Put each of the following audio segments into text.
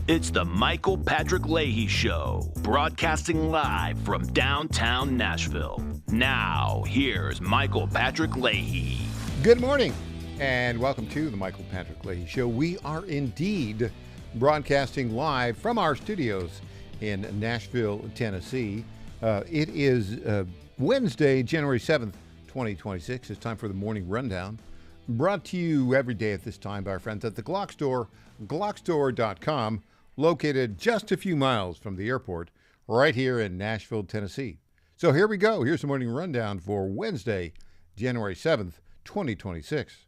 It's the Michael Patrick Leahy Show, broadcasting live from downtown Nashville. Now, here's Michael Patrick Leahy. Good morning, and welcome to the Michael Patrick Leahy Show. We are indeed broadcasting live from our studios in Nashville, Tennessee. It is Wednesday, January 7th, 2026. It's time for the Morning Rundown, brought to you every day at this time by our friends at the Glock Store, glockstore.com, located just a few miles from the airport right here in Nashville, Tennessee. So here we go. Here's the Morning Rundown for Wednesday, January 7th, 2026.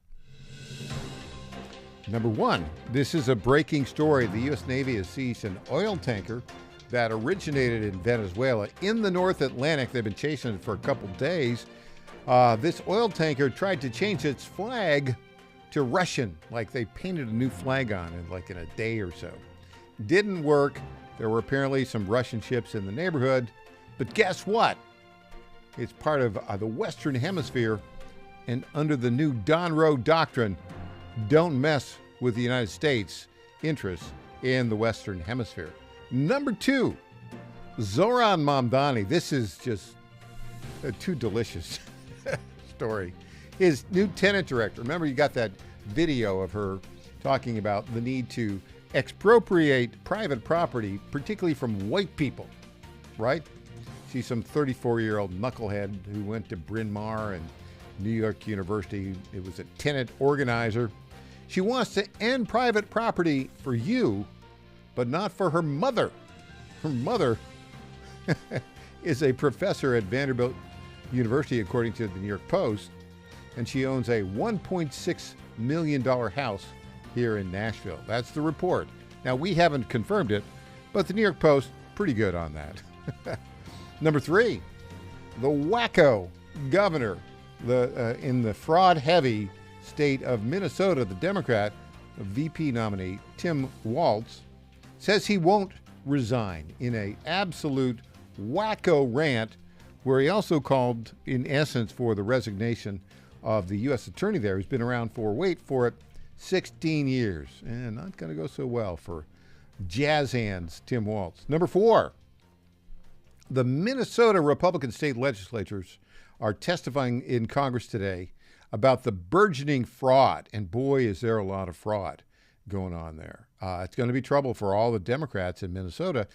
Number one, this is a breaking story. The U.S. Navy has seized an oil tanker that originated in Venezuela in the North Atlantic. They've been chasing it for a couple days. This oil tanker tried to change its flag to Russian, like they painted a new flag on it in a day or so. Didn't work. There were apparently some Russian ships in the neighborhood. But guess what? It's part of the Western Hemisphere, and under the new Donroe Doctrine, don't mess with the United States' interests in the Western Hemisphere. Number two, Zoran Mamdani. This is just a too delicious story. His new tenant director. Remember, you got that video of her talking about the need to expropriate private property, particularly from white people, right? She's some 34-year-old knucklehead who went to Bryn Mawr and New York University. It was a tenant organizer. She wants to end private property for you, but not for her mother. Her mother is a professor at Vanderbilt University, according to the New York Post, and she owns a $1.6 million house here in Nashville. That's the report. Now, we haven't confirmed it, but the New York Post, pretty good on that. Number three, the wacko governor in the fraud-heavy state of Minnesota, the Democrat VP nominee, Tim Walz, says he won't resign in an absolute wacko rant where he also called, in essence, for the resignation of the U.S. attorney there, who's been around for, wait for it, 16 years. And not going to go so well for jazz hands Tim Walz. Number four, the Minnesota Republican state legislatures are testifying in Congress today about the burgeoning fraud. And boy, is there a lot of fraud going on there. It's going to be trouble for all the Democrats in Minnesota.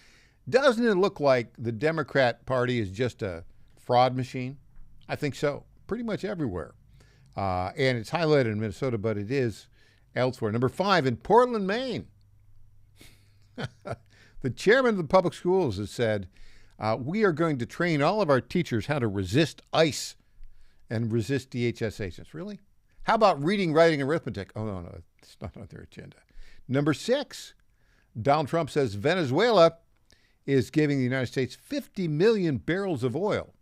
Doesn't it look like the Democrat Party is just a fraud machine? I think so. Pretty much everywhere. And it's highlighted in Minnesota, but it is elsewhere. Number five, in Portland, Maine, the chairman of the public schools has said, we are going to train all of our teachers how to resist ICE and resist DHS agents. Really? How about reading, writing, and arithmetic? Oh, no, it's not on their agenda. Number six, Donald Trump says Venezuela is giving the United States 50 million barrels of oil,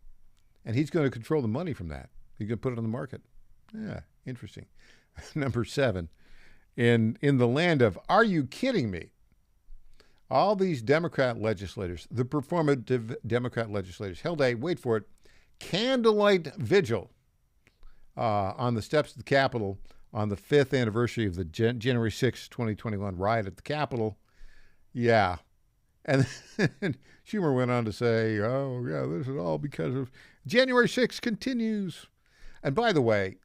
and he's going to control the money from that. He's going to put it on the market. Yeah, interesting. Number seven, in the land of are you kidding me? All these Democrat legislators, the performative Democrat legislators, held a, wait for it, candlelight vigil on the steps of the Capitol on the 5th anniversary of the January 6, 2021 riot at the Capitol. Yeah. And then Schumer went on to say, oh, yeah, this is all because of January 6 continues. And by the way,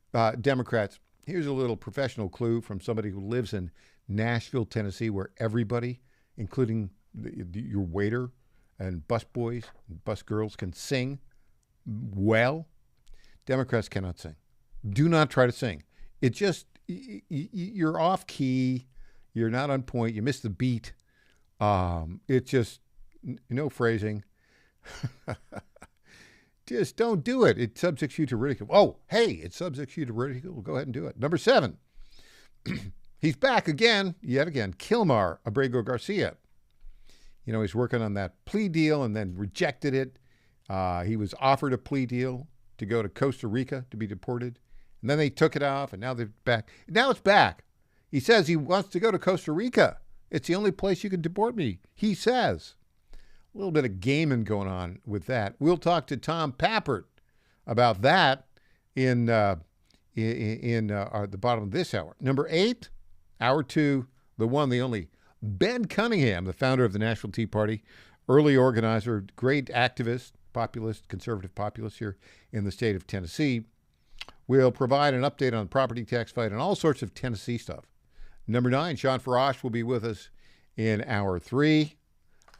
Democrats, here's a little professional clue from somebody who lives in Nashville, Tennessee, where everybody, including your waiter and busboys and busgirls, can sing well. Democrats cannot sing. Do not try to sing. It just, you're off key. You're not on point. You miss the beat. It just, no phrasing. Just don't do it. It subjects you to ridicule. Oh, hey, it subjects you to ridicule. Go ahead and do it. Number seven, he's back again, yet again, Kilmar Abrego Garcia. You know, he's working on that plea deal and then rejected it. He was offered a plea deal to go to Costa Rica to be deported. And then they took it off, and now they're back. Now it's back. He says he wants to go to Costa Rica. It's the only place you can deport me, he says. A little bit of gaming going on with that. We'll talk to Tom Pappert about that in the bottom of this hour. Number 8, hour 2, the one, the only, Ben Cunningham, the founder of the National Tea Party, early organizer, great activist, populist, conservative populist here in the state of Tennessee, will provide an update on the property tax fight and all sorts of Tennessee stuff. Number 9, Sean Farash will be with us in hour 3.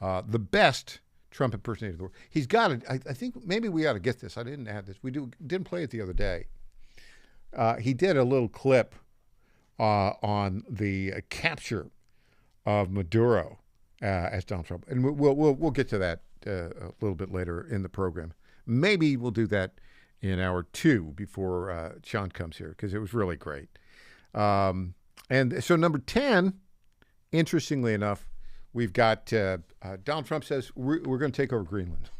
The best Trump impersonator in the world. He's got it. I think maybe we ought to get this. I didn't add this. Didn't play it the other day. He did a little clip on the capture of Maduro as Donald Trump, and we'll get to that a little bit later in the program. Maybe we'll do that in hour 2 before Sean comes here, because it was really great. And so number 10, interestingly enough, we've got Donald Trump says we're going to take over Greenland.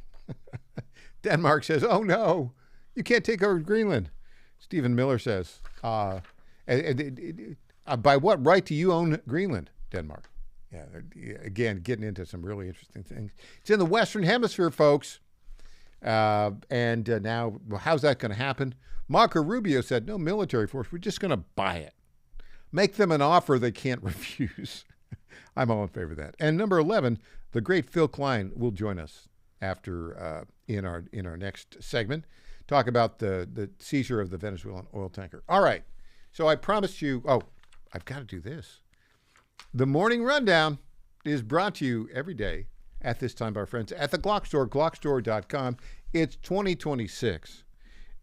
Denmark says, oh no, you can't take over Greenland. Stephen Miller says, by what right do you own Greenland, Denmark? Yeah, again, getting into some really interesting things. It's in the Western Hemisphere, folks. And now, how's that going to happen? Marco Rubio said, no military force. We're just going to buy it. Make them an offer they can't refuse. I'm all in favor of that. And number 11, the great Phil Klein will join us after in our next segment. Talk about the seizure of the Venezuelan oil tanker. All right. So I promised you, I've got to do this. The Morning Rundown is brought to you every day at this time by our friends at the Glock Store, glockstore.com. It's 2026.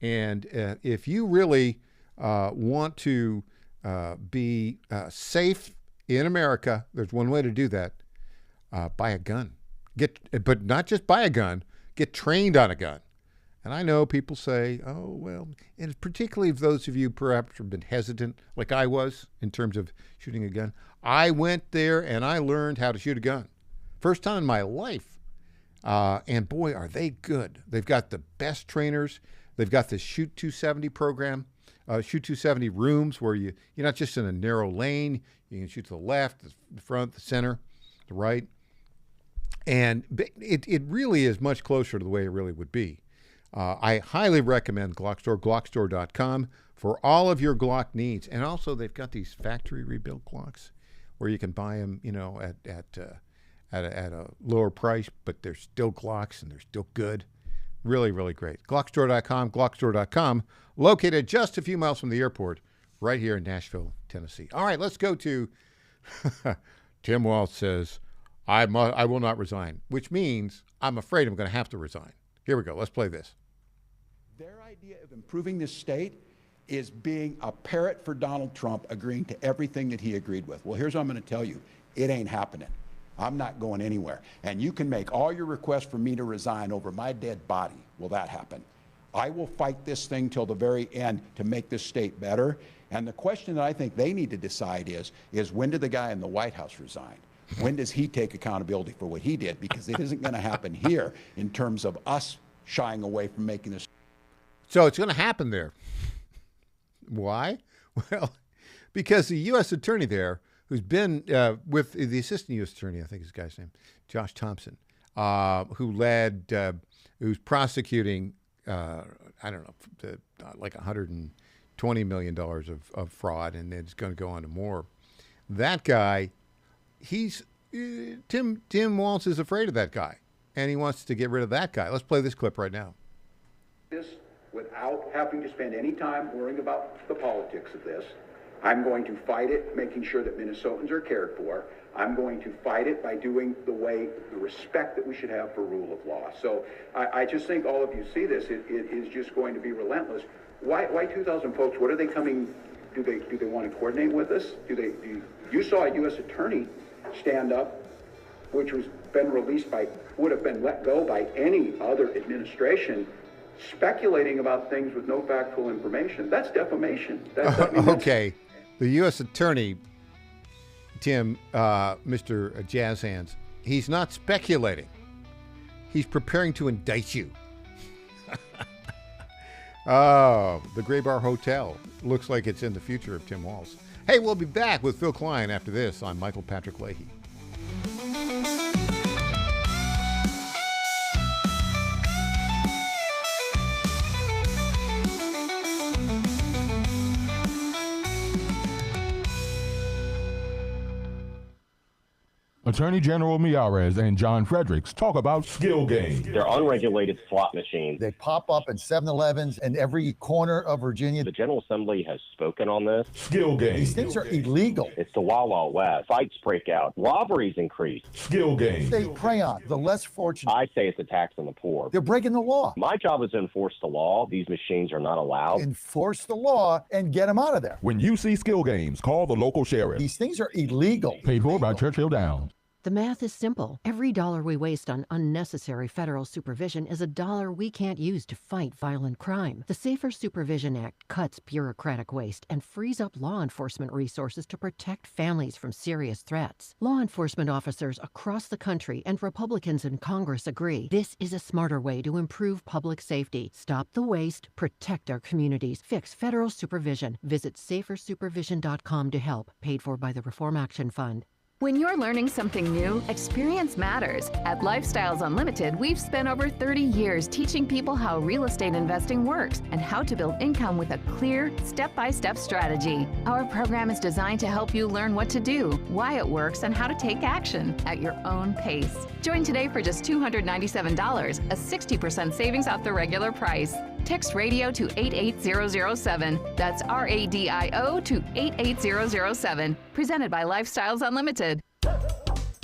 And if you really want to be safe in America, there's one way to do that. Buy a gun. But not just buy a gun, get trained on a gun. And I know people say, oh, well, and particularly those of you perhaps have been hesitant, like I was, in terms of shooting a gun. I went there and I learned how to shoot a gun. First time in my life. And boy, are they good. They've got the best trainers. They've got the Shoot 270 program, Shoot 270 rooms where you're not just in a narrow lane. You can shoot to the left, the front, the center, the right. And it really is much closer to the way it really would be. I highly recommend Glock Store, glockstore.com, for all of your Glock needs. And also, they've got these factory rebuilt Glocks where you can buy them, at a lower price, but they're still Glocks and they're still good. Really, really great. Glockstore.com, glockstore.com, located just a few miles from the airport, right here in Nashville, Tennessee. All right, let's go to Tim Walz says, I will not resign, which means I'm afraid I'm going to have to resign. Here we go. Let's play this. Their idea of improving this state is being a parrot for Donald Trump, agreeing to everything that he agreed with. Well, here's what I'm going to tell you. It ain't happening. I'm not going anywhere. And you can make all your requests for me to resign over my dead body. Will that happen? I will fight this thing till the very end to make this state better. And the question that I think they need to decide is when did the guy in the White House resign? When does he take accountability for what he did? Because it isn't going to happen here in terms of us shying away from making this. So it's going to happen there. Why? Well, because the U.S. attorney there, who's been with the assistant U.S. attorney, I think is the guy's name, Josh Thompson, who's prosecuting, like $120 million of fraud, and it's going to go on to more. That guy, Tim Walz is afraid of that guy, and he wants to get rid of that guy. Let's play this clip right now. This without having to spend any time worrying about the politics of this. I'm going to fight it, making sure that Minnesotans are cared for. I'm going to fight it by doing the respect that we should have for rule of law. So I just think all of you see this. It is just going to be relentless. Why 2,000 folks? What are they coming? Do they want to coordinate with us? You saw a U.S. attorney stand up, which would have been let go by any other administration, speculating about things with no factual information. That's defamation. Okay. The U.S. attorney, Tim, Mr. Jazz Hands, he's not speculating. He's preparing to indict you. Oh, the Gray Bar Hotel. Looks like it's in the future of Tim Walz. Hey, we'll be back with Phil Klein after this. I'm Michael Patrick Leahy. Attorney General Miyares and John Fredericks talk about skill games. They're unregulated slot machines. They pop up in 7-Elevens in every corner of Virginia. The General Assembly has spoken on this. Skill games. These things are illegal. It's the Wild Wild West. Fights break out. Robberies increase. Skill games. They prey on the less fortunate. I say it's a tax on the poor. They're breaking the law. My job is to enforce the law. These machines are not allowed. Enforce the law and get them out of there. When you see skill games, call the local sheriff. These things are illegal. Paid for by Churchill Downs. The math is simple. Every dollar we waste on unnecessary federal supervision is a dollar we can't use to fight violent crime. The Safer Supervision Act cuts bureaucratic waste and frees up law enforcement resources to protect families from serious threats. Law enforcement officers across the country and Republicans in Congress agree this is a smarter way to improve public safety. Stop the waste, protect our communities, fix federal supervision. Visit safersupervision.com to help. Paid for by the Reform Action Fund. When you're learning something new, experience matters. At Lifestyles Unlimited, we've spent over 30 years teaching people how real estate investing works and how to build income with a clear, step-by-step strategy. Our program is designed to help you learn what to do, why it works, and how to take action at your own pace. Join today for just $297, a 60% savings off the regular price. Text radio to 88007. That's RADIO to 88007. Presented by Lifestyles Unlimited.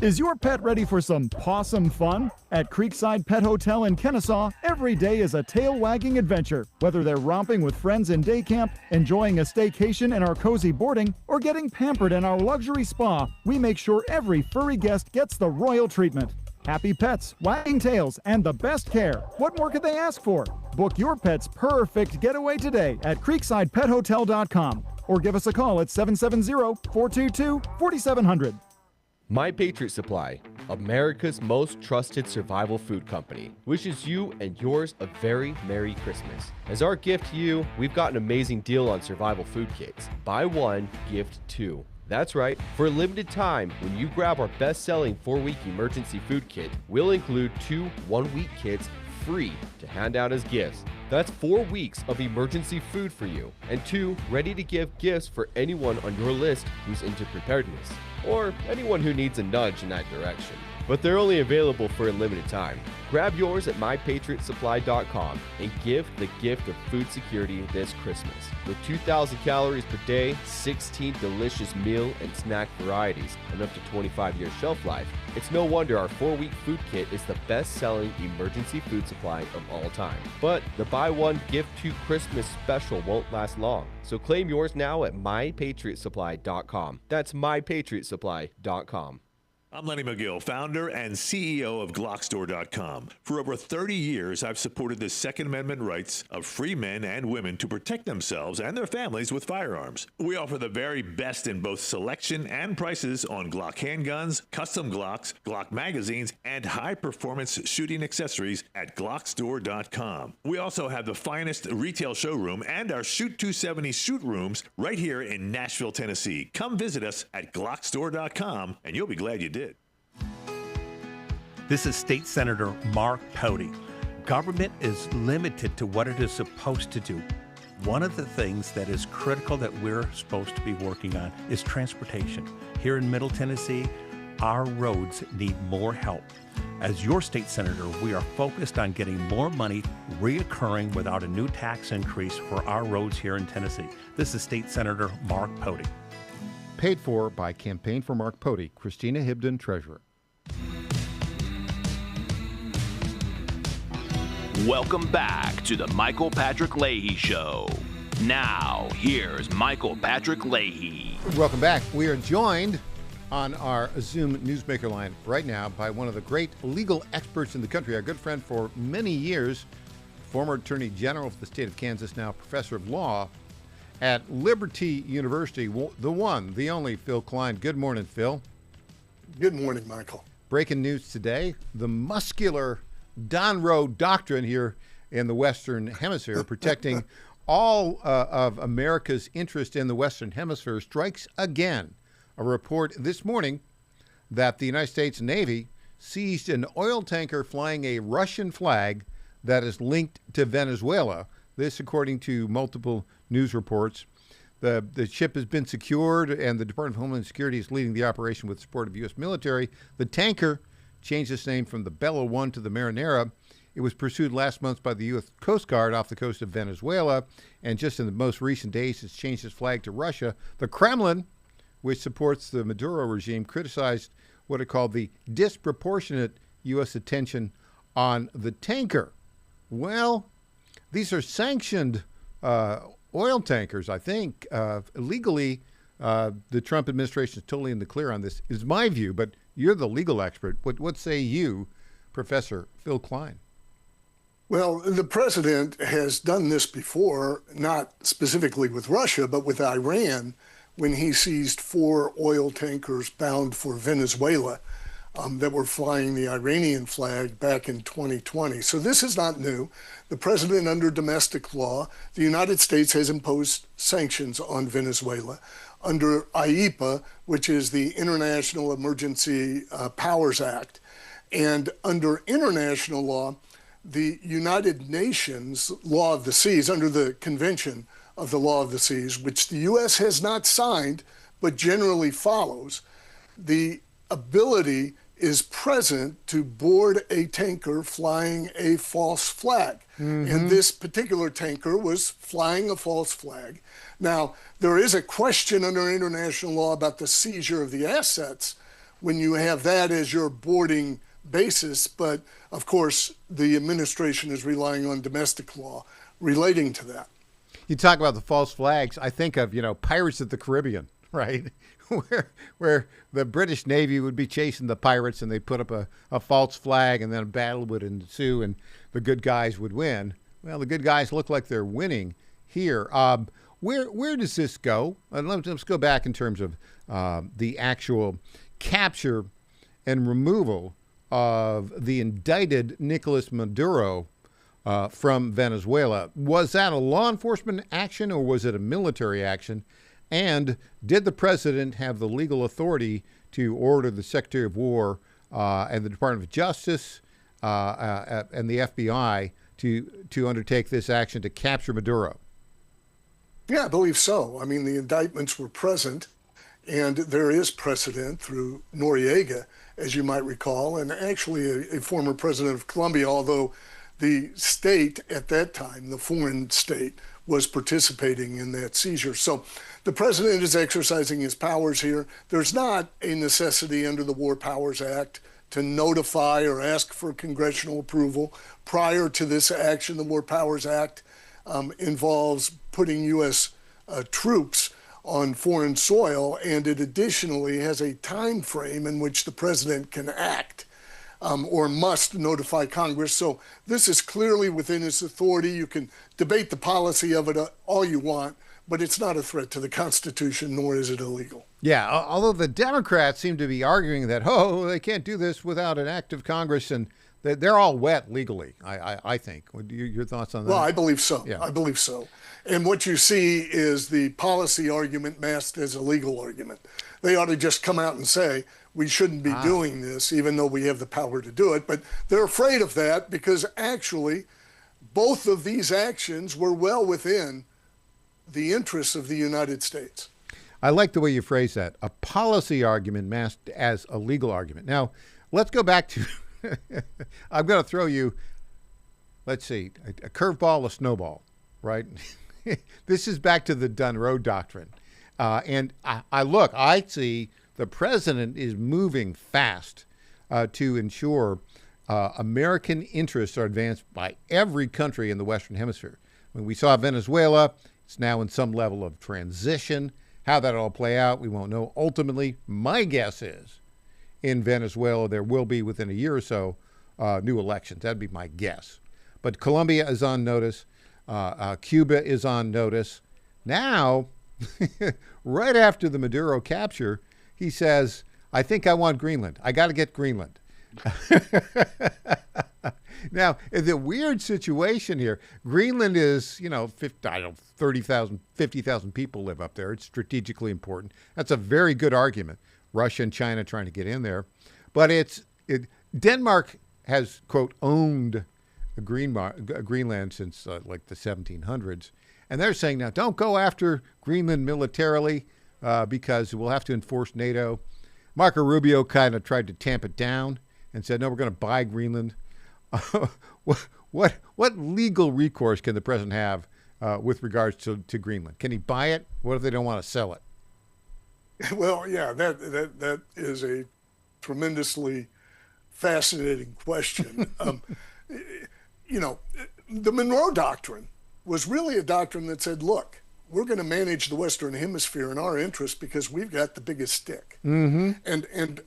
Is your pet ready for some possum fun? At Creekside Pet Hotel in Kennesaw, every day is a tail-wagging adventure. Whether they're romping with friends in day camp, enjoying a staycation in our cozy boarding, or getting pampered in our luxury spa, we make sure every furry guest gets the royal treatment. Happy pets, wagging tails, and the best care. What more could they ask for? Book your pet's perfect getaway today at creeksidepethotel.com or give us a call at 770-422-4700. My Patriot Supply, America's most trusted survival food company, wishes you and yours a very Merry Christmas. As our gift to you, we've got an amazing deal on survival food kits. Buy one, gift two. That's right, for a limited time, when you grab our best-selling 4-week emergency food kit, we'll include 2 one-week kits free to hand out as gifts. That's 4 weeks of emergency food for you, and 2 ready-to-give gifts for anyone on your list who's into preparedness, or anyone who needs a nudge in that direction. But they're only available for a limited time. Grab yours at mypatriotsupply.com and give the gift of food security this Christmas. With 2,000 calories per day, 16 delicious meal and snack varieties, and up to 25-year shelf life, it's no wonder our 4-week food kit is the best-selling emergency food supply of all time. But the buy one, gift two Christmas special won't last long. So claim yours now at mypatriotsupply.com. That's mypatriotsupply.com. I'm Lenny McGill, founder and CEO of Glockstore.com. For over 30 years, I've supported the Second Amendment rights of free men and women to protect themselves and their families with firearms. We offer the very best in both selection and prices on Glock handguns, custom Glocks, Glock magazines, and high-performance shooting accessories at Glockstore.com. We also have the finest retail showroom and our Shoot 270 shoot rooms right here in Nashville, Tennessee. Come visit us at Glockstore.com, and you'll be glad you did. This is State Senator Mark Pouty. Government is limited to what it is supposed to do. One of the things that is critical that we're supposed to be working on is transportation. Here in Middle Tennessee, our roads need more help. As your state senator, we are focused on getting more money reoccurring without a new tax increase for our roads here in Tennessee. This is State Senator Mark Pouty. Paid for by Campaign for Mark Pouty, Christina Hibden, Treasurer. Welcome back to the Michael Patrick Leahy Show. Now, here's Michael Patrick Leahy. Welcome back. We are joined on our Zoom Newsmaker line right now by one of the great legal experts in the country, our good friend for many years, former Attorney General of the state of Kansas, now Professor of Law at Liberty University, the one, the only Phil Klein. Good morning, Phil. Good morning, Michael. Breaking news today, the muscular Don Roe doctrine here in the Western Hemisphere, protecting all of America's interest in the Western Hemisphere, strikes again. A report this morning that the United States Navy seized an oil tanker flying a Russian flag that is linked to Venezuela. This, according to multiple news reports. The ship has been secured, and the Department of Homeland Security is leading the operation with support of U.S. military. The tanker changed its name from the Bella 1 to the Marinera. It was pursued last month by the U.S. Coast Guard off the coast of Venezuela, and just in the most recent days, it's changed its flag to Russia. The Kremlin, which supports the Maduro regime, criticized what it called the disproportionate U.S. attention on the tanker. Well, these are sanctioned oil tankers, I think. Legally, the Trump administration is totally in the clear on this, is my view, but you're the legal expert. What say you, Professor Phil Klein? Well, the president has done this before, not specifically with Russia, but with Iran, when he seized 4 oil tankers bound for Venezuela that were flying the Iranian flag back in 2020. So this is not new. The president, under domestic law, the United States has imposed sanctions on Venezuela. Under IEPA, which is the International Emergency Powers Act, and under international law, the United Nations Law of the Seas, under the Convention of the Law of the Seas, which the U.S. has not signed, but generally follows, the ability is present to board a tanker flying a false flag. And this particular tanker was flying a false flag. Now, there is a question under international law about the seizure of the assets when you have that as your boarding basis, but of course, the administration is relying on domestic law relating to that. You talk about the false flags. I think of, Pirates of the Caribbean, right? where the British Navy would be chasing the pirates and they put up a false flag and then a battle would ensue and the good guys would win. Well, the good guys look like they're winning here. Where does this go? Let's go back in terms of the actual capture and removal of the indicted Nicolas Maduro from Venezuela. Was that a law enforcement action or was it a military action? And did the president have the legal authority to order the Secretary of War and the Department of Justice and the FBI to undertake this action to capture Maduro? Yeah, I believe so. I mean, the indictments were present, and there is precedent through Noriega, as you might recall, and actually a former president of Colombia, although the state at that time, the foreign state, was participating in that seizure. So the president is exercising his powers here. There's not a necessity under the War Powers Act to notify or ask for congressional approval prior to this action. The War Powers Act involves putting U.S. Troops on foreign soil, and it additionally has a time frame in which the president can act or must notify Congress. So this is clearly within his authority. You can debate the policy of it all you want, but it's not a threat to the Constitution, nor is it illegal. Yeah, although the Democrats seem to be arguing that, they can't do this without an act of Congress, and they're all wet legally, I think. Your thoughts on that? Well, I believe so. Yeah. I believe so. And what you see is the policy argument masked as a legal argument. They ought to just come out and say, we shouldn't be doing this, even though we have the power to do it. But they're afraid of that because actually both of these actions were well within the interests of the United States. I like the way you phrase that, a policy argument masked as a legal argument. Now, let's go back to, I'm going to throw you, let's see, a curveball, a snowball, right? This is back to the Dunroe Doctrine. And I see the president is moving fast to ensure American interests are advanced by every country in the Western Hemisphere. When we saw Venezuela, it's now in some level of transition. How that'll all play out, we won't know. Ultimately, my guess is in Venezuela, there will be within a year or so new elections. That'd be my guess. But Colombia is on notice. Cuba is on notice. Now, right after the Maduro capture, he says, I think I want Greenland. I got to get Greenland. Now, it's a weird situation here. Greenland is, 30,000, 50,000 people live up there. It's strategically important. That's a very good argument. Russia and China trying to get in there. But Denmark has, quote, owned Greenland since like the 1700s. And they're saying now, don't go after Greenland militarily because we'll have to enforce NATO. Marco Rubio kind of tried to tamp it down and said, no, we're going to buy Greenland. What legal recourse can the president have with regards to Greenland? Can he buy it? What if they don't want to sell it? Well, yeah, that is a tremendously fascinating question. The Monroe Doctrine was really a doctrine that said, look, we're going to manage the Western Hemisphere in our interest because we've got the biggest stick. Mm-hmm.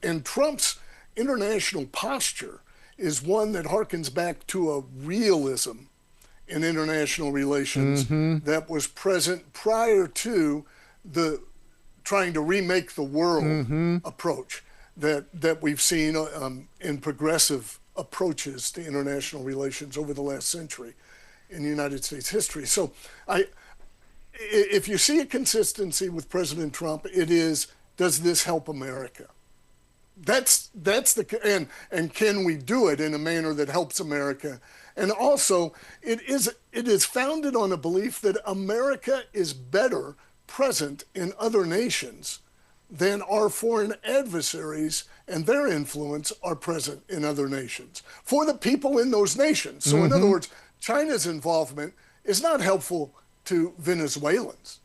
And Trump's international posture is one that harkens back to a realism in international relations that was present prior to the trying to remake the world approach that we've seen in progressive approaches to international relations over the last century in United States history. So if you see a consistency with President Trump, it is, does this help America? That's the and can we do it in a manner that helps America? And also, it is founded on a belief that America is better present in other nations than our foreign adversaries and their influence are present in other nations for the people in those nations. So in other words, China's involvement is not helpful to Venezuelans.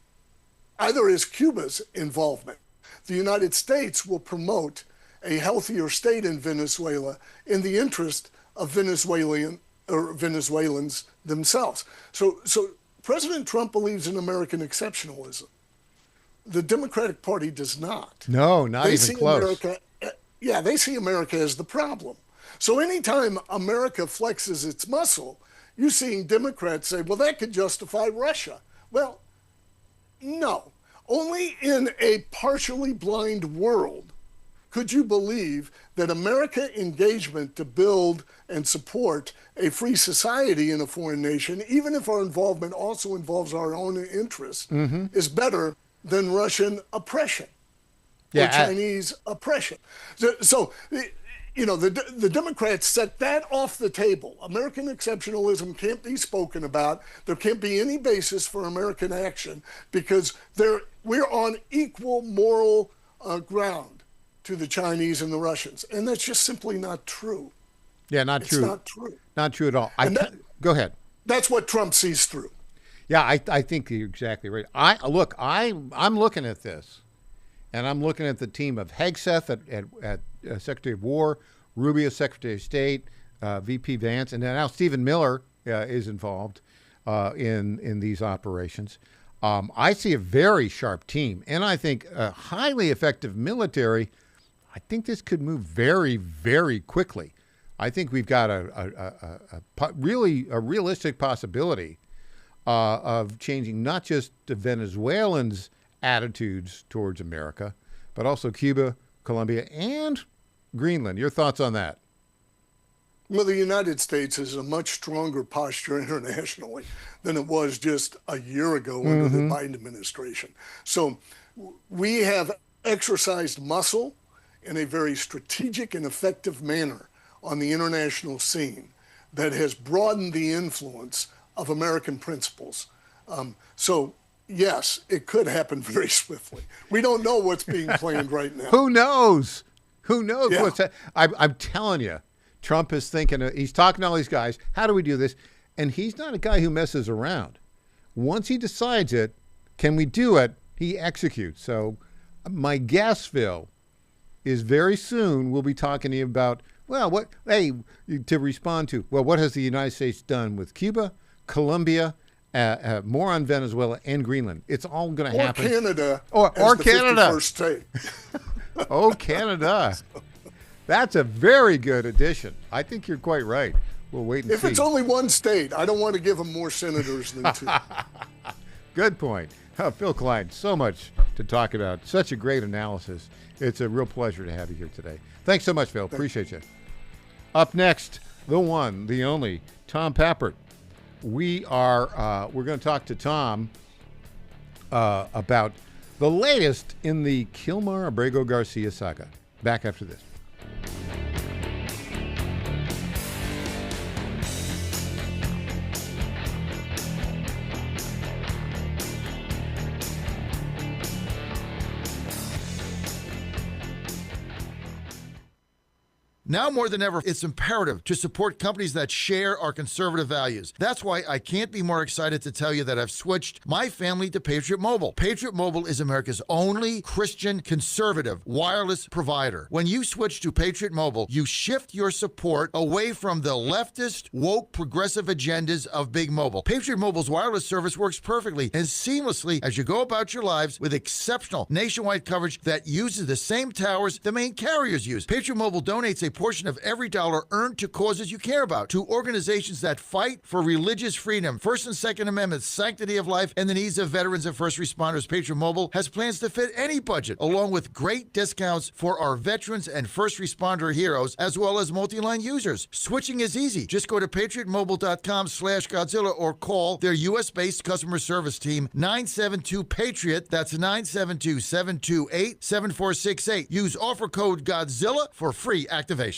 Either is Cuba's involvement. The United States will promote a healthier state in Venezuela in the interest of Venezuelans themselves. So President Trump believes in American exceptionalism. The Democratic Party does not. No, not even close. They see America as the problem. So anytime America flexes its muscle, you're seeing Democrats say, well, that could justify Russia. Well, no. Only in a partially blind world could you believe that American engagement to build and support a free society in a foreign nation, even if our involvement also involves our own interests, is better than Russian oppression or Chinese oppression. So the Democrats set that off the table. American exceptionalism can't be spoken about. There can't be any basis for American action because we're on equal moral ground to the Chinese and the Russians. And that's just simply not true. Yeah, not true. It's not true. Not true at all. Go ahead. That's what Trump sees through. Yeah, I think you're exactly right. I'm looking at this, and I'm looking at the team of Hegseth at Secretary of War, Rubio, Secretary of State, VP Vance, and then now Stephen Miller is involved in these operations. I see a very sharp team, and I think a highly effective military. I think this could move very, very quickly. I think we've got a realistic possibility of changing not just the Venezuelans' attitudes towards America, but also Cuba, Colombia, and Greenland. Your thoughts on that? Well, the United States has a much stronger posture internationally than it was just a year ago under the Biden administration. So we have exercised muscle in a very strategic and effective manner on the international scene that has broadened the influence of American principles. So yes, it could happen very swiftly. We don't know what's being planned right now. Who knows? Yeah. What's that? I'm telling you, Trump is thinking, he's talking to all these guys, how do we do this? And he's not a guy who messes around. Once he decides it, can we do it? He executes. So my guess, Phil, is very soon we'll be talking to you about, what has the United States done with Cuba, Colombia, more on Venezuela and Greenland? It's all going to happen. Canada. Or Canada. 51st state. Oh, Canada. That's a very good addition. I think you're quite right. We'll wait and see. If it's only one state, I don't want to give them more senators than two. Good point. Phil Klein, so much to talk about. Such a great analysis. It's a real pleasure to have you here today. Thanks so much, Phil. Appreciate you. Up next, the one, the only, Tom Pappert. We're going to talk to Tom about the latest in the Kilmar Abrego Garcia saga. Back after this. Now more than ever, it's imperative to support companies that share our conservative values. That's why I can't be more excited to tell you that I've switched my family to Patriot Mobile. Patriot Mobile is America's only Christian conservative wireless provider. When you switch to Patriot Mobile, you shift your support away from the leftist, woke, progressive agendas of Big Mobile. Patriot Mobile's wireless service works perfectly and seamlessly as you go about your lives with exceptional nationwide coverage that uses the same towers the main carriers use. Patriot Mobile donates a portion of every dollar earned to causes you care about, to organizations that fight for religious freedom, First and Second Amendments, sanctity of life, and the needs of veterans and first responders. Patriot Mobile has plans to fit any budget, along with great discounts for our veterans and first responder heroes, as well as multi-line users. Switching is easy. Just go to patriotmobile.com/Godzilla or call their U.S.-based customer service team, 972-PATRIOT. That's 972-728-7468. Use offer code Godzilla for free activation.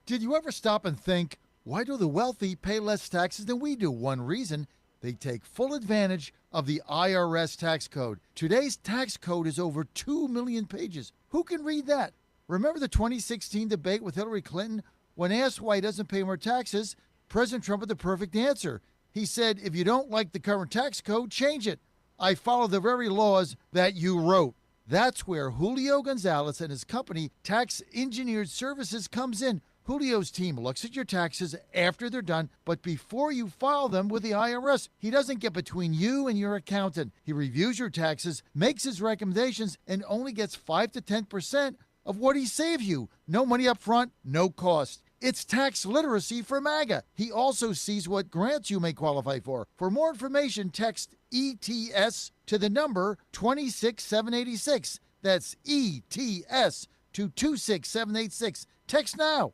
Did you ever stop and think, why do the wealthy pay less taxes than we do? One reason, they take full advantage of the IRS tax code. Today's tax code is over 2 million pages. Who can read that? Remember the 2016 debate with Hillary Clinton? When asked why he doesn't pay more taxes, President Trump had the perfect answer. He said, if you don't like the current tax code, change it. I follow the very laws that you wrote. That's where Julio Gonzalez and his company, Tax Engineered Services, comes in. Julio's team looks at your taxes after they're done, but before you file them with the IRS. He doesn't get between you and your accountant. He reviews your taxes, makes his recommendations, and only gets 5 to 10% of what he saved you. No money up front, no cost. It's tax literacy for MAGA. He also sees what grants you may qualify for. For more information, text ETS to the number 26786. That's ETS to 26786. Text now.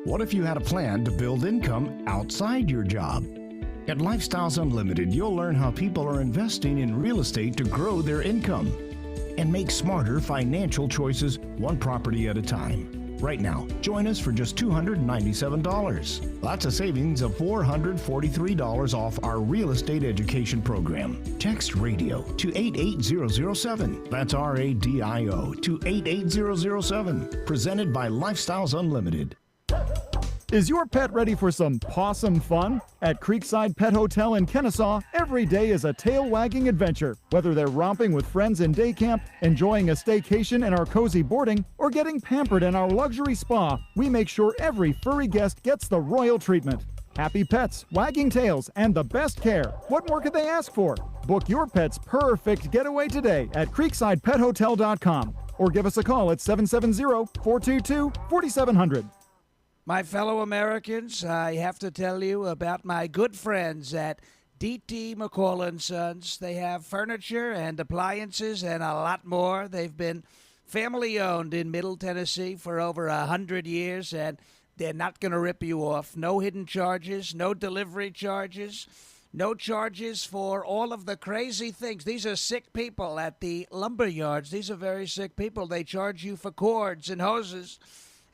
What if you had a plan to build income outside your job? At Lifestyles Unlimited, you'll learn how people are investing in real estate to grow their income and make smarter financial choices one property at a time. Right now, join us for just $297. That's a savings of $443 off our real estate education program. Text RADIO to 88007. That's RADIO to 88007. Presented by Lifestyles Unlimited. Is your pet ready for some possum fun? At Creekside Pet Hotel in Kennesaw, every day is a tail-wagging adventure. Whether they're romping with friends in day camp, enjoying a staycation in our cozy boarding, or getting pampered in our luxury spa, we make sure every furry guest gets the royal treatment. Happy pets, wagging tails, and the best care. What more could they ask for? Book your pet's perfect getaway today at CreeksidePetHotel.com or give us a call at 770-422-4700. My fellow Americans, I have to tell you about my good friends at D.T. McCall & Sons. They have furniture and appliances and a lot more. They've been family-owned in Middle Tennessee for over 100 years, and they're not going to rip you off. No hidden charges, no delivery charges, no charges for all of the crazy things. These are sick people at the lumber yards. These are very sick people. They charge you for cords and hoses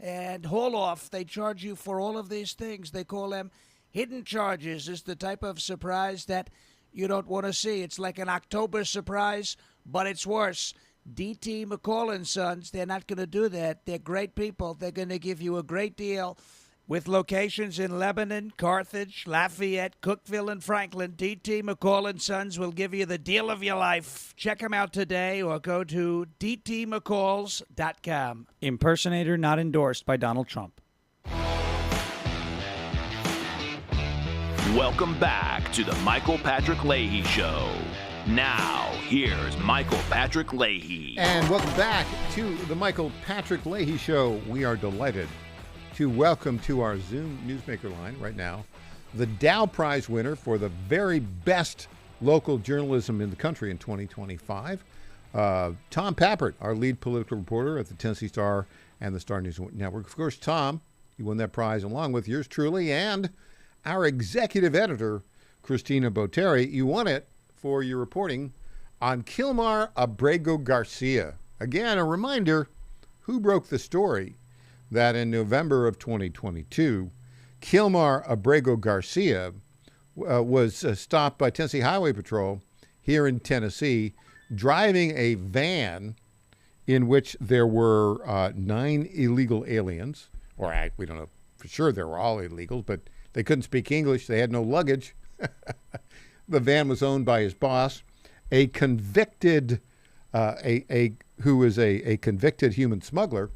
and haul off. They charge you for all of these things. They call them hidden charges. It's the type of surprise that you don't want to see. It's like an October surprise, but it's worse. D.T. McCall & Sons, they're not going to do that. They're great people. They're going to give you a great deal. With locations in Lebanon, Carthage, Lafayette, Cookeville, and Franklin, D.T. McCall & Sons will give you the deal of your life. Check them out today or go to dtmccalls.com. Impersonator not endorsed by Donald Trump. Welcome back to the Michael Patrick Leahy Show. Now, here's Michael Patrick Leahy. And welcome back to the Michael Patrick Leahy Show. We are delighted to welcome to our Zoom Newsmaker line right now the Dow Prize winner for the very best local journalism in the country in 2025, Tom Pappert, our lead political reporter at the Tennessee Star and the Star News Network. Of course, Tom, you won that prize along with yours truly and our executive editor, Christina Botteri. You won it for your reporting on Kilmar Abrego Garcia. Again, a reminder, who broke the story that in November of 2022, Kilmar Abrego Garcia was stopped by Tennessee Highway Patrol here in Tennessee, driving a van in which there were 9 illegal aliens, we don't know for sure they were all illegals, but they couldn't speak English. They had no luggage. The van was owned by his boss, a convicted, who is a convicted human smuggler,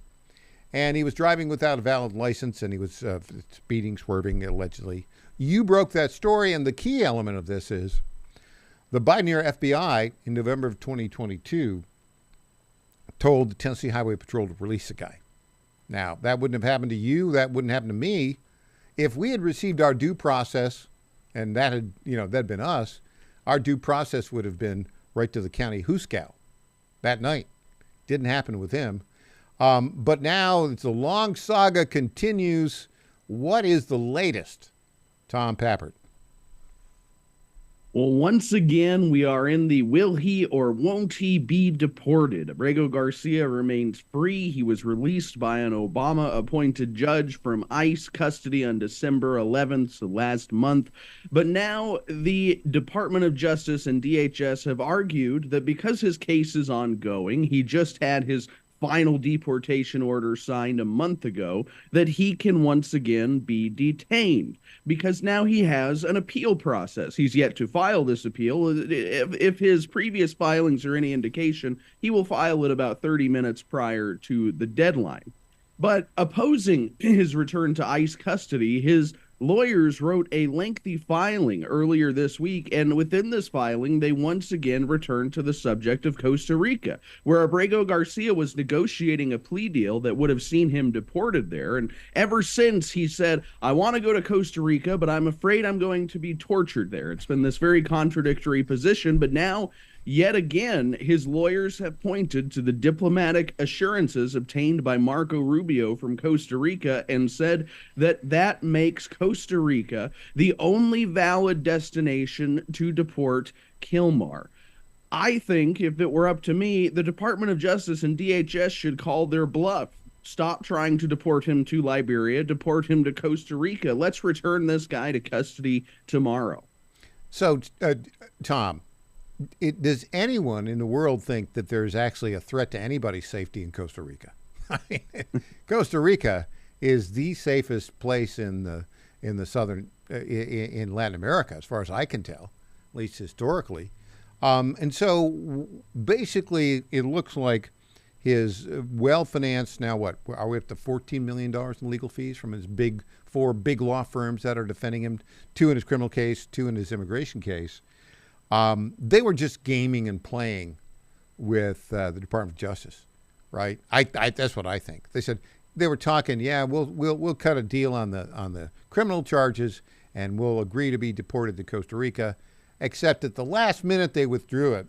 and he was driving without a valid license, and he was speeding, swerving, allegedly. You broke that story, and the key element of this is the Biden-era FBI in November of 2022 told the Tennessee Highway Patrol to release the guy. Now, that wouldn't have happened to you. That wouldn't happen to me. If we had received our due process, and that had, that'd been us, our due process would have been right to the county Hooskow that night. Didn't happen with him. But now the long saga continues. What is the latest, Tom Pappert? Well, once again, we are in the will he or won't he be deported. Abrego Garcia remains free. He was released by an Obama-appointed judge from ICE custody on December 11th, so last month. But now the Department of Justice and DHS have argued that because his case is ongoing, he just had his final deportation order signed a month ago, that he can once again be detained because now he has an appeal process. He's yet to file this appeal. If his previous filings are any indication, he will file it about 30 minutes prior to the deadline. But opposing his return to ICE custody, his lawyers wrote a lengthy filing earlier this week, and within this filing, they once again returned to the subject of Costa Rica, where Abrego Garcia was negotiating a plea deal that would have seen him deported there. And ever since, he said, I want to go to Costa Rica, but I'm afraid I'm going to be tortured there. It's been this very contradictory position, but now, yet again, his lawyers have pointed to the diplomatic assurances obtained by Marco Rubio from Costa Rica and said that that makes Costa Rica the only valid destination to deport Kilmar. I think if it were up to me, the Department of Justice and DHS should call their bluff. Stop trying to deport him to Liberia, deport him to Costa Rica. Let's return this guy to custody tomorrow. So, Tom, does anyone in the world think that there's actually a threat to anybody's safety in Costa Rica? I mean, Costa Rica is the safest place in the southern in Latin America, as far as I can tell, at least historically. And so basically, it looks like his well-financed, now what, are we up to $14 million in legal fees from his four big law firms that are defending him, 2 in his criminal case, 2 in his immigration case. They were just gaming and playing with the Department of Justice, right? That's what I think. They said they were talking. Yeah, we'll cut a deal on the criminal charges, and we'll agree to be deported to Costa Rica. Except at the last minute they withdrew it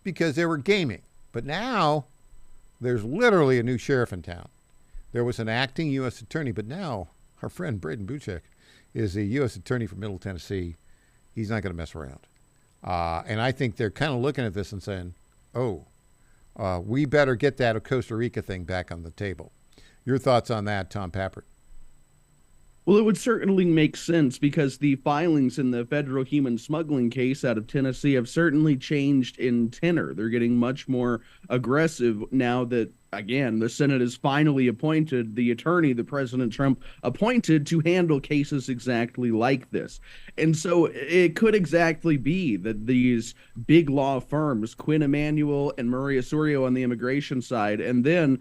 because they were gaming. But now there's literally a new sheriff in town. There was an acting U.S. attorney, but now our friend Braden Buchek is a U.S. attorney from Middle Tennessee. He's not going to mess around. And I think they're kind of looking at this and saying, we better get that Costa Rica thing back on the table. Your thoughts on that, Tom Pappert? Well, it would certainly make sense because the filings in the federal human smuggling case out of Tennessee have certainly changed in tenor. They're getting much more aggressive now that, again, the Senate has finally appointed the attorney that President Trump appointed to handle cases exactly like this. And so it could exactly be that these big law firms, Quinn Emanuel and Maria Sorio on the immigration side, and then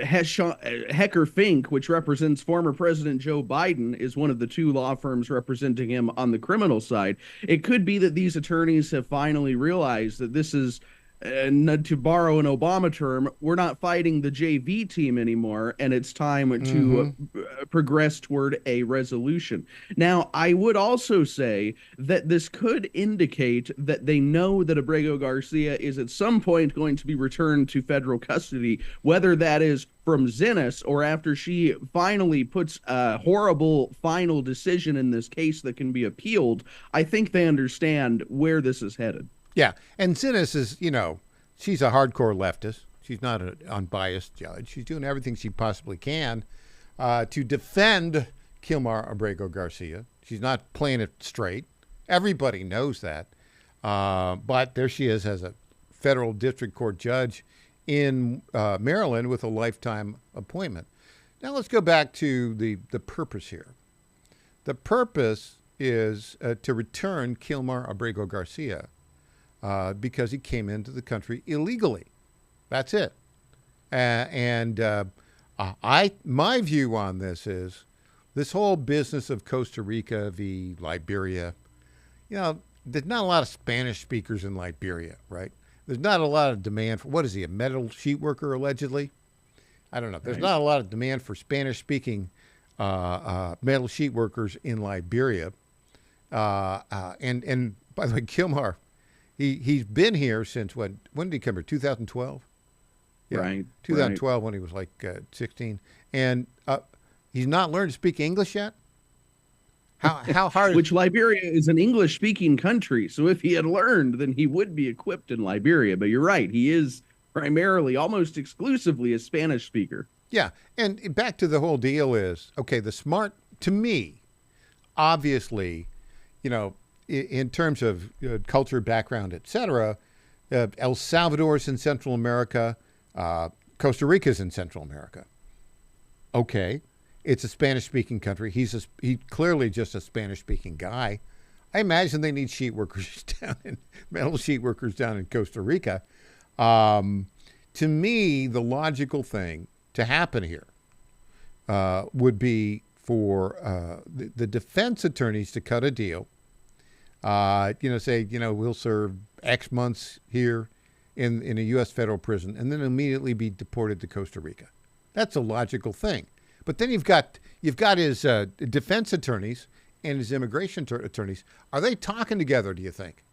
Hecker Fink, which represents former President Joe Biden, is one of the 2 law firms representing him on the criminal side. It could be that these attorneys have finally realized that this is, to borrow an Obama term, we're not fighting the JV team anymore, and it's time to progress toward a resolution. Now, I would also say that this could indicate that they know that Abrego Garcia is at some point going to be returned to federal custody, whether that is from Zinnis or after she finally puts a horrible final decision in this case that can be appealed. I think they understand where this is headed. Yeah, and Zinnis is, she's a hardcore leftist. She's not an unbiased judge. She's doing everything she possibly can to defend Kilmar Abrego Garcia. She's not playing it straight. Everybody knows that. But there she is as a federal district court judge in Maryland with a lifetime appointment. Now let's go back to the purpose here. The purpose is to return Kilmar Abrego Garcia because he came into the country illegally. That's it. My view on this is this whole business of Costa Rica v. Liberia. There's not a lot of Spanish speakers in Liberia, right? There's not a lot of demand for, what is he, a metal sheet worker allegedly? I don't know. There's not a lot of demand for Spanish-speaking metal sheet workers in Liberia. And by the way, Kilmar, he's been here since when did he come here? 2012? Yeah, right. 2012 when he was like 16. And he's not learned to speak English yet? How hard? Which Liberia is an English-speaking country, so if he had learned, then he would be equipped in Liberia. But you're right, he is primarily, almost exclusively, a Spanish speaker. Yeah, and back to the whole deal is, okay, to me, obviously, in terms of culture, background, etc., El Salvador's in Central America, Costa Rica's in Central America. Okay. It's a Spanish-speaking country. He's clearly just a Spanish-speaking guy. I imagine they need metal sheet workers down in Costa Rica. To me, the logical thing to happen here would be for the defense attorneys to cut a deal. Say, we'll serve X months here in a U.S. federal prison and then immediately be deported to Costa Rica. That's a logical thing. But then you've got his defense attorneys and his immigration attorneys. Are they talking together, do you think?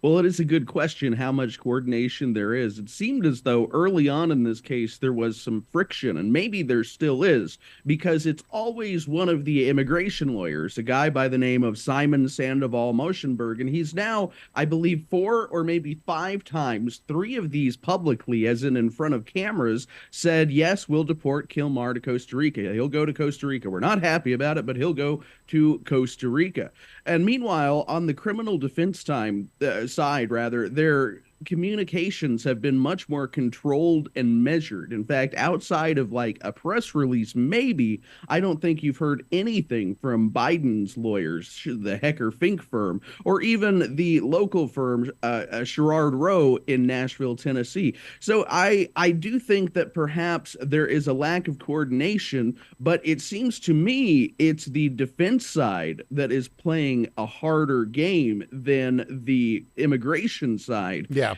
Well, it is a good question how much coordination there is. It seemed as though early on in this case there was some friction, and maybe there still is, because it's always one of the immigration lawyers, a guy by the name of Simon Sandoval Moshenberg, and he's now, I believe, 4 or maybe 5 times, 3 of these publicly, as in front of cameras, said, yes, we'll deport Kilmar to Costa Rica. He'll go to Costa Rica. We're not happy about it, but he'll go to Costa Rica. And meanwhile, on the criminal defense side, their communications have been much more controlled and measured. In fact, outside of like a press release, maybe, I don't think you've heard anything from Biden's lawyers, the Hecker Fink firm, or even the local firm, Sherrard Rowe in Nashville, Tennessee. So I do think that perhaps there is a lack of coordination, but it seems to me it's the defense side that is playing a harder game than the immigration side. Yeah.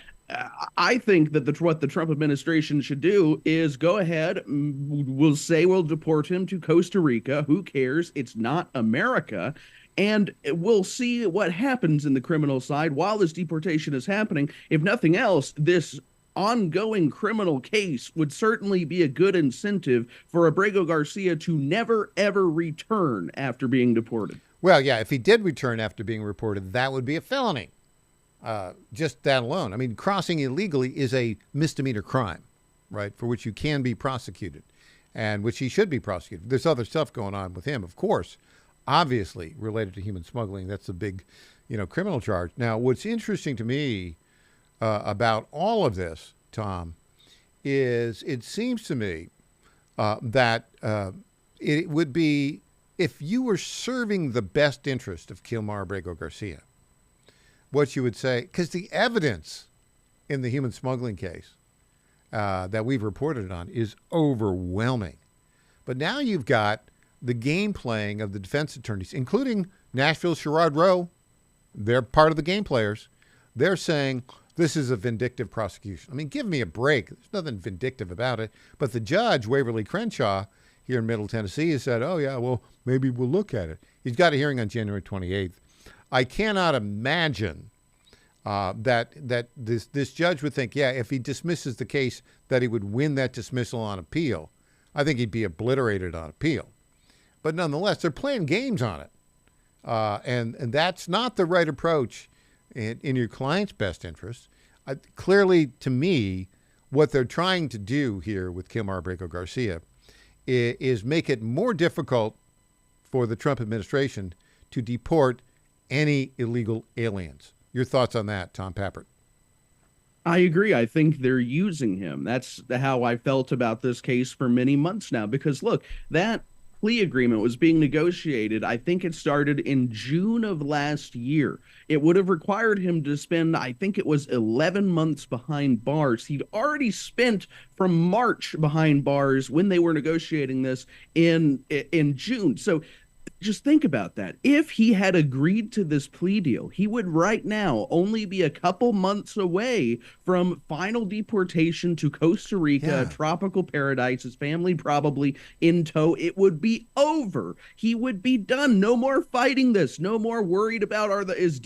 I think that what the Trump administration should do is go ahead. We'll say we'll deport him to Costa Rica. Who cares? It's not America. And we'll see what happens in the criminal side while this deportation is happening. If nothing else, this ongoing criminal case would certainly be a good incentive for Abrego Garcia to never, ever return after being deported. Well, yeah, if he did return after being reported, that would be a felony. Just that alone. I mean, crossing illegally is a misdemeanor crime, right, for which you can be prosecuted and which he should be prosecuted. There's other stuff going on with him, of course, obviously related to human smuggling. That's a big, criminal charge. Now, what's interesting to me about all of this, Tom, is it seems to me that it would be, if you were serving the best interest of Kilmar Abrego Garcia, what you would say, because the evidence in the human smuggling case that we've reported on is overwhelming. But now you've got the game playing of the defense attorneys, including Nashville's Sherrard Rowe. They're part of the game players. They're saying this is a vindictive prosecution. I mean, give me a break. There's nothing vindictive about it. But the judge, Waverly Crenshaw, here in Middle Tennessee, has said, oh, yeah, well, maybe we'll look at it. He's got a hearing on January 28th. I cannot imagine that this judge would think, yeah, if he dismisses the case, that he would win that dismissal on appeal. I think he'd be obliterated on appeal. But nonetheless, they're playing games on it. And that's not the right approach in your client's best interest. Clearly, to me, what they're trying to do here with Kilmar Abrego Garcia is make it more difficult for the Trump administration to deport any illegal aliens. Your thoughts on that, Tom Pappert? I agree. I think they're using him. That's how I felt about this case for many months now, because look, that plea agreement was being negotiated. I think it started in June of last year. It would have required him to spend, I think it was 11 months behind bars. He'd already spent from March behind bars when they were negotiating this in June. So just think about that. If he had agreed to this plea deal, he would right now only be a couple months away from final deportation to Costa Rica, a tropical paradise, his family probably in tow. It would be over. He would be done. No more fighting this. No more worried about is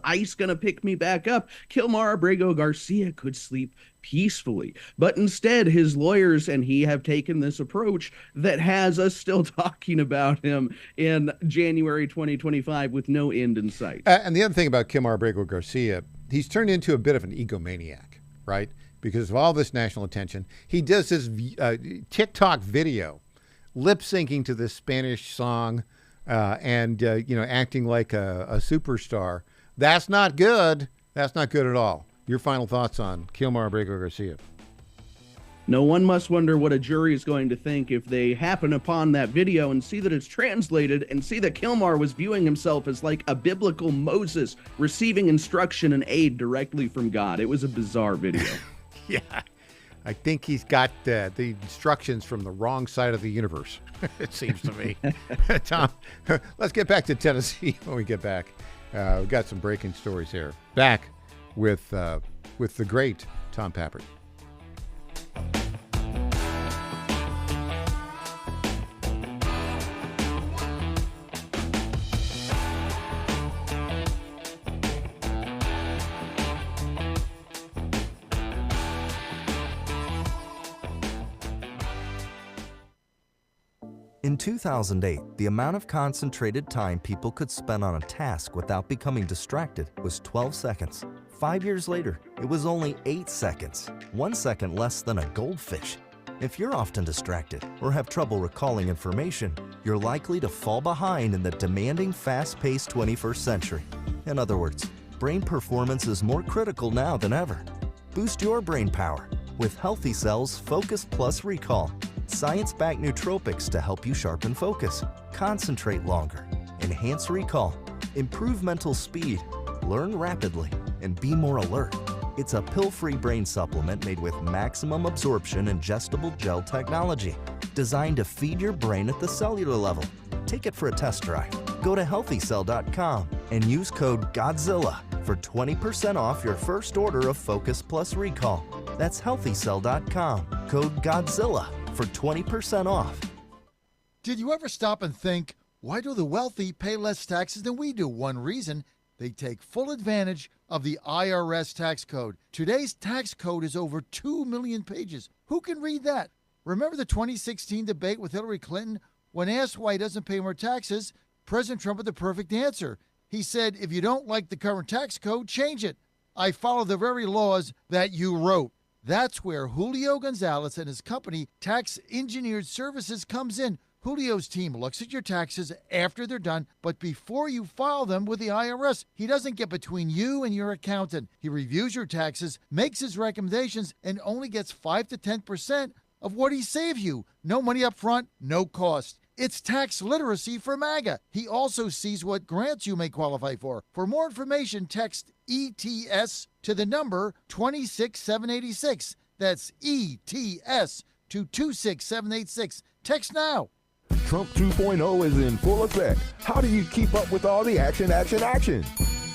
ICE going to pick me back up? Kilmar Abrego Garcia could sleep peacefully. But instead, his lawyers and he have taken this approach that has us still talking about him in January 2025 with no end in sight. And the other thing about Kilmar Abrego Garcia, he's turned into a bit of an egomaniac, right? Because of all this national attention. He does this TikTok video, lip syncing to this Spanish song and acting like a superstar. That's not good. That's not good at all. Your final thoughts on Kilmar Abrego Garcia? No one must wonder what a jury is going to think if they happen upon that video and see that it's translated and see that Kilmar was viewing himself as like a biblical Moses receiving instruction and aid directly from God. It was a bizarre video. Yeah, I think he's got the instructions from the wrong side of the universe, it seems to me. Tom, let's get back to Tennessee when we get back. We've got some breaking stories here. Back with the great Tom Pappert. In 2008, the amount of concentrated time people could spend on a task without becoming distracted was 12 seconds. 5 years later, it was only 8 seconds, 1 second less than a goldfish. If you're often distracted or have trouble recalling information, you're likely to fall behind in the demanding, fast-paced 21st century. In other words, brain performance is more critical now than ever. Boost your brain power with Healthy Cells Focus Plus Recall. Science-backed nootropics to help you sharpen focus, concentrate longer, enhance recall, improve mental speed, learn rapidly, and be more alert. It's a pill-free brain supplement made with maximum absorption ingestible gel technology, designed to feed your brain at the cellular level. Take it for a test drive. Go to healthycell.com and use code GODZILLA for 20% off your first order of Focus Plus Recall. That's healthycell.com, code GODZILLA for 20% off. Did you ever stop and think, why do the wealthy pay less taxes than we do? One reason, they take full advantage of the IRS tax code. Today's tax code is over 2 million pages. Who can read that? Remember the 2016 debate with Hillary Clinton? When asked why he doesn't pay more taxes, President Trump had the perfect answer. He said, if you don't like the current tax code, change it. I follow the very laws that you wrote. That's where Julio Gonzalez and his company, Tax Engineered Services, comes in. Julio's team looks at your taxes after they're done, but before you file them with the IRS. He doesn't get between you and your accountant. He reviews your taxes, makes his recommendations, and only gets 5 to 10% of what he saved you. No money up front, no cost. It's tax literacy for MAGA. He also sees what grants you may qualify for. For more information, text ETS to the number 26786. That's ETS to 26786. Text now. Trump 2.0 is in full effect. How do you keep up with all the action?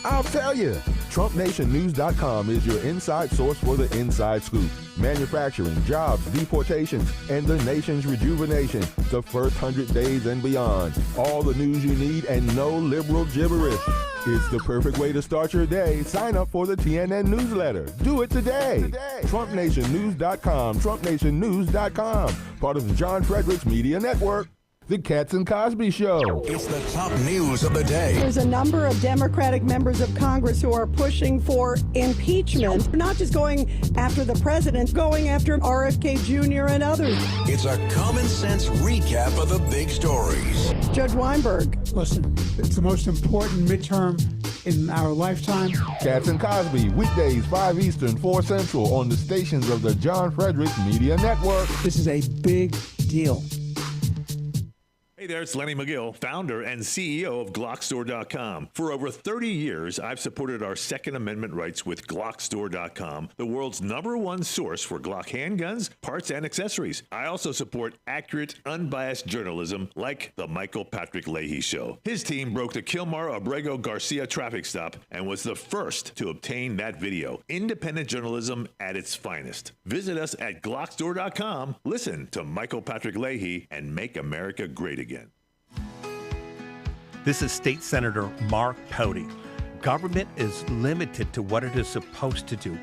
I'll tell you. TrumpNationNews.com is your inside source for the inside scoop. Manufacturing, jobs, deportations, and the nation's rejuvenation. The first 100 days and beyond. All the news you need and no liberal gibberish. It's the perfect way to start your day. Sign up for the TNN newsletter. Do it today. TrumpNationNews.com. TrumpNationNews.com. Part of the John Fredericks Media Network. The Katz and Cosby Show. It's the top news of the day. There's a number of Democratic members of Congress who are pushing for impeachment, not just going after the president, going after RFK Jr. and others. It's a common sense recap of the big stories. Judge Weinberg. Listen, it's the most important midterm in our lifetime. Cats and Cosby, weekdays 5 Eastern, 4 Central on the stations of the John Frederick Media Network. This is a big deal. Hey there, it's Lenny McGill, founder and CEO of GlockStore.com. For over 30 years, I've supported our Second Amendment rights with GlockStore.com, the world's #1 source for Glock handguns, parts, and accessories. I also support accurate, unbiased journalism like The Michael Patrick Leahy Show. His team broke the Kilmar Abrego Garcia traffic stop and was the first to obtain that video. Independent journalism at its finest. Visit us at GlockStore.com, listen to Michael Patrick Leahy, and make America great again. This is State Senator Mark Pody. Government is limited to what it is supposed to do.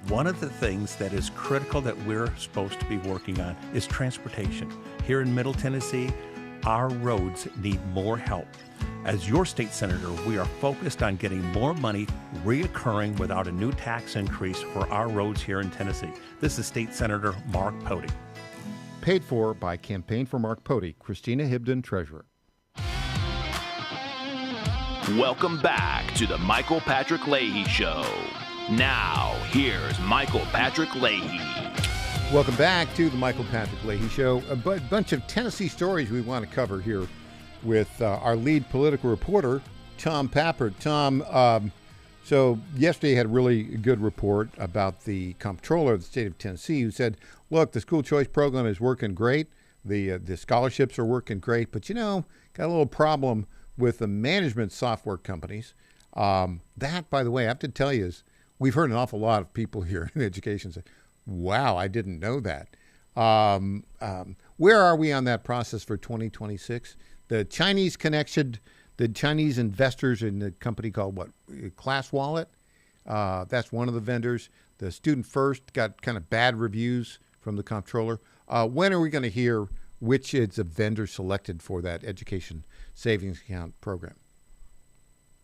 One of the things that is critical that we're supposed to be working on is transportation. Here in Middle Tennessee, our roads need more help. As your state senator, we are focused on getting more money reoccurring without a new tax increase for our roads here in Tennessee. This is State Senator Mark Pody. Paid for by Campaign for Mark Pody, Christina Hibden, Treasurer. Welcome back to the Michael Patrick Leahy Show. Now, here's Michael Patrick Leahy. Welcome back to the Michael Patrick Leahy Show. A bunch of Tennessee stories we want to cover here with our lead political reporter, Tom Pappert. Tom, so yesterday had a really good report about the comptroller of the state of Tennessee who said, look, the school choice program is working great. The scholarships are working great, but got a little problem with the management software companies. That, by the way, I have to tell you, is we've heard an awful lot of people here in education say, wow, I didn't know that. Where are we on that process for 2026? The Chinese connection, the Chinese investors in the company called Class Wallet. That's one of the vendors. The Student First got kind of bad reviews from the comptroller. When are we going to hear which is a vendor selected for that education savings account program?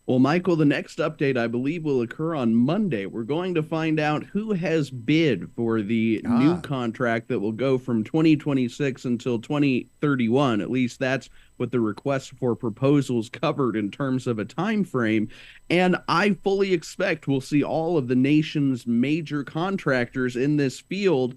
Well, Michael, the next update, I believe, will occur on Monday. We're going to find out who has bid for the new contract that will go from 2026 until 2031. At least that's what the request for proposals covered in terms of a time frame. And I fully expect we'll see all of the nation's major contractors in this field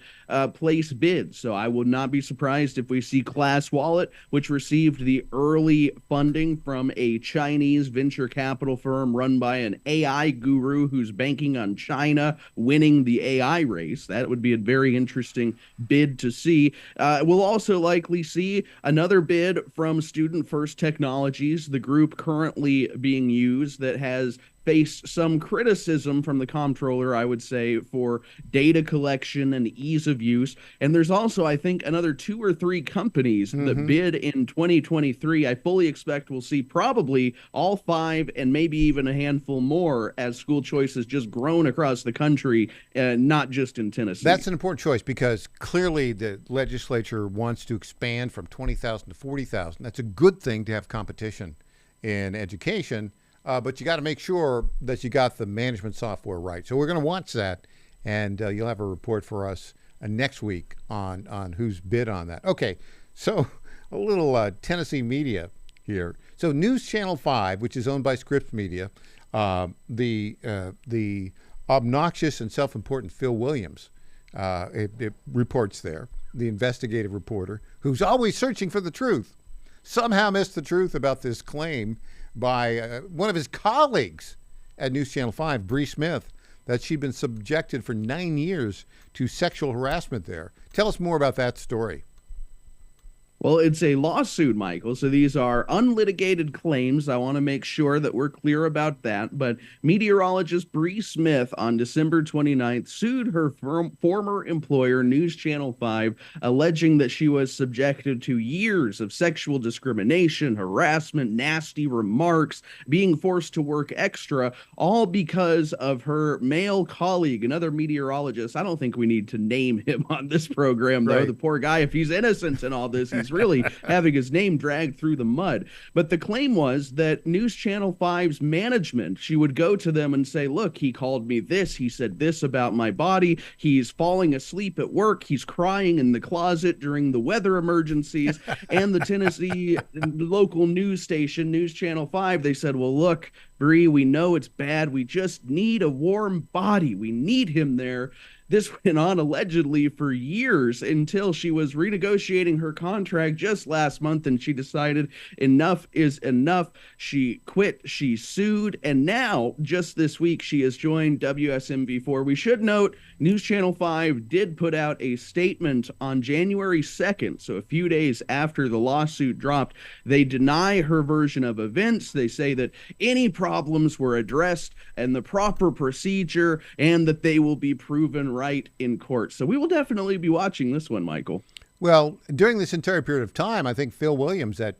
place bids. So I would not be surprised if we see Class Wallet, which received the early funding from a Chinese venture capital firm run by an AI guru who's banking on China winning the AI race. That would be a very interesting bid to see. We'll also likely see another bid from Student First Technologies, the group currently being used that has faced some criticism from the comptroller, I would say, for data collection and ease of use. And there's also, I think, another 2 or 3 companies that bid in 2023. I fully expect we'll see probably all 5 and maybe even a handful more as school choice has just grown across the country, not just in Tennessee. That's an important choice because clearly the legislature wants to expand from 20,000 to 40,000. That's a good thing to have competition in education. But you got to make sure that you got the management software right. So we're going to watch that, and you'll have a report for us next week on who's bid on that. Okay, so a little Tennessee media here. So News Channel 5, which is owned by Scripps Media, the obnoxious and self-important Phil Williams, it reports there, the investigative reporter, who's always searching for the truth, somehow missed the truth about this claim by one of his colleagues at News Channel 5, Bree Smith, that she'd been subjected for 9 years to sexual harassment there. Tell us more about that story. Well, it's a lawsuit, Michael. So these are unlitigated claims. I want to make sure that we're clear about that. But meteorologist Bree Smith on December 29th sued her former employer, News Channel 5, alleging that she was subjected to years of sexual discrimination, harassment, nasty remarks, being forced to work extra, all because of her male colleague, another meteorologist. I don't think we need to name him on this program, though. Right. The poor guy, if he's innocent in all this, he's He's really having his name dragged through the mud. But the claim was that News Channel 5's management, she would go to them and say, look, he called me this. He said this about my body. He's falling asleep at work. He's crying in the closet during the weather emergencies. And the Tennessee local news station, News Channel 5, they said, well, look, Bree, we know it's bad. We just need a warm body. We need him there. This went on allegedly for years until she was renegotiating her contract just last month, and she decided enough is enough. She quit, she sued, and now, just this week, she has joined WSMV4. We should note, News Channel 5 did put out a statement on January 2nd, so a few days after the lawsuit dropped. They deny her version of events. They say that any problems were addressed and the proper procedure, and that they will be proven right in court. So we will definitely be watching this one, Michael. Well, during this entire period of time, I think Phil Williams, that,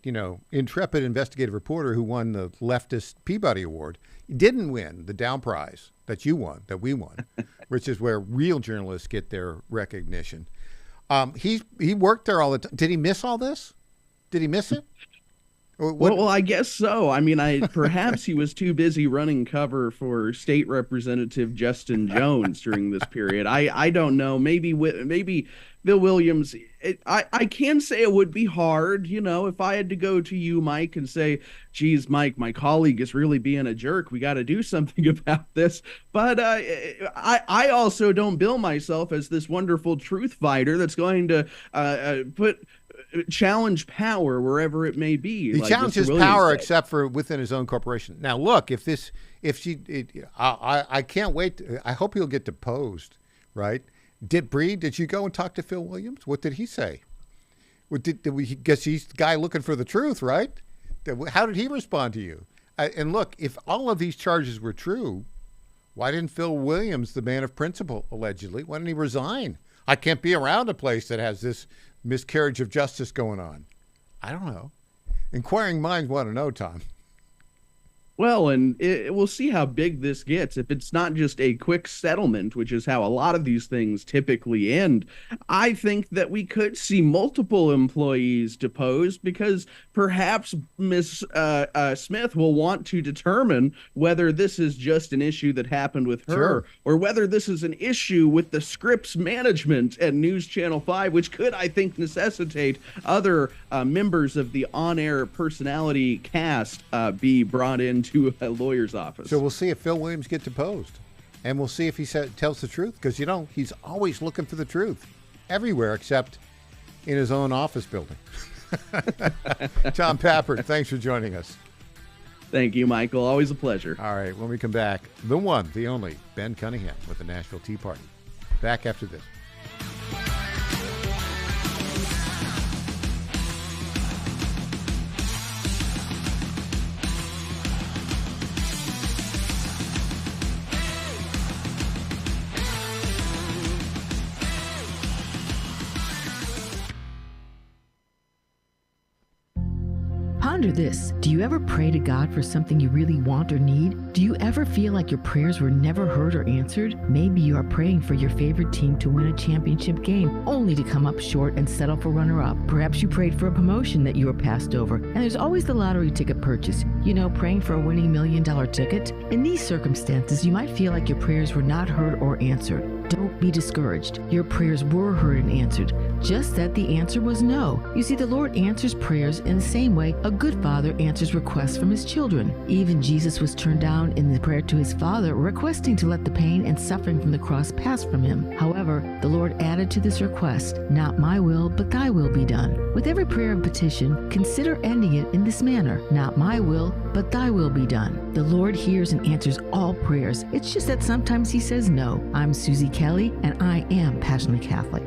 intrepid investigative reporter who won the leftist Peabody Award, didn't win the Dow Prize that you won, that we won, which is where real journalists get their recognition. He worked there all the time. Did he miss all this? Did he miss it? Well, I guess so. I mean, perhaps he was too busy running cover for State Representative Justin Jones during this period. I don't know. Maybe Bill Williams. I can say it would be hard, if I had to go to you, Mike, and say, geez, Mike, my colleague is really being a jerk. We got to do something about this. But I also don't bill myself as this wonderful truth fighter that's going to challenge power wherever it may be. He challenges power except for within his own corporation. Now, look, I can't wait. I hope he'll get deposed, right? Did you go and talk to Phil Williams? What did he say? Guess he's the guy looking for the truth, right? How did he respond to you? And look, if all of these charges were true, why didn't Phil Williams, the man of principle, allegedly, why didn't he resign? I can't be around a place that has this miscarriage of justice going on. I don't know. Inquiring minds want to know, Tom. Well, and we'll see how big this gets. If it's not just a quick settlement, which is how a lot of these things typically end, I think that we could see multiple employees deposed because perhaps Ms. Smith will want to determine whether this is just an issue that happened with her or whether this is an issue with the Scripps management at News Channel 5, which could, I think, necessitate other members of the on-air personality cast be brought into a lawyer's office. So we'll see if Phil Williams gets deposed, and we'll see if he tells the truth, because he's always looking for the truth everywhere except in his own office building. Tom Pappert, thanks for joining us. Thank you, Michael. Always a pleasure. All right, when we come back, the one, the only, Ben Cunningham with the Nashville Tea Party. Back after this. Ponder this. Do you ever pray to God for something you really want or need? Do you ever feel like your prayers were never heard or answered? Maybe you are praying for your favorite team to win a championship game, only to come up short and settle for runner-up. Perhaps you prayed for a promotion that you were passed over, and there's always the lottery ticket purchase. Praying for a winning $1 million ticket? In these circumstances, you might feel like your prayers were not heard or answered. Don't be discouraged. Your prayers were heard and answered, just that the answer was no. You see, the Lord answers prayers in the same way a good father answers requests from his children. Even Jesus was turned down in the prayer to his Father, requesting to let the pain and suffering from the cross pass from him. However, the Lord added to this request, "Not my will, but thy will be done." With every prayer and petition, consider ending it in this manner: "Not my will, but thy will be done." The Lord hears and answers all prayers. It's just that sometimes he says no. I'm Susie Kelly, and I am passionately Catholic.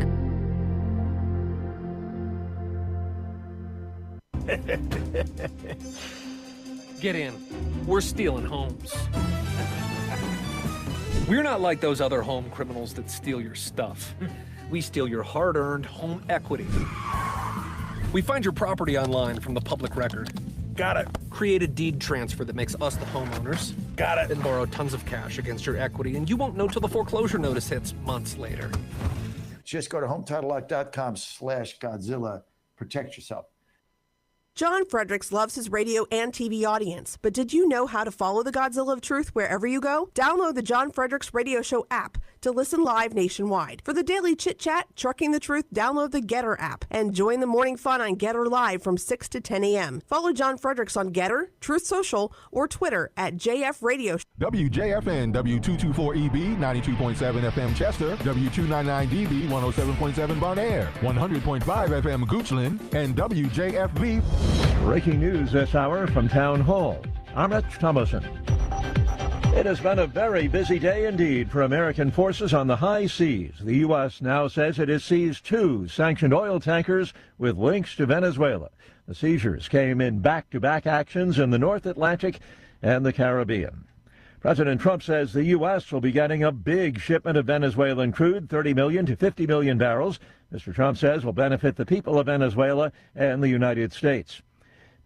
Get in. We're stealing homes. We're not like those other home criminals that steal your stuff. We steal your hard-earned home equity. We find your property online from the public record. Got it. Create a deed transfer that makes us the homeowners. Got it. Then borrow tons of cash against your equity, and you won't know till the foreclosure notice hits months later. Just go to HometitleLock.com/Godzilla. protect yourself. John Fredericks loves his radio and TV audience, but did you know how to follow the Godzilla of Truth wherever you go? Download the John Fredericks Radio Show app to listen live nationwide. For the daily chit-chat, Trucking the Truth, download the Getter app and join the morning fun on Getter Live from 6 to 10 a.m. Follow John Fredericks on Getter, Truth Social, or Twitter at JF Radio. WJFN W224EB 92.7 FM Chester, W299DB 107.7 Bonaire, 100.5 FM Goochland, and WJFB. Breaking news this hour from Town Hall. I'm Rich Thomason. It has been a very busy day indeed for American forces on the high seas. The U.S. now says it has seized 2 sanctioned oil tankers with links to Venezuela. The seizures came in back-to-back actions in the North Atlantic and the Caribbean. President Trump says the U.S. will be getting a big shipment of Venezuelan crude, 30 million to 50 million barrels. Mr. Trump says will benefit the people of Venezuela and the United States.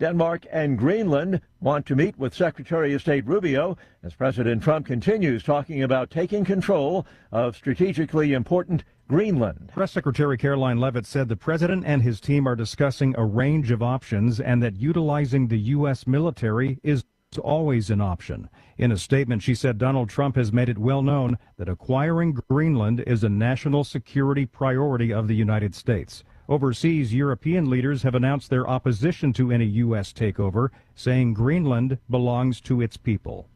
Denmark and Greenland want to meet with Secretary of State Rubio as President Trump continues talking about taking control of strategically important Greenland. Press Secretary Caroline Leavitt said the president and his team are discussing a range of options and that utilizing the U.S. military is always an option. In a statement, she said Donald Trump has made it well known that acquiring Greenland is a national security priority of the United States. Overseas, European leaders have announced their opposition to any U.S. takeover, saying Greenland belongs to its people.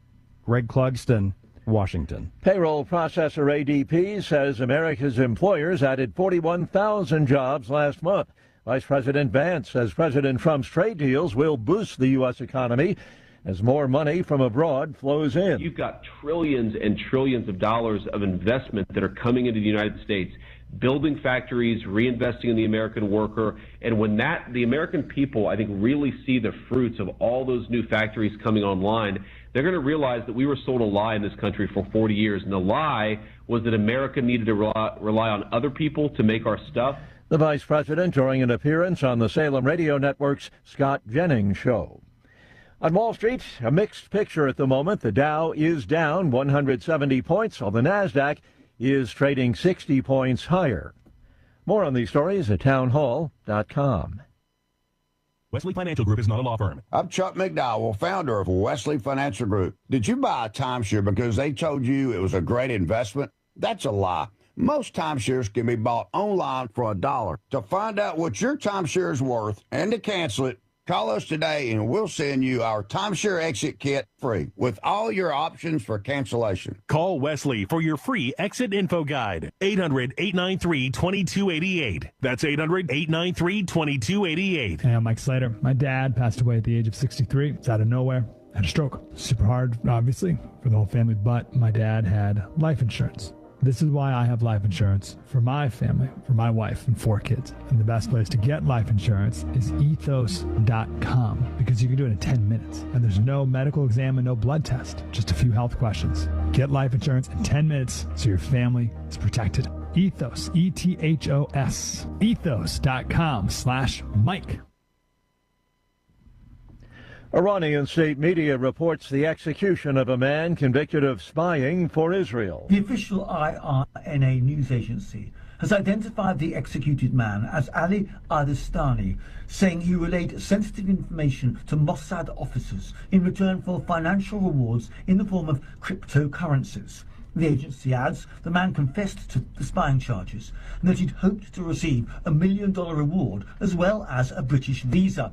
Greg Clugston, Washington. Payroll processor ADP says America's employers added 41,000 jobs last month. Vice President Vance says President Trump's trade deals will boost the U.S. economy as more money from abroad flows in. You've got trillions and trillions of dollars of investment that are coming into the United States, building factories, reinvesting in the American worker. And when the American people, I think, really see the fruits of all those new factories coming online, they're going to realize that we were sold a lie in this country for 40 years. And the lie was that America needed to rely on other people to make our stuff. The vice president during an appearance on the Salem Radio Network's Scott Jennings show. On Wall Street, a mixed picture at the moment. The Dow is down 170 points, while the NASDAQ is trading 60 points higher. More on these stories at townhall.com. Wesley Financial Group is not a law firm. I'm Chuck McDowell, founder of Wesley Financial Group. Did you buy a timeshare because they told you it was a great investment? That's a lie. Most timeshares can be bought online for $1. To find out what your timeshare is worth and to cancel it, call us today and we'll send you our timeshare exit kit free with all your options for cancellation. Call Wesley for your free exit info guide. 800-893-2288. That's 800-893-2288. Hey, I'm Mike Slater. My dad passed away at the age of 63. It's out of nowhere. Had a stroke. Super hard, obviously, for the whole family, but my dad had life insurance. This is why I have life insurance for my family, for my wife and 4 kids. And the best place to get life insurance is ethos.com because you can do it in 10 minutes. And there's no medical exam and no blood test, just a few health questions. Get life insurance in 10 minutes so your family is protected. Ethos, E-T-H-O-S, ethos.com/Mike. Iranian state media reports the execution of a man convicted of spying for Israel. The official IRNA news agency has identified the executed man as Ali Adestani, saying he relayed sensitive information to Mossad officers in return for financial rewards in the form of cryptocurrencies. The agency adds the man confessed to the spying charges and that he'd hoped to receive a $1 million reward as well as a British visa.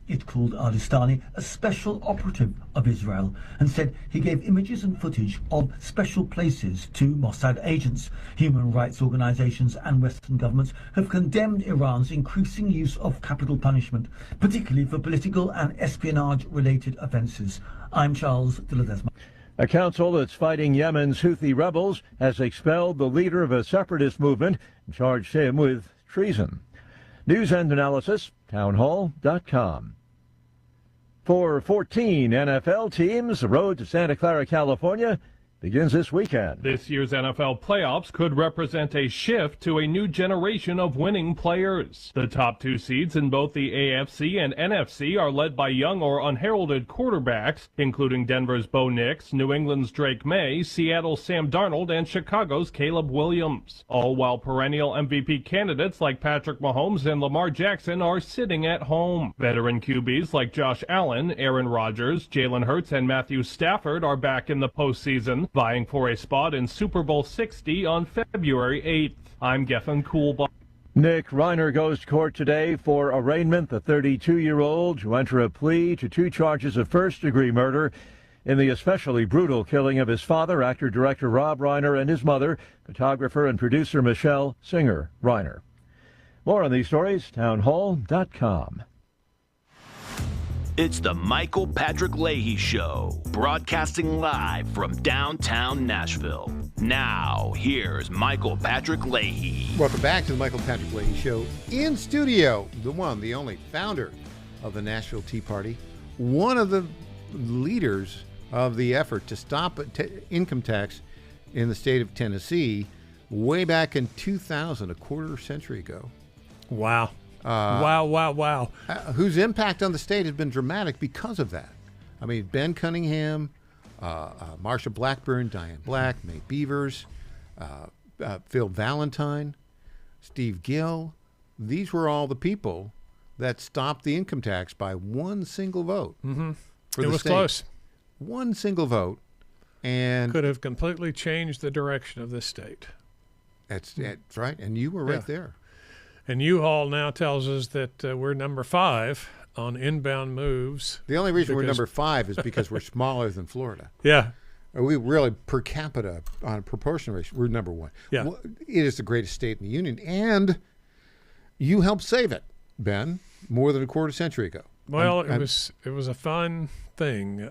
It called Adestani a special operative of Israel and said he gave images and footage of special places to Mossad agents. Human rights organizations and Western governments have condemned Iran's increasing use of capital punishment, particularly for political and espionage-related offences. I'm Charles de Ledesma. A council that's fighting Yemen's Houthi rebels has expelled the leader of a separatist movement and charged him with treason. News and analysis, townhall.com. For 14 NFL teams, the road to Santa Clara, California begins this weekend. This year's NFL playoffs could represent a shift to a new generation of winning players. The top 2 seeds in both the AFC and NFC are led by young or unheralded quarterbacks, including Denver's Bo Nix, New England's Drake May, Seattle's Sam Darnold, and Chicago's Caleb Williams. All while perennial MVP candidates like Patrick Mahomes and Lamar Jackson are sitting at home. Veteran QBs like Josh Allen, Aaron Rodgers, Jalen Hurts, and Matthew Stafford are back in the postseason, vying for a spot in Super Bowl 60 on February 8th. I'm Geffen Coolbaugh. Nick Reiner goes to court today for arraignment. The 32-year-old who entered a plea to 2 charges of first-degree murder in the especially brutal killing of his father, actor-director Rob Reiner, and his mother, photographer and producer Michelle Singer Reiner. More on these stories, townhall.com. It's the Michael Patrick Leahy Show, broadcasting live from downtown Nashville. Now, here's Michael Patrick Leahy. Welcome back to the Michael Patrick Leahy Show. In studio, the one, the only founder of the Nashville Tea Party, one of the leaders of the effort to stop income tax in the state of Tennessee way back in 2000, a quarter century ago. Wow. Wow. Whose impact on the state has been dramatic because of that. I mean, Ben Cunningham, Marsha Blackburn, Diane Black, May Beavers, Phil Valentine, Steve Gill. These were all the people that stopped the income tax by one single vote. Mm-hmm. It was close. One single vote. And could have completely changed the direction of this state. That's right. And you were right there. And U-Haul now tells us that we're number 5 on inbound moves. The only reason we're number 5 is because we're smaller than Florida. Yeah. We really, per capita, on a proportional ratio, we're number 1. Yeah. It is the greatest state in the union. And you helped save it, Ben, more than a quarter century ago. Well, it was a fun thing,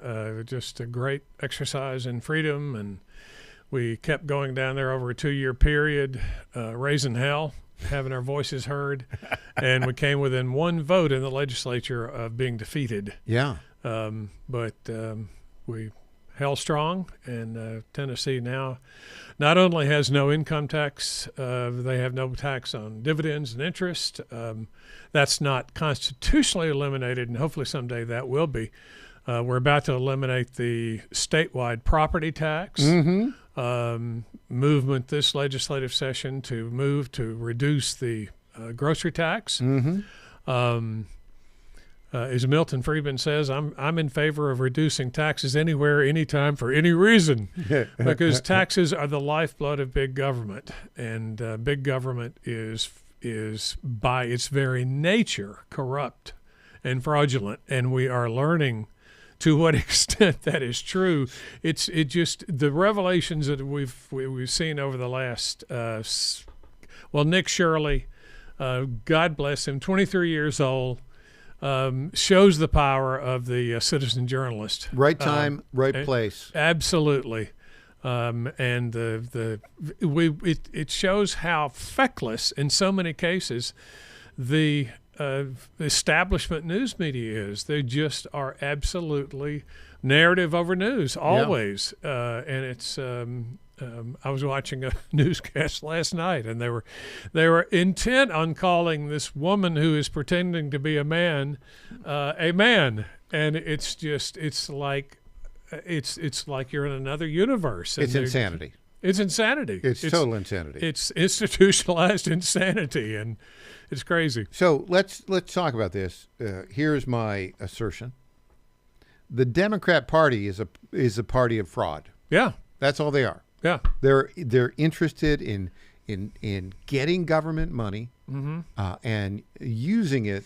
just a great exercise in freedom. And we kept going down there over a 2-year period, raising hell, having our voices heard, and we came within 1 vote in the legislature of being defeated. Yeah. But we held strong, and Tennessee now not only has no income tax, they have no tax on dividends and interest. That's not constitutionally eliminated, and hopefully someday that will be. We're about to eliminate the statewide property tax. Mm-hmm. Movement this legislative session to move to reduce the grocery tax. Mm-hmm. As Milton Friedman says, I'm in favor of reducing taxes anywhere, anytime, for any reason, because taxes are the lifeblood of big government, and big government is by its very nature corrupt and fraudulent, and we are learning to what extent that is true. It's the revelations that we've seen over the last Nick Shirley, God bless him, 23 years old, shows the power of the citizen journalist. Right time, right place. Absolutely. And it shows how feckless in so many cases the establishment news media is. They just are absolutely narrative over news, always. Yeah. And it's I was watching a newscast last night, and they were intent on calling this woman who is pretending to be a man, and it's like you're in another universe. It's insanity. It's insanity. It's total insanity. It's institutionalized insanity, and it's crazy. So let's talk about this. Here's my assertion: the Democrat Party is a party of fraud. Yeah, that's all they are. Yeah, they're interested in getting government money mm-hmm. And using it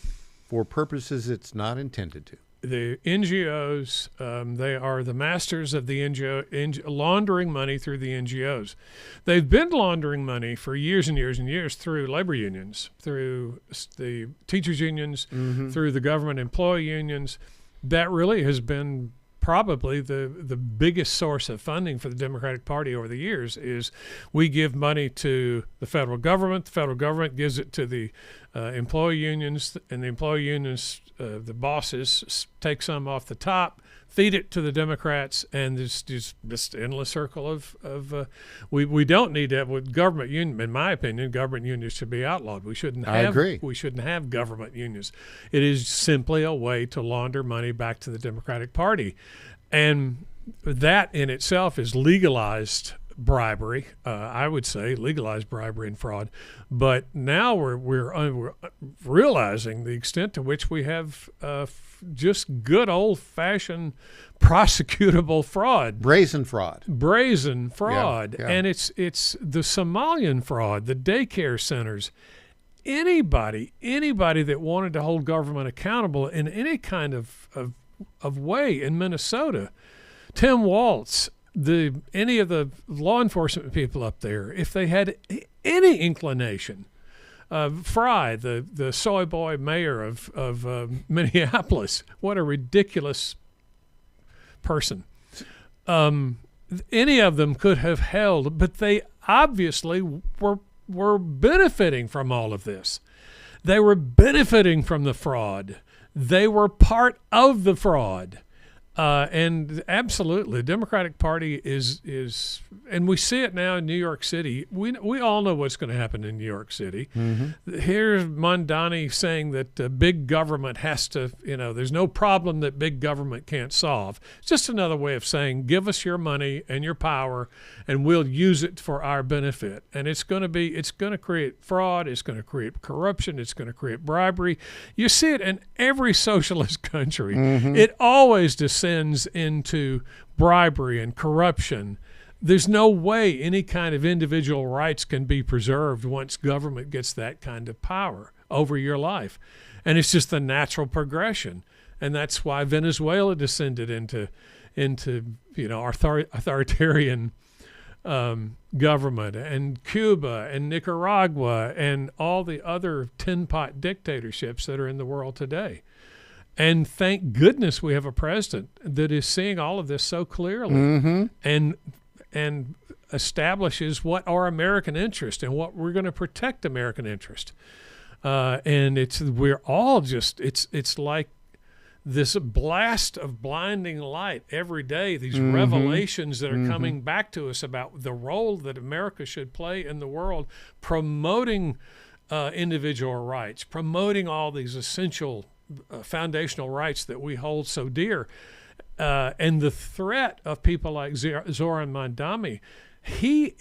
for purposes it's not intended to. The NGOs, they are the masters of the NGO laundering money through the NGOs. They've been laundering money for years and years and years through labor unions, through the teachers unions, mm-hmm. through the government employee unions. That really has been probably the biggest source of funding for the Democratic Party over the years. Is we give money to the federal government gives it to the employee unions, and the employee unions, the bosses take some off the top, feed it to the Democrats, and there's just this endless circle of we don't need that with government union. In my opinion, government unions should be outlawed. We shouldn't have. I agree. We shouldn't have government unions. It is simply a way to launder money back to the Democratic Party, and that in itself is legalized bribery. I would say legalized bribery and fraud. But now we're realizing the extent to which we have just good old-fashioned prosecutable fraud, brazen fraud, yeah. And it's the Somalian fraud, the daycare centers. Anybody that wanted to hold government accountable in any kind of way in Minnesota, Tim Waltz, any of the law enforcement people up there, if they had any inclination, Fry, the soy boy mayor of Minneapolis, what a ridiculous person. Any of them could have held, but they obviously were benefiting from all of this. They were benefiting from the fraud. They were part of the fraud. And absolutely, the Democratic Party is, and we see it now in New York City. We all know what's going to happen in New York City. Mm-hmm. Here's Mondani saying that big government has to, there's no problem that big government can't solve. It's just another way of saying, give us your money and your power, and we'll use it for our benefit. And it's going to create fraud. It's going to create corruption. It's going to create bribery. You see it in every socialist country. Mm-hmm. It always descends into bribery and corruption. There's no way any kind of individual rights can be preserved once government gets that kind of power over your life. And it's just the natural progression. And that's why Venezuela descended into authoritarian government, and Cuba and Nicaragua and all the other tin-pot dictatorships that are in the world today. And thank goodness we have a president that is seeing all of this so clearly, mm-hmm. and establishes what are American interests and what we're going to protect American interest. And we're all just it's like this blast of blinding light every day. These mm-hmm. revelations that are mm-hmm. coming back to us about the role that America should play in the world, promoting individual rights, promoting all these essential foundational rights that we hold so dear, and the threat of people like Zoran Mondani. He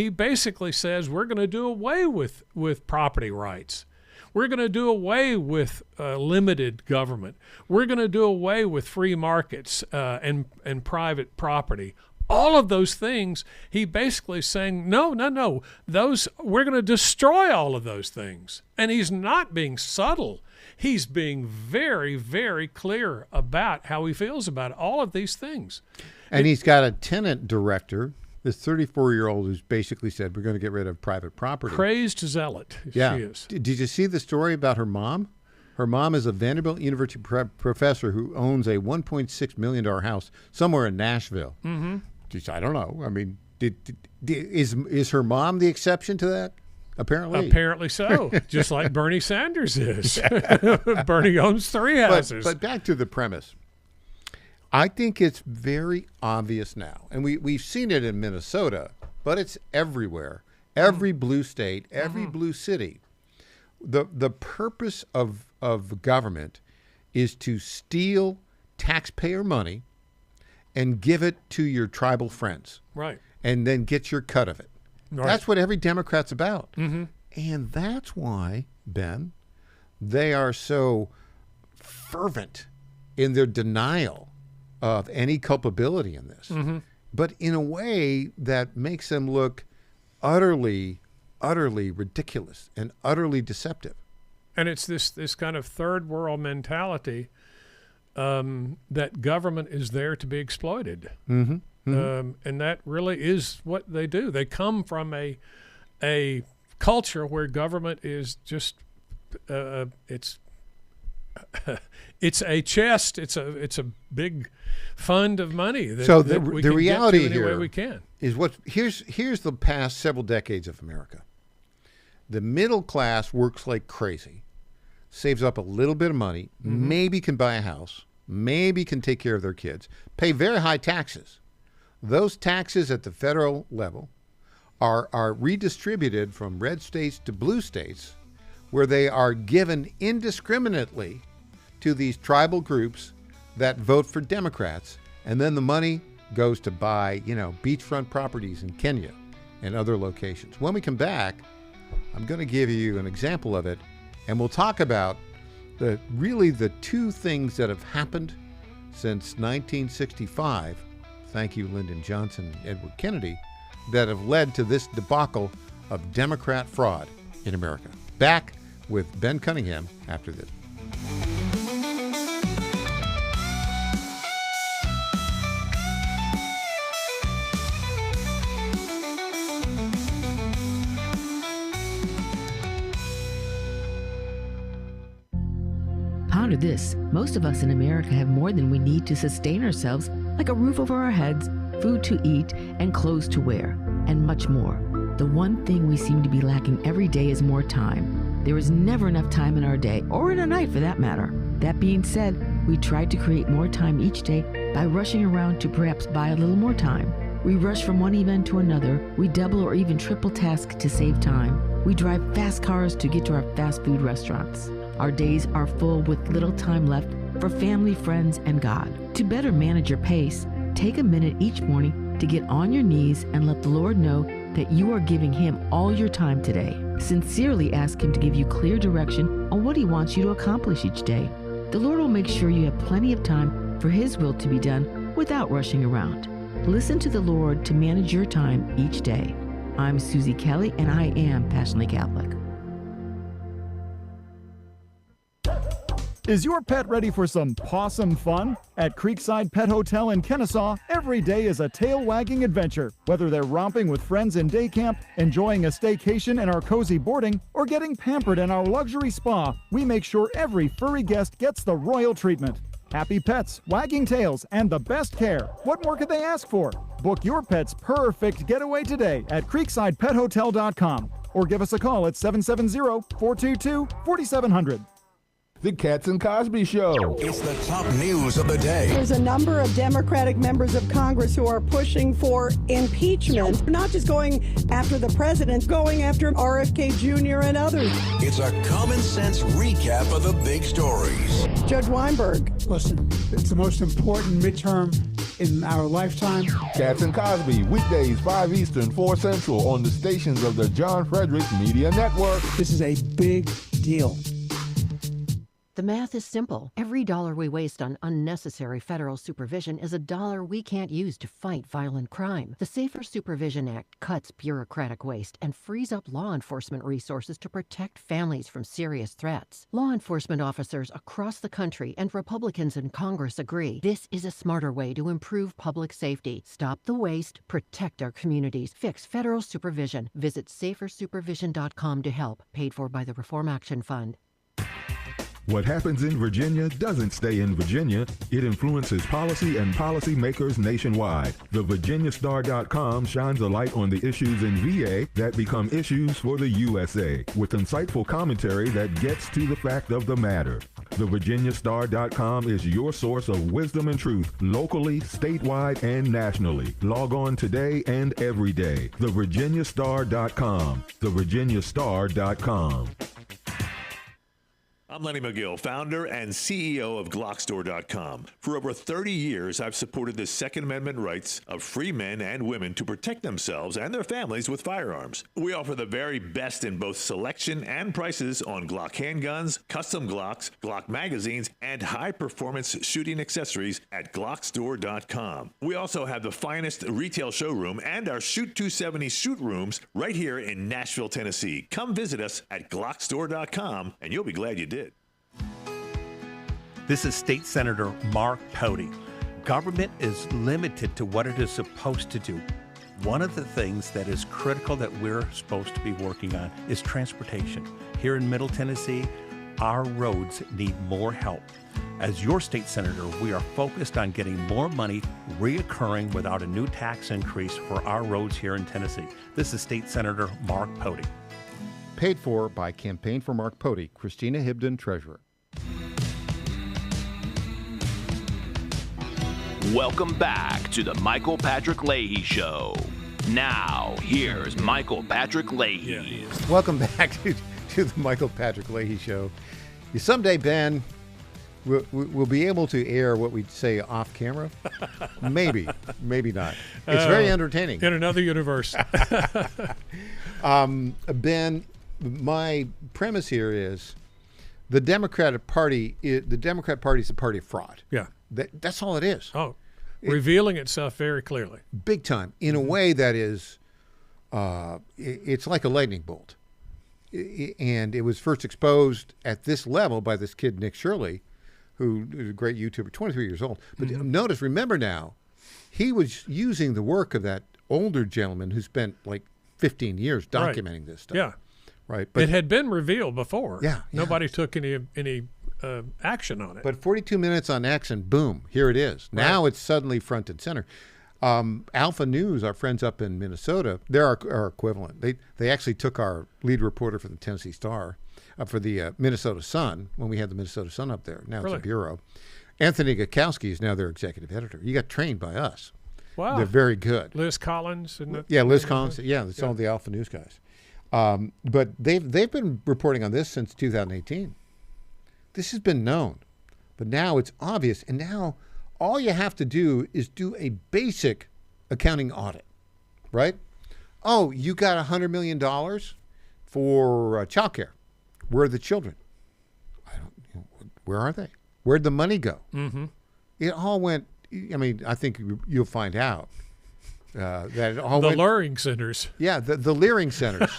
basically says we're going to do away with property rights. We're going to do away with limited government. We're going to do away with free markets and private property. All of those things, he basically is saying, no, we're going to destroy all of those things. And he's not being subtle. He's being very, very clear about how he feels about all of these things. And he's got a tenant director, this 34-year-old, who's basically said, we're going to get rid of private property. Crazed zealot, yeah. She is. Did you see the story about her mom? Her mom is a Vanderbilt University professor who owns a $1.6 million house somewhere in Nashville. Mm-hmm. I don't know. I mean, is her mom the exception to that? Apparently so. Just like Bernie Sanders is. Bernie owns 3 houses. But back to the premise. I think it's very obvious now, and we've seen it in Minnesota, but it's everywhere. Every blue state, every blue city. The purpose of government is to steal taxpayer money and give it to your tribal friends. Right. And then get your cut of it. Right. That's what every Democrat's about. Mm-hmm. And that's why, Ben, they are so fervent in their denial of any culpability in this. Mm-hmm. But in a way that makes them look utterly ridiculous and utterly deceptive. And it's this kind of third world mentality that government is there to be exploited. Mm-hmm. Mm-hmm. And that really is what they do. They come from a culture where government is just it's a chest. It's a big fund of money. The reality any here way we can. Is what here's the past several decades of America. The middle class works like crazy, saves up a little bit of money, maybe can buy a house, maybe can take care of their kids, pay very high taxes. Those taxes at the federal level are redistributed from red states to blue states, where they are given indiscriminately to these tribal groups that vote for Democrats, and then the money goes to buy, beachfront properties in Kenya and other locations. When we come back, I'm going to give you an example of it, and we'll talk about the two things that have happened since 1965, thank you Lyndon Johnson and Edward Kennedy, that have led to this debacle of Democrat fraud in America. Back with Ben Cunningham after this. Ponder this. Most of us in America have more than we need to sustain ourselves, like a roof over our heads, food to eat, and clothes to wear, and much more. The one thing we seem to be lacking every day is more time. There is never enough time in our day, or in a night for that matter. That being said, we try to create more time each day by rushing around to perhaps buy a little more time. We rush from one event to another. We double or even triple task to save time. We drive fast cars to get to our fast food restaurants. Our days are full with little time left for family, friends, and God. To better manage your pace, take a minute each morning to get on your knees and let the Lord know that you are giving Him all your time today. Sincerely ask Him to give you clear direction on what He wants you to accomplish each day. The Lord will make sure you have plenty of time for His will to be done without rushing around. Listen to the Lord to manage your time each day. I'm Susie Kelly, and I am Passionately Catholic. Is your pet ready for some possum fun? At Creekside Pet Hotel in Kennesaw, every day is a tail-wagging adventure. Whether they're romping with friends in day camp, enjoying a staycation in our cozy boarding, or getting pampered in our luxury spa, we make sure every furry guest gets the royal treatment. Happy pets, wagging tails, and the best care. What more could they ask for? Book your pet's perfect getaway today at CreeksidePetHotel.com or give us a call at 770-422-4700. The Cats and Cosby Show. It's the top news of the day. There's a number of Democratic members of Congress who are pushing for impeachment, not just going after the president, going after RFK Jr. and others. It's a common sense recap of the big stories. Judge Weinberg. Listen, it's the most important midterm in our lifetime. Cats and Cosby, weekdays 5 Eastern, 4 Central on the stations of the John Frederick Media Network. This is a big deal. The math is simple. Every dollar we waste on unnecessary federal supervision is a dollar we can't use to fight violent crime. The Safer Supervision Act cuts bureaucratic waste and frees up law enforcement resources to protect families from serious threats. Law enforcement officers across the country and Republicans in Congress agree this is a smarter way to improve public safety. Stop the waste, protect our communities, fix federal supervision. Visit safersupervision.com to help. Paid for by the Reform Action Fund. What happens in Virginia doesn't stay in Virginia. It influences policy and policymakers nationwide. The VirginiaStar.com shines a light on the issues in VA that become issues for the USA, with insightful commentary that gets to the fact of the matter. The VirginiaStar.com is your source of wisdom and truth, locally, statewide, and nationally. Log on today and every day. The VirginiaStar.com. The VirginiaStar.com. I'm Lenny McGill, founder and CEO of GlockStore.com. For over 30 years, I've supported the Second Amendment rights of free men and women to protect themselves and their families with firearms. We offer the very best in both selection and prices on Glock handguns, custom Glocks, Glock magazines, and high-performance shooting accessories at GlockStore.com. We also have the finest retail showroom and our Shoot 270 shoot rooms right here in Nashville, Tennessee. Come visit us at GlockStore.com, and you'll be glad you did. This is State Senator Mark Pody. Government is limited to what it is supposed to do. One of the things that is critical that we're supposed to be working on is transportation. Here in Middle Tennessee, our roads need more help. As your state senator, we are focused on getting more money reoccurring without a new tax increase for our roads here in Tennessee. This is State Senator Mark Pody. paid for by Campaign for Mark Pody, Christina Hibden, Treasurer. Welcome back to the Michael Patrick Leahy Show. Now, here's Michael Patrick Leahy. Welcome back to the Michael Patrick Leahy Show. Someday, Ben, we'll be able to air what we say off camera. Maybe not. It's very entertaining. In another universe. Ben, my premise here is the Democratic Party is a party of fraud. Yeah. That's all it is. Oh, revealing itself very clearly. Big time. In a way that is, it's like a lightning bolt. And it was first exposed at this level by this kid, Nick Shirley, who is a great YouTuber, 23 years old. But remember now, he was using the work of that older gentleman who spent like 15 years documenting this stuff. Yeah. Right. But it had been revealed before. Yeah. Nobody took any action on it. But 42 minutes on X and boom, here it is. Now it's suddenly front and center. Alpha News, our friends up in Minnesota, they're our equivalent. They actually took our lead reporter for the Tennessee Star, for the Minnesota Sun, when we had the Minnesota Sun up there. Now it's a bureau. Anthony Gakowski is now their executive editor. He got trained by us. Wow. They're very good. Liz Collins. Liz Collins. Yeah, it's all the Alpha News guys. But they've been reporting on this since 2018. This has been known. But now it's obvious. And now all you have to do is do a basic accounting audit, right? Oh, you got $100 million for child care. Where are the children? Where are they? Where'd the money go? Mm-hmm. It all went, I think you'll find out that it all went. The luring centers. Yeah, the leering centers.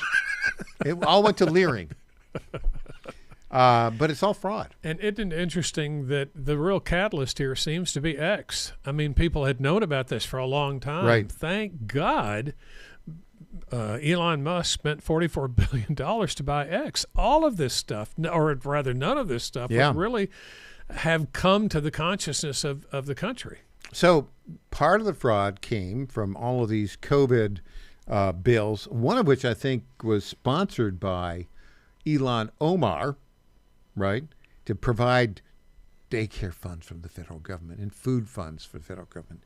It all went to leering. But it's all fraud. And isn't it interesting that the real catalyst here seems to be X? People had known about this for a long time. Right. Thank God Elon Musk spent $44 billion to buy X. All of this stuff, or rather none of this stuff, would really have come to the consciousness of the country. So part of the fraud came from all of these COVID bills, one of which I think was sponsored by Ilhan Omar, right, to provide daycare funds from the federal government and food funds for the federal government.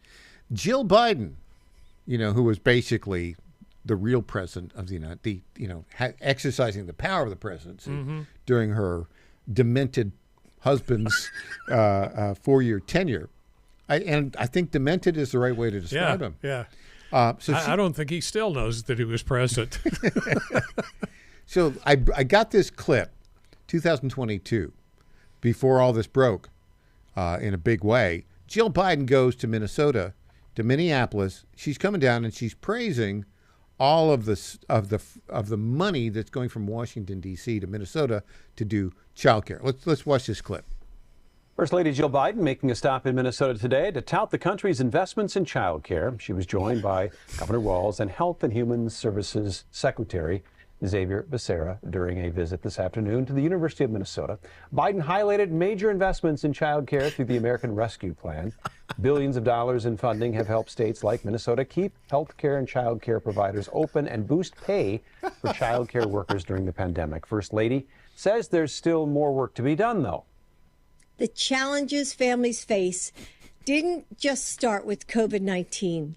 Jill Biden, who was basically the real president of the exercising the power of the presidency during her demented husband's 4-year tenure. I think demented is the right way to describe him. Yeah. I don't think he still knows that he was president. So I got this clip, 2022, before all this broke in a big way. Jill Biden goes to Minnesota, to Minneapolis. She's coming down and she's praising all of the money that's going from Washington, D.C. to Minnesota to do child care. Let's watch this clip. First Lady Jill Biden making a stop in Minnesota today to tout the country's investments in child care. She was joined by Governor Walz and Health and Human Services Secretary Xavier Becerra during a visit this afternoon to the University of Minnesota. Biden highlighted major investments in child care through the American Rescue Plan. Billions of dollars in funding have helped states like Minnesota keep health care and child care providers open and boost pay for child care workers during the pandemic. First Lady says there's still more work to be done, though. The challenges families face didn't just start with COVID-19,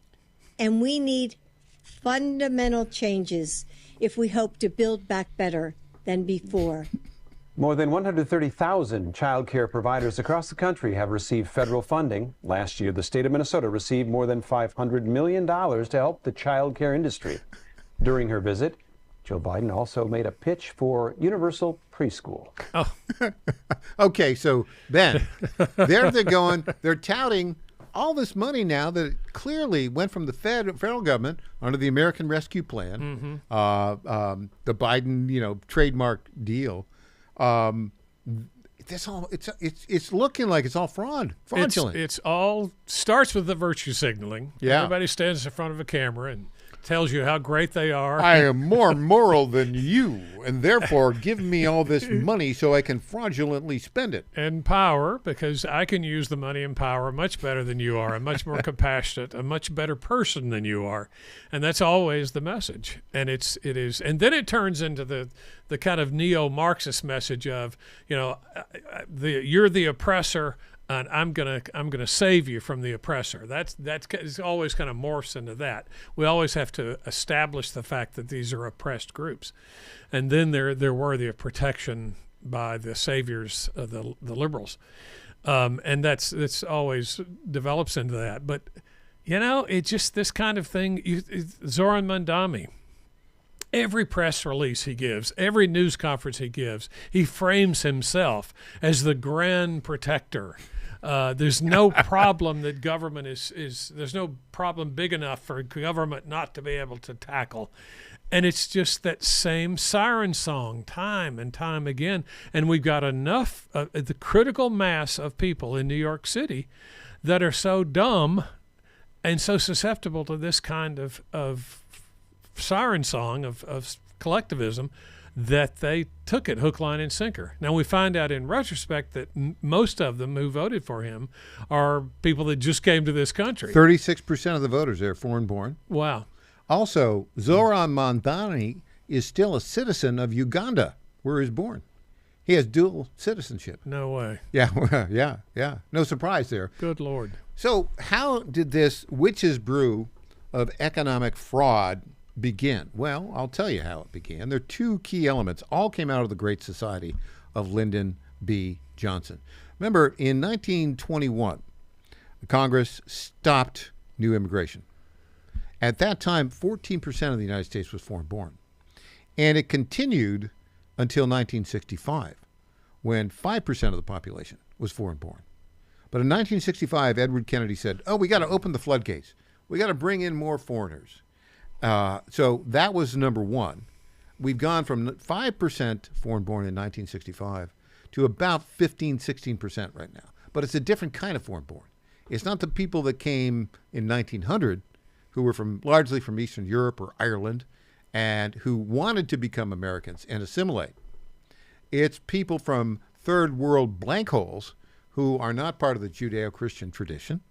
and we need fundamental changes if we hope to build back better than before. More than 130,000 child care providers across the country have received federal funding. Last year, the state of Minnesota received more than $500 million to help the child care industry. During her visit, Joe Biden also made a pitch for universal preschool. Oh. Okay, so Ben, they're going, they're touting all this money now that clearly went from the federal government under the American Rescue Plan, the Biden, trademark deal. This all it's looking like it's all fraudulent. It's all starts with the virtue signaling. Yeah. Everybody stands in front of a camera and tells you how great they are. I am more moral than you, and therefore give me all this money so I can fraudulently spend it. And power, because I can use the money and power much better than you are. I'm much more compassionate, a much better person than you are. And that's always the message. And it is. And then it turns into the kind of neo-Marxist message of, you're the oppressor, and I'm gonna save you from the oppressor. That's always kind of morphs into that. We always have to establish the fact that these are oppressed groups, and then they're worthy of protection by the saviors of the liberals, and that's always develops into that. But it's just this kind of thing. Zoran Mandami. Every press release he gives, every news conference he gives, he frames himself as the grand protector. There's no problem that government there's no problem big enough for government not to be able to tackle. And it's just that same siren song time and time again. And we've got enough, the critical mass of people in New York City that are so dumb and so susceptible to this kind of siren song of collectivism that they took it hook, line, and sinker. Now we find out in retrospect that most of them who voted for him are people that just came to this country. 36% of the voters are foreign-born. Wow. Also, Zoran Mandani is still a citizen of Uganda, where he was born. He has dual citizenship. No way. Yeah, yeah. No surprise there. Good Lord. So how did this witch's brew of economic fraud begin? Well, I'll tell you how it began. There are two key elements. All came out of the Great Society of Lyndon B. Johnson. Remember, in 1921, Congress stopped new immigration. At that time, 14% of the United States was foreign-born. And it continued until 1965, when 5% of the population was foreign-born. But in 1965, Edward Kennedy said, we got to open the floodgates. We got to bring in more foreigners. So that was number one. We've gone from 5% foreign-born in 1965 to about 16% right now. But it's a different kind of foreign-born. It's not the people that came in 1900 who were largely from Eastern Europe or Ireland and who wanted to become Americans and assimilate. It's people from third world blank holes who are not part of the Judeo-Christian tradition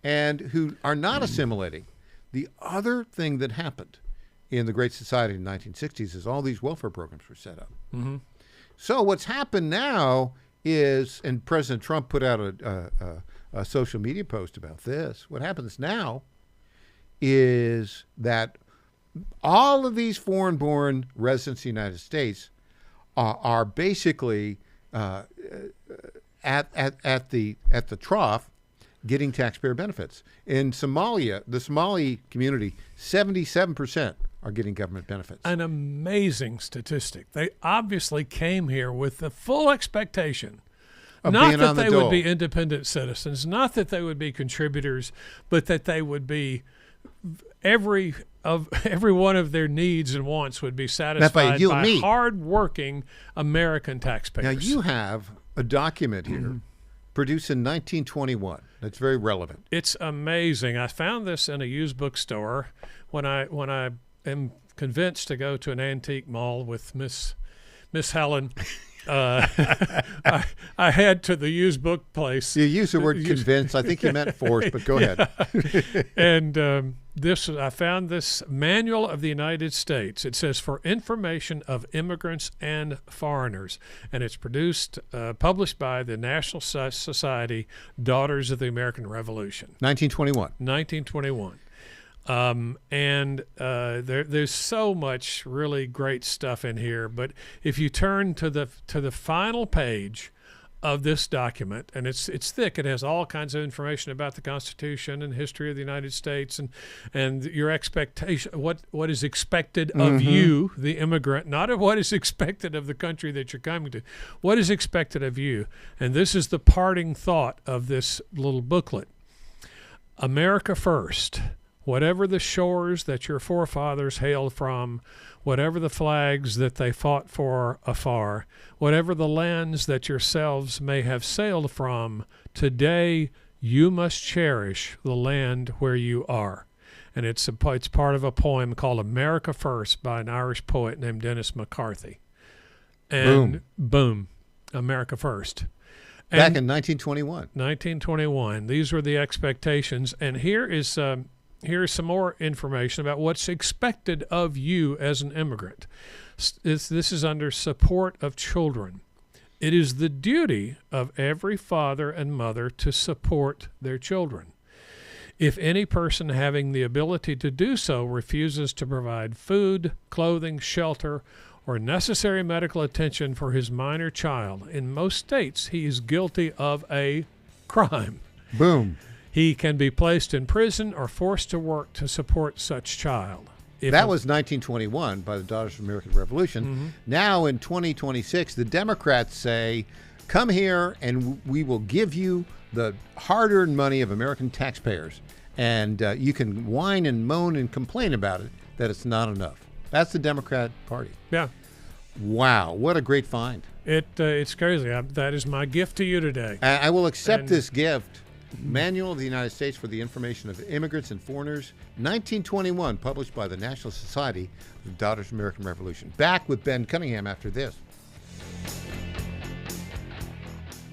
and who are not assimilating. The other thing that happened in the Great Society in the 1960s is all these welfare programs were set up. Mm-hmm. So what's happened now is, and President Trump put out a social media post about this, what happens now is that all of these foreign-born residents of the United States are basically at the trough getting taxpayer benefits. In Somalia, the Somali community, 77% are getting government benefits. An amazing statistic. They obviously came here with the full expectation of not being that on the they would dole. be independent citizens, not that they would be contributors, but that they would be every one of their needs and wants would be satisfied you by and me. hard-working American taxpayers. Now, you have a document here produced in 1921 that's very relevant. It's amazing. I found this in a used bookstore when I am convinced to go to an antique mall with Miss Helen. I head to the used book place. You use the word convinced. I think you meant forced, but go ahead. And I found this Manual of the United States. It says for information of immigrants and foreigners, and it's published by the National Society Daughters of the American Revolution. 1921. There's so much really great stuff in here. But if you turn to the final page of this document, and it's thick, it has all kinds of information about the Constitution and history of the United States and your expectation, what is expected of you, the immigrant, not of what is expected of the country that you're coming to. What is expected of you? And this is the parting thought of this little booklet. America first. Whatever the shores that your forefathers hailed from, whatever the flags that they fought for afar, whatever the lands that yourselves may have sailed from, today you must cherish the land where you are. And it's part of a poem called America First by an Irish poet named Dennis McCarthy. And boom, America First. And Back in 1921. 1921. These were the expectations. And here's some more information about what's expected of you as an immigrant. This is under support of children. It is the duty of every father and mother to support their children. If any person having the ability to do so refuses to provide food, clothing, shelter, or necessary medical attention for his minor child, in most states he is guilty of a crime. Boom. He can be placed in prison or forced to work to support such child. That was 1921 by the Daughters of the American Revolution. Mm-hmm. Now in 2026, the Democrats say, come here and we will give you the hard-earned money of American taxpayers. And you can whine and moan and complain about it, that it's not enough. That's the Democrat Party. Yeah. Wow, what a great find. It's crazy. That is my gift to you today. I will accept this gift. Manual of the United States for the Information of Immigrants and Foreigners, 1921, published by the National Society of the Daughters of the American Revolution. Back with Ben Cunningham after this.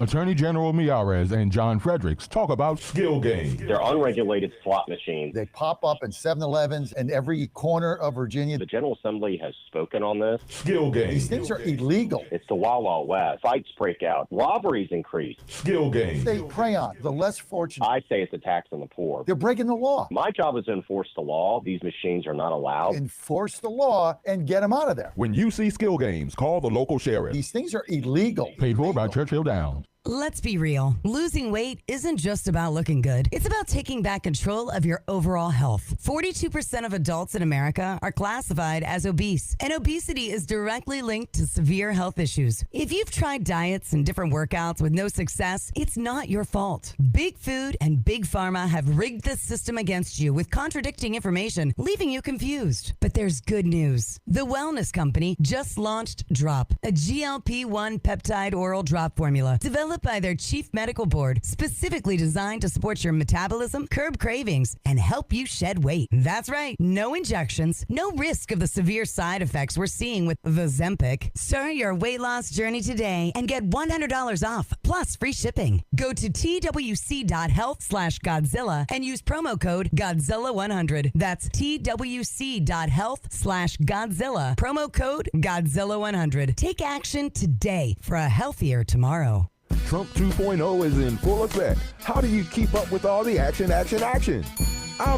Attorney General Miyares and John Fredericks talk about skill games. They're unregulated slot machines. They pop up in 7-Elevens in every corner of Virginia. The General Assembly has spoken on this. Skill games. These things are illegal. It's the Wild Wild West. Fights break out. Robberies increase. Skill games. They prey on the less fortunate. I say it's a tax on the poor. They're breaking the law. My job is to enforce the law. These machines are not allowed. Enforce the law and get them out of there. When you see skill games, call the local sheriff. These things are illegal. Paid for by Churchill Downs. Let's be real. Losing weight isn't just about looking good. It's about taking back control of your overall health. 42% of adults in America are classified as obese, and obesity is directly linked to severe health issues. If you've tried diets and different workouts with no success, it's not your fault. Big Food and Big Pharma have rigged the system against you with contradicting information, leaving you confused. But there's good news. The Wellness Company just launched Drop, a GLP-1 peptide oral drop formula developed by their chief medical board, specifically designed to support your metabolism, curb cravings, and help you shed weight. That's right. No injections, no risk of the severe side effects we're seeing with the Ozempic. Start your weight loss journey today and get $100 off, plus free shipping. Go to twc.health/Godzilla and use promo code Godzilla100. That's twc.health/Godzilla. Promo code Godzilla100. Take action today for a healthier tomorrow. Trump 2.0 is in full effect. How do you keep up with all the action? I'll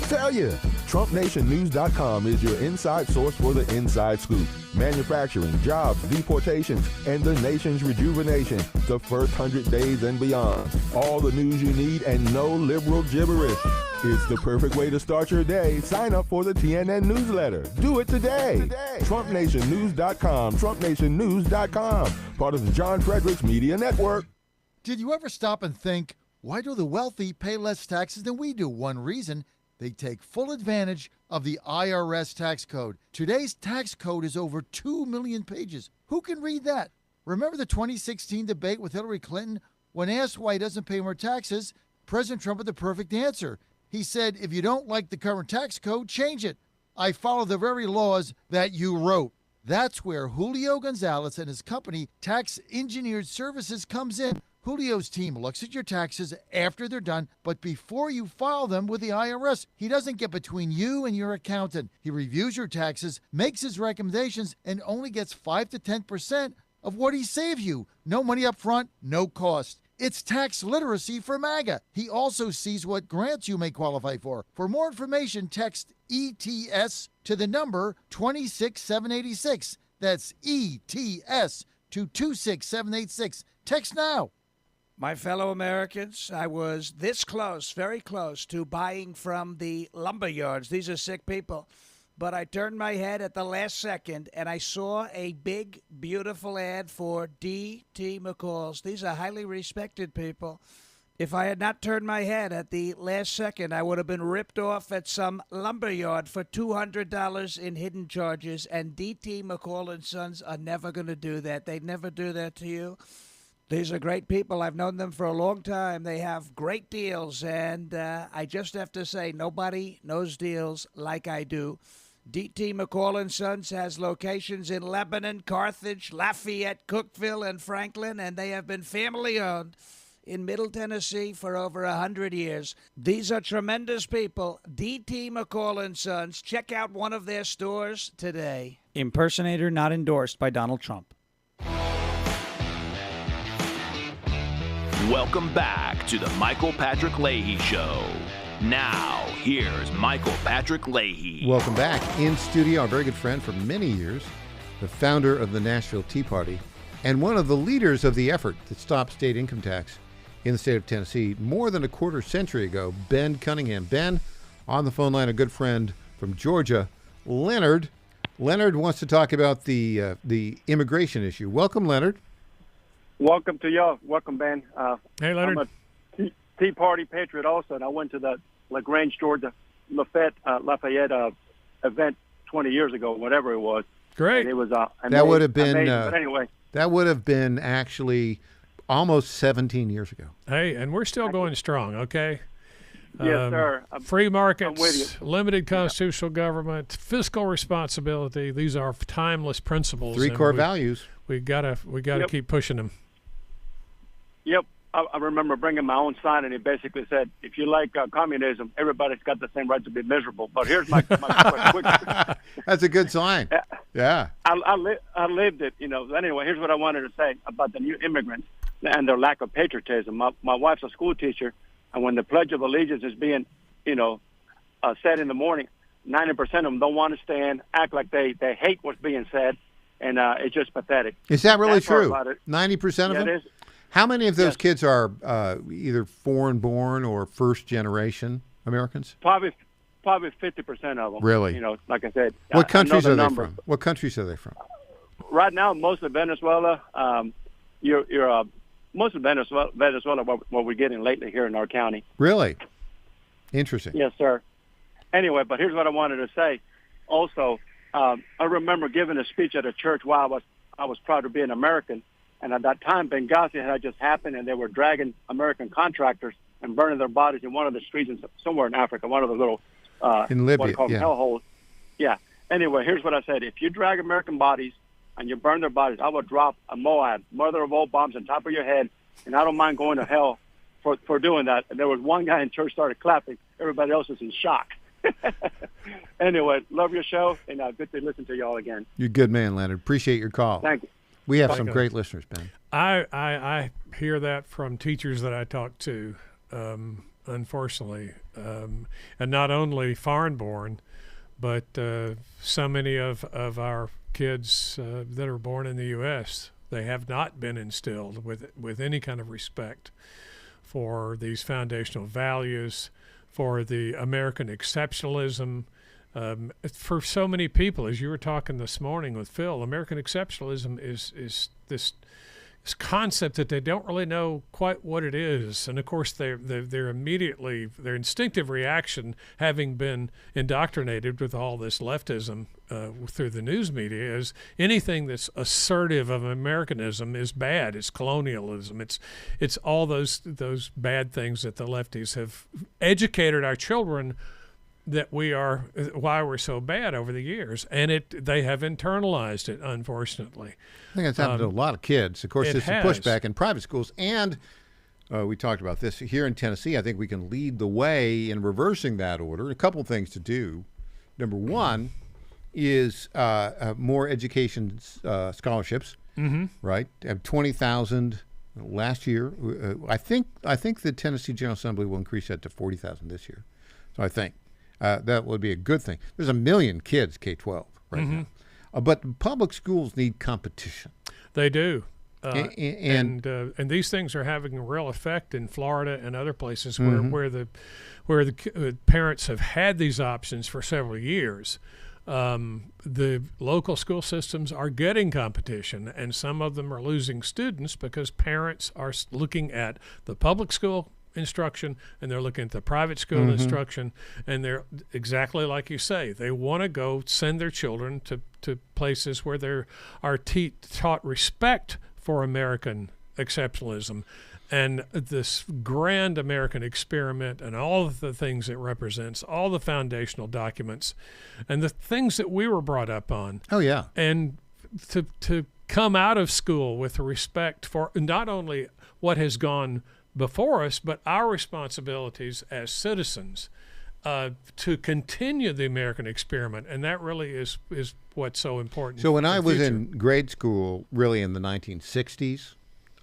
tell you. TrumpNationNews.com is your inside source for the inside scoop. Manufacturing, jobs, deportations, and the nation's rejuvenation. The first 100 days and beyond. All the news you need and no liberal gibberish. It's the perfect way to start your day. Sign up for the TNN newsletter. Do it today. TrumpNationNews.com. TrumpNationNews.com. Part of the John Fredericks Media Network. Did you ever stop and think, why do the wealthy pay less taxes than we do? One reason, they take full advantage of the IRS tax code. Today's tax code is over 2 million pages. Who can read that? Remember the 2016 debate with Hillary Clinton? When asked why he doesn't pay more taxes, President Trump had the perfect answer. He said, if you don't like the current tax code, change it. I follow the very laws that you wrote. That's where Julio Gonzalez and his company, Tax Engineered Services, comes in. Julio's team looks at your taxes after they're done, but before you file them with the IRS. He doesn't get between you and your accountant. He reviews your taxes, makes his recommendations, and only gets 5 to 10% of what he saved you. No money up front, no cost. It's tax literacy for MAGA. He also sees what grants you may qualify for. For more information, text ETS to the number 26786. That's ETS to 26786. Text now. My fellow Americans, I was this close, very close, to buying from the lumber yards. These are sick people. But I turned my head at the last second, and I saw a big, beautiful ad for D.T. McCall's. These are highly respected people. If I had not turned my head at the last second, I would have been ripped off at some lumber yard for $200 in hidden charges, and D.T. McCall & Sons are never going to do that. They'd never do that to you. These are great people. I've known them for a long time. They have great deals, and I just have to say, nobody knows deals like I do. D.T. McCall & Sons has locations in Lebanon, Carthage, Lafayette, Cookeville, and Franklin, and they have been family-owned in Middle Tennessee for over 100 years. These are tremendous people. D.T. McCall & Sons. Check out one of their stores today. Impersonator not endorsed by Donald Trump. Welcome back to the Michael Patrick Leahy Show. Now, here's Michael Patrick Leahy. Welcome back. In studio, our very good friend for many years, the founder of the Nashville Tea Party, and one of the leaders of the effort to stop state income tax in the state of Tennessee more than a quarter century ago, Ben Cunningham. Ben, on the phone line, a good friend from Georgia, Leonard. Leonard wants to talk about the immigration issue. Welcome, Leonard. Welcome to y'all. Welcome, Ben. Hey, Leonard. I'm a Tea Party patriot also, and I went to the LaGrange, Georgia, Lafayette event 20 years ago, whatever it was. Great. And it was that would have been. but anyway, that would have been actually almost 17 years ago. Hey, and we're still going strong. Okay. Yes, sir. Free markets, I'm with you. limited constitutional government, fiscal responsibility. These are timeless principles. Three and core values. We gotta Yep. keep pushing them. Yep. I remember bringing my own sign, and it basically said, if you like communism, everybody's got the same right to be miserable. But here's my quick. That's a good sign. Yeah. I lived it, Anyway, here's what I wanted to say about the new immigrants and their lack of patriotism. My wife's a school teacher, and when the Pledge of Allegiance is being, said in the morning, 90% of them don't want to stand, act like they hate what's being said, and it's just pathetic. Is that really true? 90% of them? It is. How many of those kids are either foreign-born or first-generation Americans? Probably 50% of them. Really? Like I said. What countries are they number. from? What countries are they from? Right now, mostly Venezuela. Mostly Venezuela, what we're getting lately here in our county. Really? Interesting. Yes, sir. Anyway, but here's what I wanted to say. Also, I remember giving a speech at a church while I was proud to be an American. And at that time, Benghazi had just happened, and they were dragging American contractors and burning their bodies in one of the streets somewhere in Africa, one of the little in Libya, what are called hellholes. Yeah. Anyway, here's what I said: if you drag American bodies and you burn their bodies, I would drop a Moab, mother of all bombs, on top of your head, and I don't mind going to hell for doing that. And there was one guy in church started clapping; everybody else was in shock. Anyway, love your show, and good to listen to y'all again. You're a good man, Leonard. Appreciate your call. Thank you. We have some great listeners, Ben. I hear that from teachers that I talk to, unfortunately, and not only foreign-born, but so many of our kids that are born in the U.S., they have not been instilled with any kind of respect for these foundational values, for the American exceptionalism. For so many people, as you were talking this morning with Phil, American exceptionalism is this concept that they don't really know quite what it is. And of course, they're immediately, their instinctive reaction, having been indoctrinated with all this leftism through the news media, is anything that's assertive of Americanism is bad. It's colonialism. It's all those bad things that the lefties have educated our children that why we're so bad over the years, and they have internalized it, unfortunately. I think that's happened to a lot of kids. Of course, there's some has. pushback in private schools, and we talked about this here in Tennessee. I think we can lead the way in reversing that order. A couple of things to do. Number one is more education scholarships. Mm-hmm. Right, have 20,000 last year. I think the Tennessee General Assembly will increase that to 40,000 this year. So I think. That would be a good thing. There's 1 million kids K-12 right now. But public schools need competition. They do. And these things are having a real effect in Florida and other places where the parents have had these options for several years. The local school systems are getting competition, and some of them are losing students because parents are looking at the public school instruction and they're looking at the private school instruction, and they're exactly like you say, they want to go send their children to places where they are taught respect for American exceptionalism and this grand American experiment and all of the things it represents, all the foundational documents and the things that we were brought up on. Oh, yeah. And to come out of school with respect for not only what has gone before us, but our responsibilities as citizens to continue the American experiment. And that really is what's so important. So when I was in grade school, really in the 1960s,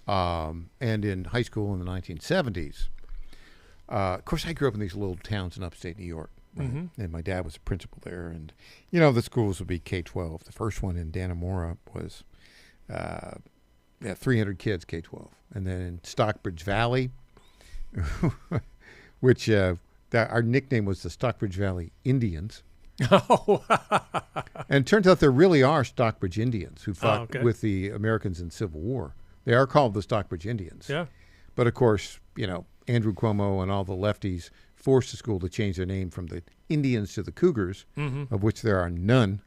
and in high school in the 1970s, of course, I grew up in these little towns in upstate New York. Right? Mm-hmm. And my dad was a principal there. And, you know, the schools would be K-12. The first one in Dannemora was 300 kids, K-12. And then in Stockbridge Valley, which our nickname was the Stockbridge Valley Indians. Oh. And it turns out there really are Stockbridge Indians who fought with the Americans in Civil War. They are called the Stockbridge Indians. Yeah. But, of course, you know, Andrew Cuomo and all the lefties forced the school to change their name from the Indians to the Cougars, of which there are none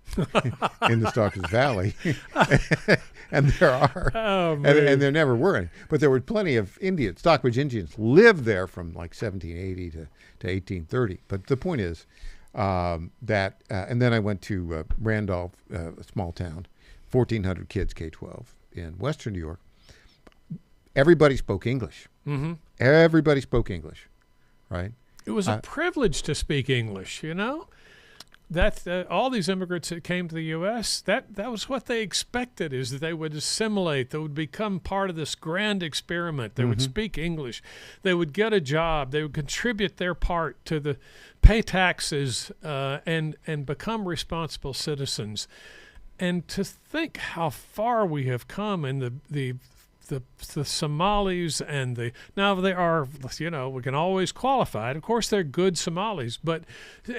in the Stockbridge Valley. And there are. Oh, and there never were any. But there were plenty of Indians. Stockbridge Indians lived there from like 1780 to 1830. But the point is that, and then I went to Randolph, a small town, 1,400 kids, K-12, in Western New York. Everybody spoke English. Mm-hmm. Everybody spoke English, right? It was a privilege to speak English, you know? That all these immigrants that came to the U.S., that was what they expected, is that they would assimilate, they would become part of this grand experiment. They would speak English. They would get a job. They would contribute their part to the pay taxes and become responsible citizens. And to think how far we have come in the Somalis and now they are, you know, we can always qualify it. Of course, they're good Somalis, but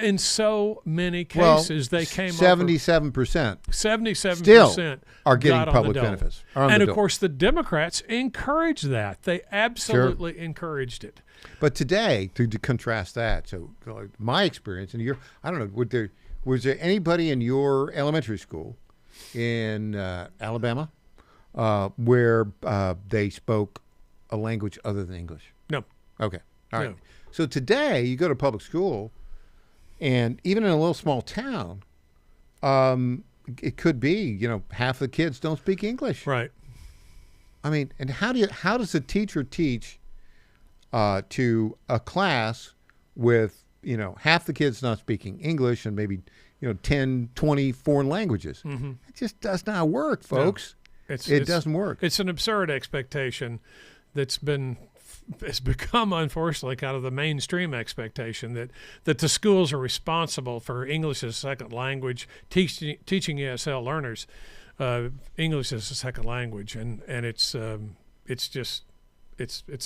in so many cases they came 77%. 77% still are getting public benefits. And of course, the Democrats encouraged that. They absolutely encouraged it. But today, to contrast that, so my experience, and I don't know, was there anybody in your elementary school in Alabama where they spoke a language other than English? No. Okay. All right. No. So today you go to public school, and even in a little small town, it could be, you know, half the kids don't speak English. Right. I mean, and how does a teacher teach to a class with, you know, half the kids not speaking English and maybe, you know, 10, 20 foreign languages? Mm-hmm. It just does not work, folks. No. It doesn't work. It's an absurd expectation it's become, unfortunately, kind of the mainstream expectation that the schools are responsible for English as a second language, teaching ESL learners English as a second language, and it's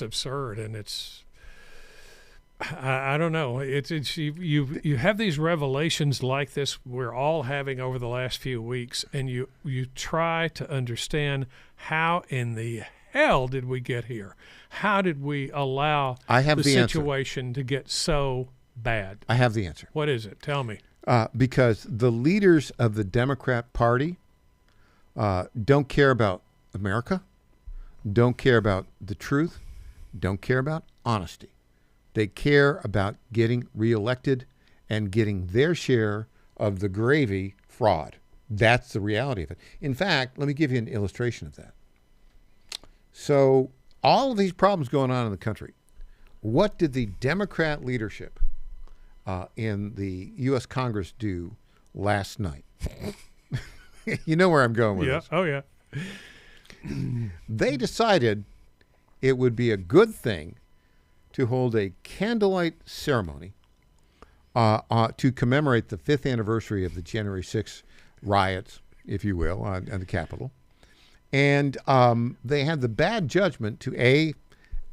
absurd, and it's I don't know. You have these revelations like this we're all having over the last few weeks, and you try to understand how in the hell did we get here? How did we allow the situation to get so bad? I have the answer. What is it? Tell me. Because the leaders of the Democrat Party don't care about America, don't care about the truth, don't care about honesty. They care about getting reelected and getting their share of the gravy fraud. That's the reality of it. In fact, let me give you an illustration of that. So all of these problems going on in the country, what did the Democrat leadership in the U.S. Congress do last night? You know where I'm going with this. Oh, yeah. They decided it would be a good thing to hold a candlelight ceremony to commemorate the 5th anniversary of the January 6th riots, if you will, on the Capitol. And they had the bad judgment to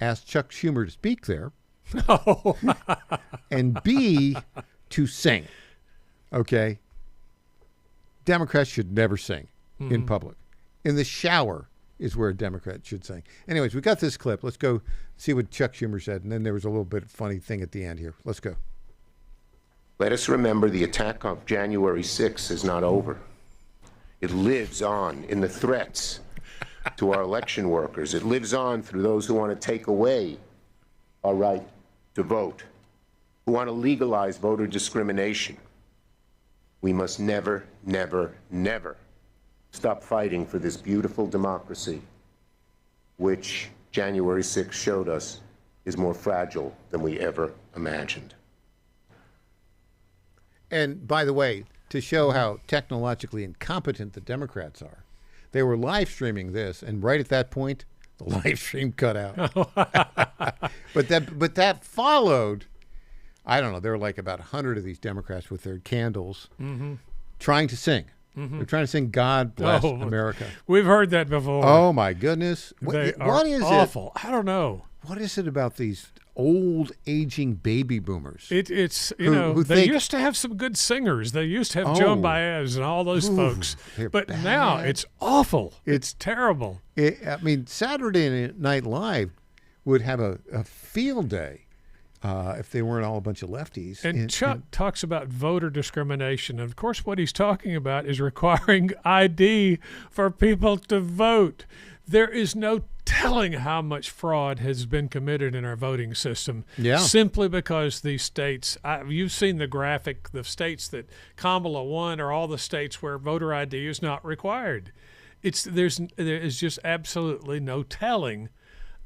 ask Chuck Schumer to speak there, and B, to sing. Okay? Democrats should never sing in public. In the shower is where a Democrat should sing. Anyways, we got this clip. Let's go see what Chuck Schumer said, and then there was a little bit of funny thing at the end here. Let's go. Let us remember the attack of January 6th is not over. It lives on in the threats to our election workers. It lives on through those who want to take away our right to vote, who want to legalize voter discrimination. We must never, never, never stop fighting for this beautiful democracy, which January 6th showed us is more fragile than we ever imagined. And by the way, to show how technologically incompetent the Democrats are, they were live streaming this, and right at that point, the live stream cut out. But that followed. I don't know. There were like about 100 of these Democrats with their candles, trying to sing. They're trying to sing "God Bless America." We've heard that before. Oh my goodness! They what are is awful. it? I don't know. What is it about these old, aging baby boomers? It's who they think, used to have some good singers. They used to have Joan Baez and all those folks. But bad. now it's awful. It's terrible. I mean, Saturday Night Live would have a field day if they weren't all a bunch of lefties. And Chuck talks about voter discrimination. Of course, what he's talking about is requiring ID for people to vote. There is no telling how much fraud has been committed in our voting system simply because these states, you've seen the graphic, the states that Kamala won are all the states where voter ID is not required. There is just absolutely no telling.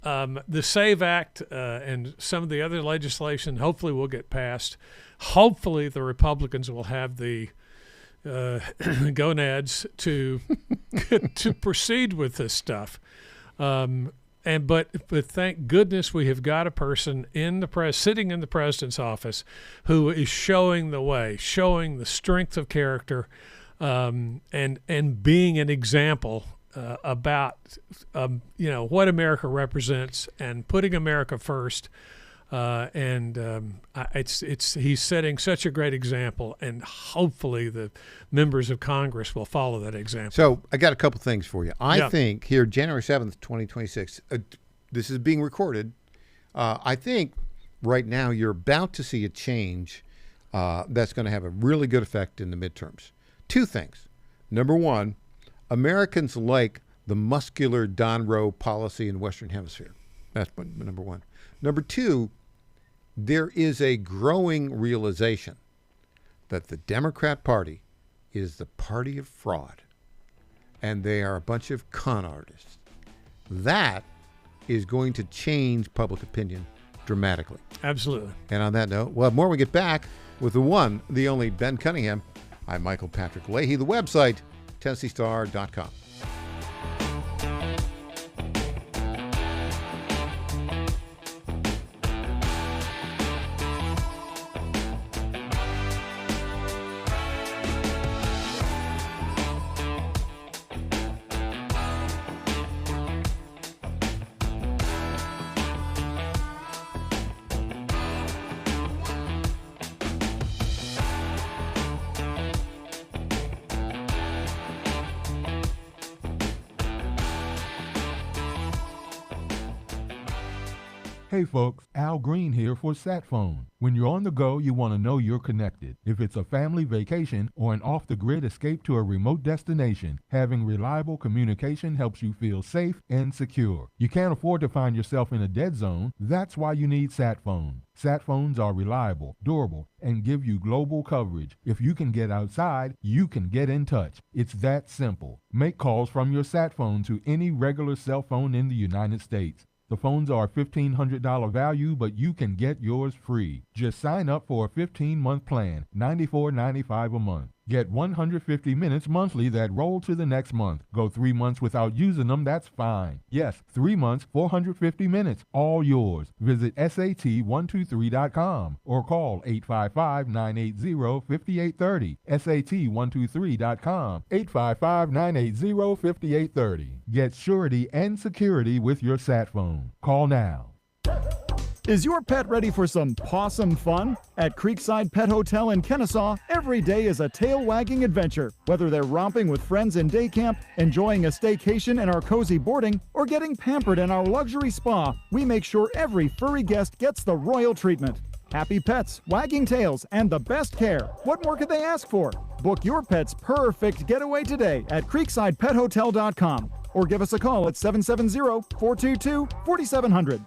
The SAVE Act and some of the other legislation hopefully will get passed. Hopefully the Republicans will have the gonads to proceed with this stuff. But thank goodness we have got a person sitting in the president's office who is showing the way, showing the strength of character, and being an example about what America represents and putting America first. He's setting such a great example, and hopefully the members of Congress will follow that example. So I got a couple things for you. I think here, January 7th, 2026, this is being recorded. I think right now you're about to see a change that's going to have a really good effect in the midterms. Two things. Number one, Americans like the muscular Don Rowe policy in the Western Hemisphere. That's number one. Number two, there is a growing realization that the Democrat Party is the party of fraud, and they are a bunch of con artists. That is going to change public opinion dramatically. Absolutely. And on that note, we'll have more when we get back with the one, the only Ben Cunningham. I'm Michael Patrick Leahy. The website, TennesseeStar.com. Hey folks, Al Green here for SatPhone. When you're on the go, you want to know you're connected. If it's a family vacation or an off-the-grid escape to a remote destination, having reliable communication helps you feel safe and secure. You can't afford to find yourself in a dead zone. That's why you need SatPhone. SatPhones are reliable, durable, and give you global coverage. If you can get outside, you can get in touch. It's that simple. Make calls from your SatPhone to any regular cell phone in the United States. The phones are $1,500 value, but you can get yours free. Just sign up for a 15-month plan, $94.95 a month. Get 150 minutes monthly that roll to the next month. Go 3 months without using them, that's fine. Yes, 3 months, 450 minutes, all yours. Visit SAT123.com or call 855-980-5830. SAT123.com, 855-980-5830. Get surety and security with your SatPhone. Call now. Is your pet ready for some pawsome fun? At Creekside Pet Hotel in Kennesaw, every day is a tail-wagging adventure. Whether they're romping with friends in day camp, enjoying a staycation in our cozy boarding, or getting pampered in our luxury spa, we make sure every furry guest gets the royal treatment. Happy pets, wagging tails, and the best care. What more could they ask for? Book your pet's perfect getaway today at CreeksidePetHotel.com. or give us a call at 770-422-4700.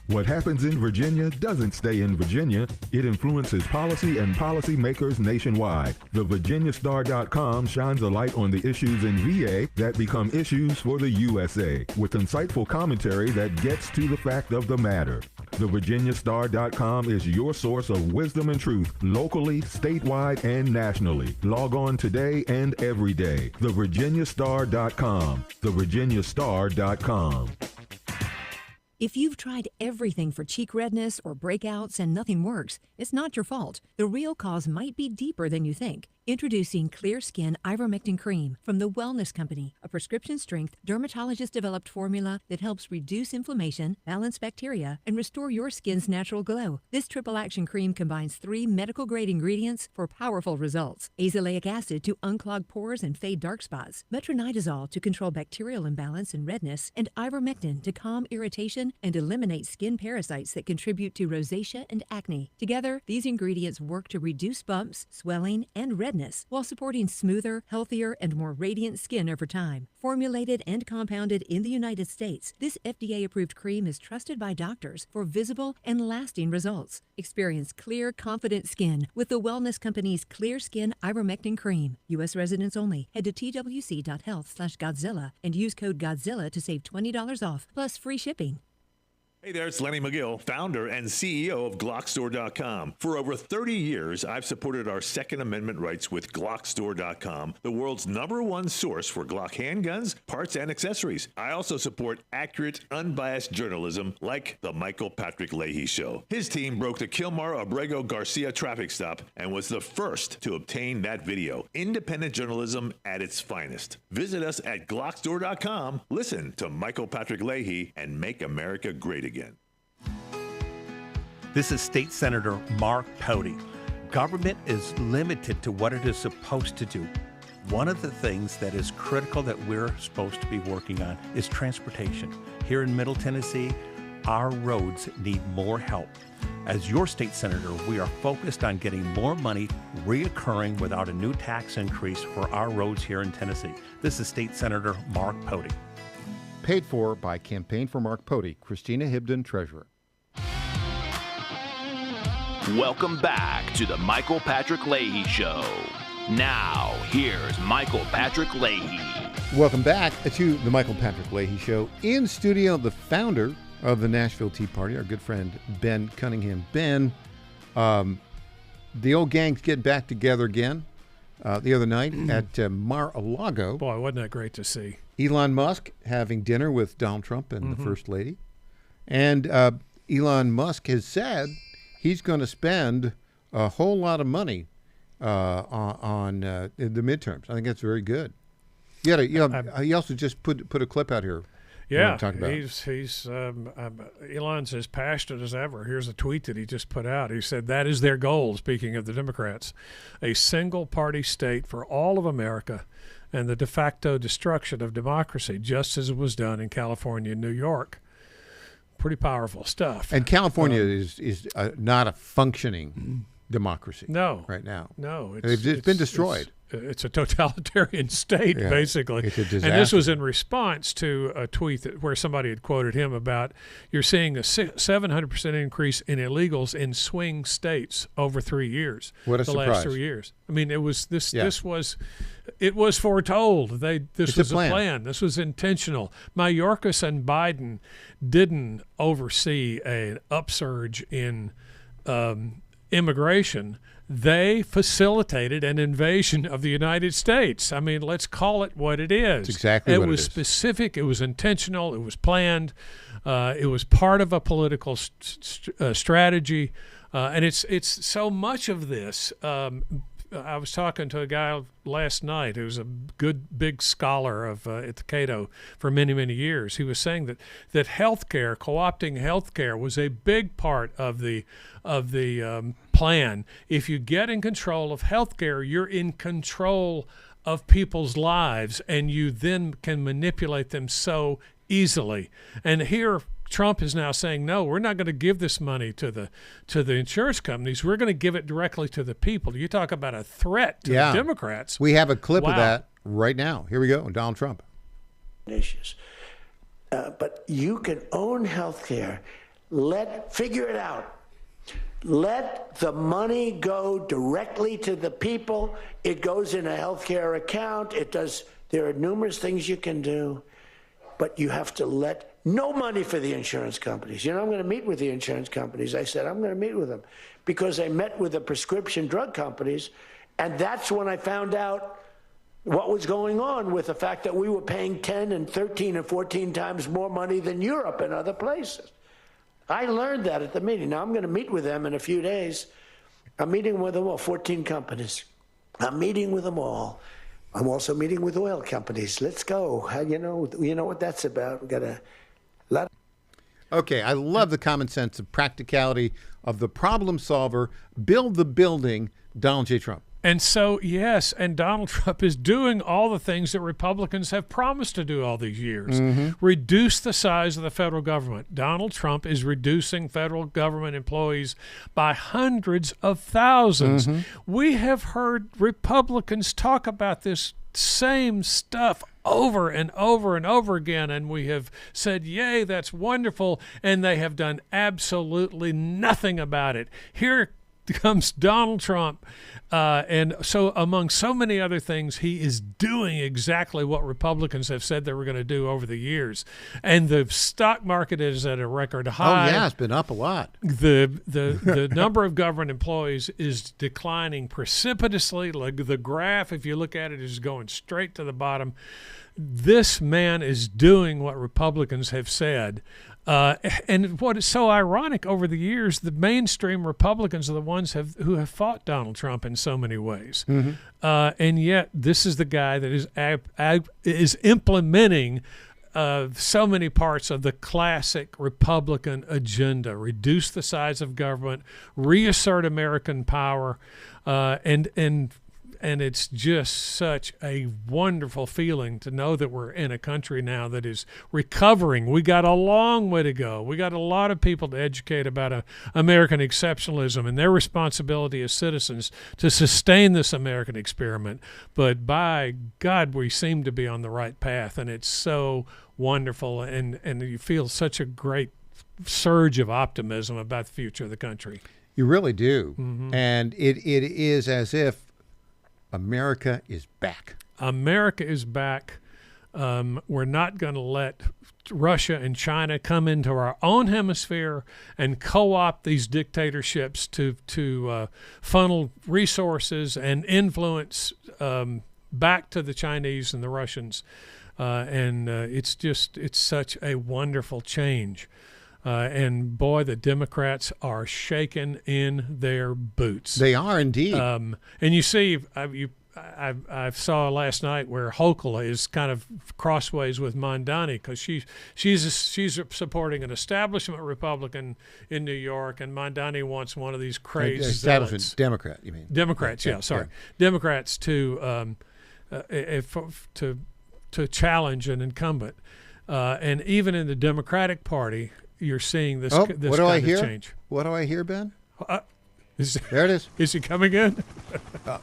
What happens in Virginia doesn't stay in Virginia. It influences policy and policymakers nationwide. The VirginiaStar.com shines a light on the issues in VA that become issues for the USA, with insightful commentary that gets to the fact of the matter. The VirginiaStar.com is your source of wisdom and truth, locally, statewide, and nationally. Log on today and every day. The VirginiaStar.com. The VirginiaStar.com. If you've tried everything for cheek redness or breakouts and nothing works, it's not your fault. The real cause might be deeper than you think. Introducing Clear Skin Ivermectin Cream from the Wellness Company, a prescription-strength, dermatologist-developed formula that helps reduce inflammation, balance bacteria, and restore your skin's natural glow. This triple-action cream combines 3 medical-grade ingredients for powerful results. Azelaic acid to unclog pores and fade dark spots, metronidazole to control bacterial imbalance and redness, and ivermectin to calm irritation and eliminate skin parasites that contribute to rosacea and acne. Together, these ingredients work to reduce bumps, swelling, and redness while supporting smoother, healthier, and more radiant skin over time. Formulated and compounded in the United States, this FDA-approved cream is trusted by doctors for visible and lasting results. Experience clear, confident skin with the Wellness Company's Clear Skin Ivermectin Cream. U.S. residents only. Head to twc.health/Godzilla and use code Godzilla to save $20 off, plus free shipping. Hey there, it's Lenny McGill, founder and CEO of GlockStore.com. For over 30 years, I've supported our Second Amendment rights with GlockStore.com, the world's #1 source for Glock handguns, parts, and accessories. I also support accurate, unbiased journalism like The Michael Patrick Leahy Show. His team broke the Kilmar Abrego Garcia traffic stop and was the first to obtain that video. Independent journalism at its finest. Visit us at GlockStore.com, listen to Michael Patrick Leahy, and make America great again. This is State Senator Mark Pouty. Government is limited to what it is supposed to do. One of the things that is critical that we're supposed to be working on is transportation. Here in Middle Tennessee, our roads need more help. As your state senator, we are focused on getting more money reoccurring without a new tax increase for our roads here in Tennessee. This is State Senator Mark Pouty. Paid for by Campaign for Mark Pouty, Christina Hibden, Treasurer. Welcome back to the Michael Patrick Leahy Show. Now, here's Michael Patrick Leahy. Welcome back to the Michael Patrick Leahy Show. In studio, the founder of the Nashville Tea Party, our good friend Ben Cunningham. Ben, the old gang's getting back together again the other night at Mar-a-Lago. Boy, wasn't that great to see. Elon Musk having dinner with Donald Trump and the First Lady. And Elon Musk has said he's going to spend a whole lot of money on the midterms. I think that's very good. He also just put a clip out here. Yeah, he's Elon's as passionate as ever. Here's a tweet that he just put out. He said that is their goal, speaking of the Democrats, a single-party state for all of America and the de facto destruction of democracy, just as it was done in California and New York. Pretty powerful stuff. And California is not a functioning democracy. No, right now. No, it's been destroyed. It's a totalitarian state, basically. It's a disaster. And this was in response to a tweet where somebody had quoted him about, you're seeing a 700% increase in illegals in swing states over 3 years. What a the surprise. last 3 years. I mean, it was it was foretold. This was a plan. This was intentional. Mayorkas and Biden didn't oversee an upsurge in immigration. They facilitated an invasion of the United States. I mean, let's call it what it is. It's exactly what it is. It was specific. It was intentional. It was planned. It was part of a political strategy. And it's so much of this. I was talking to a guy last night who's a good big scholar of at the Cato for many, many years. He was saying that healthcare, co-opting healthcare, was a big part of the plan. If you get in control of healthcare, you're in control of people's lives, and you then can manipulate them so easily. And here Trump is now saying, no, we're not going to give this money to the insurance companies. We're going to give it directly to the people. You talk about a threat to the Democrats. We have a clip of that right now. Here we go. Donald Trump. issues. But you can own health care. Figure it out. Let the money go directly to the people. It goes in a healthcare account. There are numerous things you can do, but you have to let no money for the insurance companies. I'm going to meet with the insurance companies. I said, I'm going to meet with them because I met with the prescription drug companies. And that's when I found out what was going on with the fact that we were paying 10 and 13 and 14 times more money than Europe and other places. I learned that at the meeting. Now I'm going to meet with them in a few days. I'm meeting with them all, 14 companies. I'm meeting with them all. I'm also meeting with oil companies. Let's go. You know what that's about. We got a lot. Okay, I love the common sense of practicality of the problem solver. Build the building, Donald J. Trump. And so, yes, and Donald Trump is doing all the things that Republicans have promised to do all these years. Reduce the size of the federal government. Donald Trump is reducing federal government employees by hundreds of thousands. We have heard Republicans talk about this same stuff over and over and over again, and we have said, yay, that's wonderful, and they have done absolutely nothing about it. Here comes Donald Trump, and so among so many other things, he is doing exactly what Republicans have said they were going to do over the years. And the stock market is at a record high. Oh, yeah, it's been up a lot. The number of government employees is declining precipitously. Like the graph, if you look at it, is going straight to the bottom. This man is doing what Republicans have said. And what is so ironic, over the years, the mainstream Republicans are the ones who have fought Donald Trump in so many ways. And yet this is the guy that is implementing so many parts of the classic Republican agenda: reduce the size of government, reassert American power, and it's just such a wonderful feeling to know that we're in a country now that is recovering. We got a long way to go. We got a lot of people to educate about American exceptionalism and their responsibility as citizens to sustain this American experiment. But by God, we seem to be on the right path, and it's so wonderful, and you feel such a great surge of optimism about the future of the country. You really do. And it is as if America is back. America is back. We're not going to let Russia and China come into our own hemisphere and co-opt these dictatorships to funnel resources and influence back to the Chinese and the Russians. It's such a wonderful change. And boy, the Democrats are shaking in their boots. They are indeed. And you see, I saw last night where Hochul is kind of crossways with Mondani, because she's supporting an establishment Republican in New York, and Mondani wants one of these crazy establishment Democrat. You mean Democrats? Yeah, sorry, Democrats to challenge an incumbent, and even in the Democratic Party, you're seeing this what kind do I of hear? change. What do I hear, Ben? There it is. Is he coming in?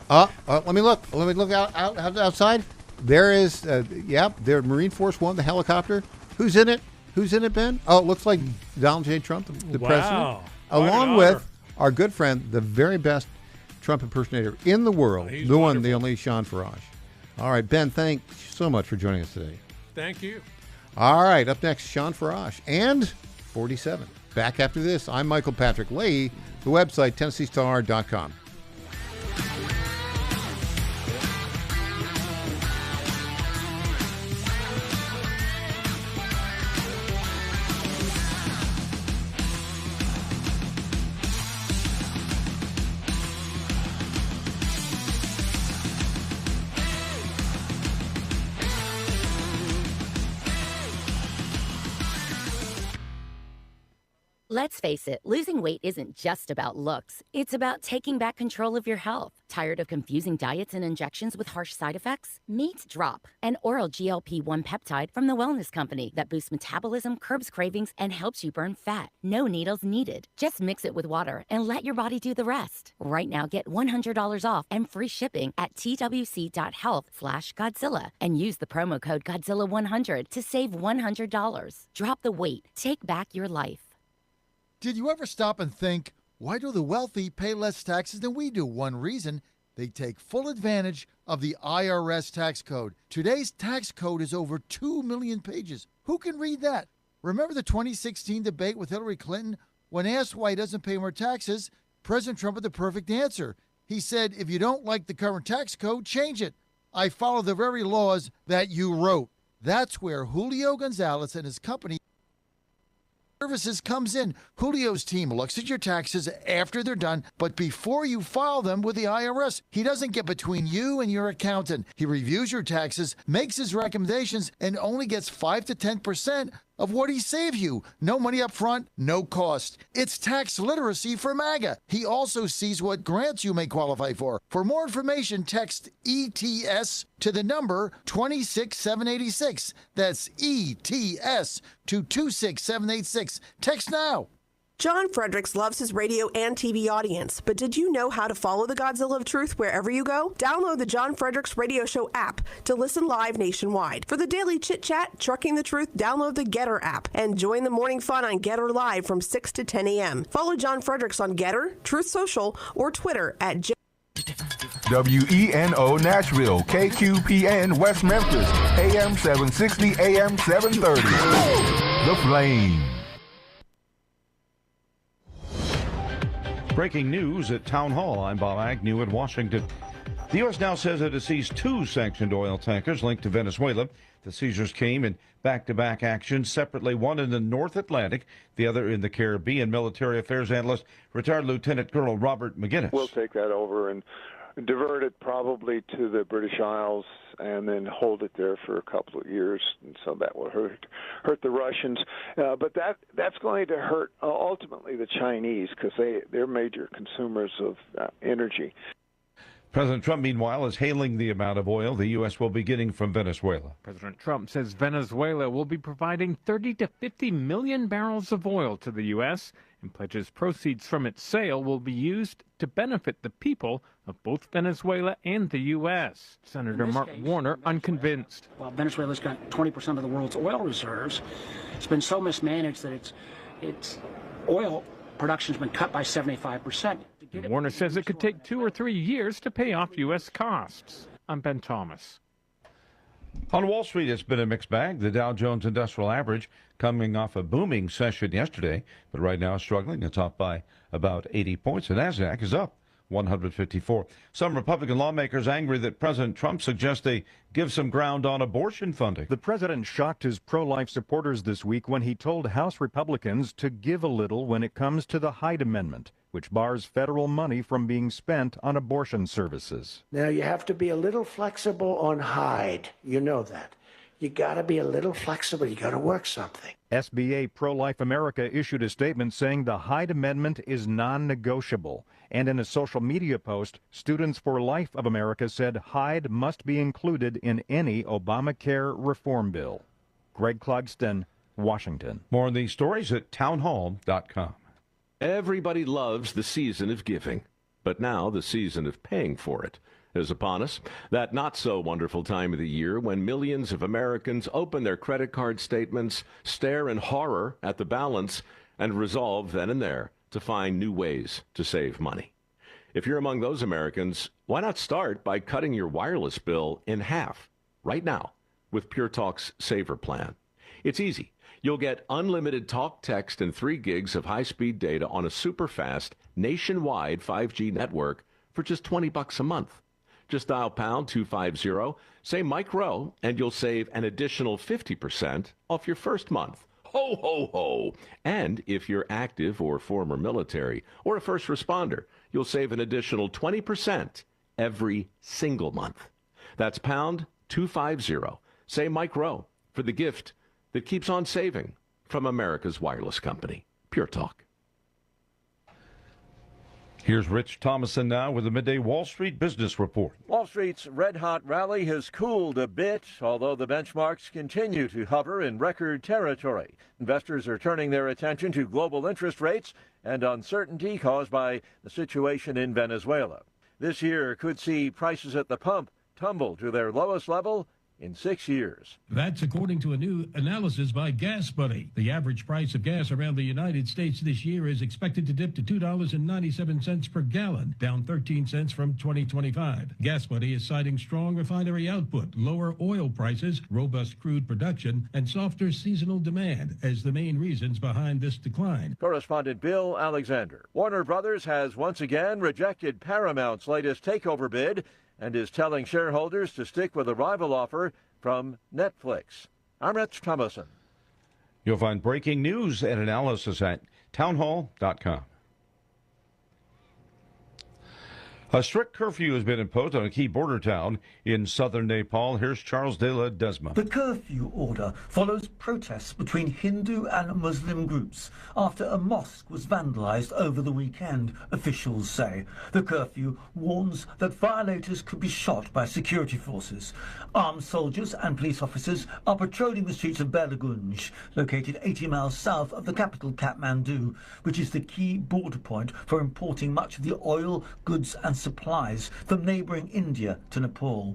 Let me look. Let me look outside. There is. There. Marine Force One, the helicopter. Who's in it? Who's in it, Ben? Oh, it looks like Donald J. Trump, the president, along with our good friend, the very best Trump impersonator in the world, the one, the only, Sean Farage. All right, Ben. Thanks so much for joining us today. Thank you. All right, up next, Sean Farage and 47. Back after this, I'm Michael Patrick Leahy, the website, TennesseeStar.com. Let's face it, losing weight isn't just about looks. It's about taking back control of your health. Tired of confusing diets and injections with harsh side effects? Meet Drop, an oral GLP-1 peptide from the Wellness Company that boosts metabolism, curbs cravings, and helps you burn fat. No needles needed. Just mix it with water and let your body do the rest. Right now, get $100 off and free shipping at twc.health/Godzilla and use the promo code Godzilla100 to save $100. Drop the weight. Take back your life. Did you ever stop and think, why do the wealthy pay less taxes than we do? One reason, they take full advantage of the IRS tax code. Today's tax code is over 2 million pages. Who can read that? Remember the 2016 debate with Hillary Clinton? When asked why he doesn't pay more taxes, President Trump had the perfect answer. He said, if you don't like the current tax code, change it. I follow the very laws that you wrote. That's where Julio Gonzalez and his company Services comes in. Julio's team looks at your taxes after they're done, but before you file them with the IRS. He doesn't get between you and your accountant. He reviews your taxes, makes his recommendations, and only gets 5 to 10% of what he saved you. No money up front, no cost. It's tax literacy for MAGA. He also sees what grants you may qualify for. For more information, text ETS to the number 26786. That's ETS to 26786. Text now. John Fredericks loves his radio and TV audience, but did you know how to follow the Godzilla of Truth wherever you go? Download the John Fredericks Radio Show app to listen live nationwide. For the daily chit-chat, Trucking the Truth, download the Getter app and join the morning fun on Getter Live from 6 to 10 a.m. Follow John Fredericks on Getter, Truth Social, or Twitter at WENO Nashville, KQPN West Memphis, AM 760, AM 730. The Flame. Breaking news at Town Hall. I'm Bob Agnew in Washington. The U.S. now says it has seized 2 sanctioned oil tankers linked to Venezuela. The seizures came in back-to-back action, separately, one in the North Atlantic, the other in the Caribbean. Military affairs analyst, retired Lieutenant Colonel Robert McGinnis. We'll take that over and divert it probably to the British Isles and then hold it there for a couple of years, and so that will hurt the Russians. But that's going to hurt ultimately the Chinese because they're major consumers of energy. President Trump, meanwhile, is hailing the amount of oil the U.S. will be getting from Venezuela. President Trump says Venezuela will be providing 30 to 50 million barrels of oil to the U.S. and pledges proceeds from its sale will be used to benefit the people of both Venezuela and the U.S. Senator Mark Warner unconvinced. Well, Venezuela's got 20% of the world's oil reserves. It's been so mismanaged that its oil production's been cut by 75%. Warner says it could take 2 or 3 years to pay off U.S. costs. I'm Ben Thomas. On Wall Street, it's been a mixed bag. The Dow Jones Industrial Average coming off a booming session yesterday, but right now struggling. It's up by about 80 points. The Nasdaq is up 154. Some Republican lawmakers angry that President Trump suggests they give some ground on abortion funding. The president shocked his pro-life supporters this week when he told House Republicans to give a little when it comes to the Hyde Amendment, which bars federal money from being spent on abortion services. Now, you have to be a little flexible on Hyde. You know that. You got to be a little flexible. You got to work something. SBA Pro-Life America issued a statement saying the Hyde Amendment is non-negotiable. And in a social media post, Students for Life of America said Hyde must be included in any Obamacare reform bill. Greg Clugston, Washington. More on these stories at townhall.com. Everybody loves the season of giving, but now the season of paying for it is upon us. That not-so-wonderful time of the year when millions of Americans open their credit card statements, stare in horror at the balance, and resolve then and there to find new ways to save money. If you're among those Americans, why not start by cutting your wireless bill in half right now with Pure Talk's Saver Plan? It's easy. You'll get unlimited talk, text, and 3 gigs of high-speed data on a super-fast, nationwide 5G network for just $20 a month. Just dial pound 250, say Mike Rowe, and you'll save an additional 50% off your first month. Ho, ho, ho. And if you're active or former military or a first responder, you'll save an additional 20% every single month. That's pound 250. Say Mike Rowe for the gift that keeps on saving from America's wireless company. Pure Talk. Here's Rich Thomason now with the Midday Wall Street Business Report. Wall Street's red-hot rally has cooled a bit, although the benchmarks continue to hover in record territory. Investors are turning their attention to global interest rates and uncertainty caused by the situation in Venezuela. This year could see prices at the pump tumble to their lowest level in 6 years. That's according to a new analysis by Gas Buddy. The average price of gas around the United States this year is expected to dip to $2.97 per gallon, down 13 cents from 2025. Gas Buddy is citing strong refinery output, lower oil prices, robust crude production, and softer seasonal demand as the main reasons behind this decline. Correspondent Bill Alexander. Warner Brothers has once again rejected Paramount's latest takeover bid and is telling shareholders to stick with a rival offer from Netflix. I'm Rich Thomason. You'll find breaking news and analysis at townhall.com. A strict curfew has been imposed on a key border town in southern Nepal. Here's Charles de la Desma. The curfew order follows protests between Hindu and Muslim groups after a mosque was vandalized over the weekend, officials say. The curfew warns that violators could be shot by security forces. Armed soldiers and police officers are patrolling the streets of Belagunj, located 80 miles south of the capital Kathmandu, which is the key border point for importing much of the oil, goods and supplies from neighbouring India to Nepal.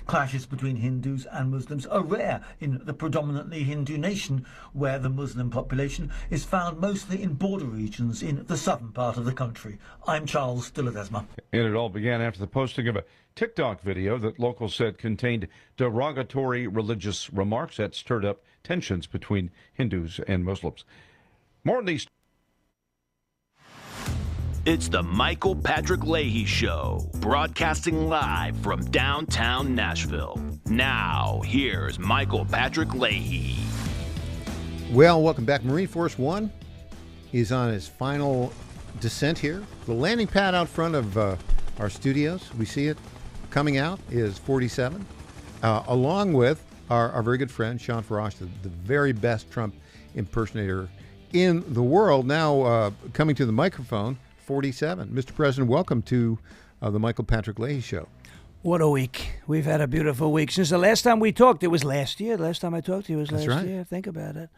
Clashes between Hindus and Muslims are rare in the predominantly Hindu nation, where the Muslim population is found mostly in border regions in the southern part of the country. I'm Charles de la Desma. And it all began after the posting of a TikTok video that locals said contained derogatory religious remarks that stirred up tensions between Hindus and Muslims. More on these. It's the Michael Patrick Leahy Show, broadcasting live from downtown Nashville. Now, here's Michael Patrick Leahy. Well, welcome back. Marine Force One is on its final descent here. The landing pad out front of our studios, we see it coming out, is 47, along with our very good friend, Sean Farash, the very best Trump impersonator in the world, now coming to the microphone, 47. Mr. President, welcome to the Michael Patrick Leahy Show. What a week. We've had a beautiful week. Since the last time we talked, it was last year. The last time I talked to you was last year. Think about it.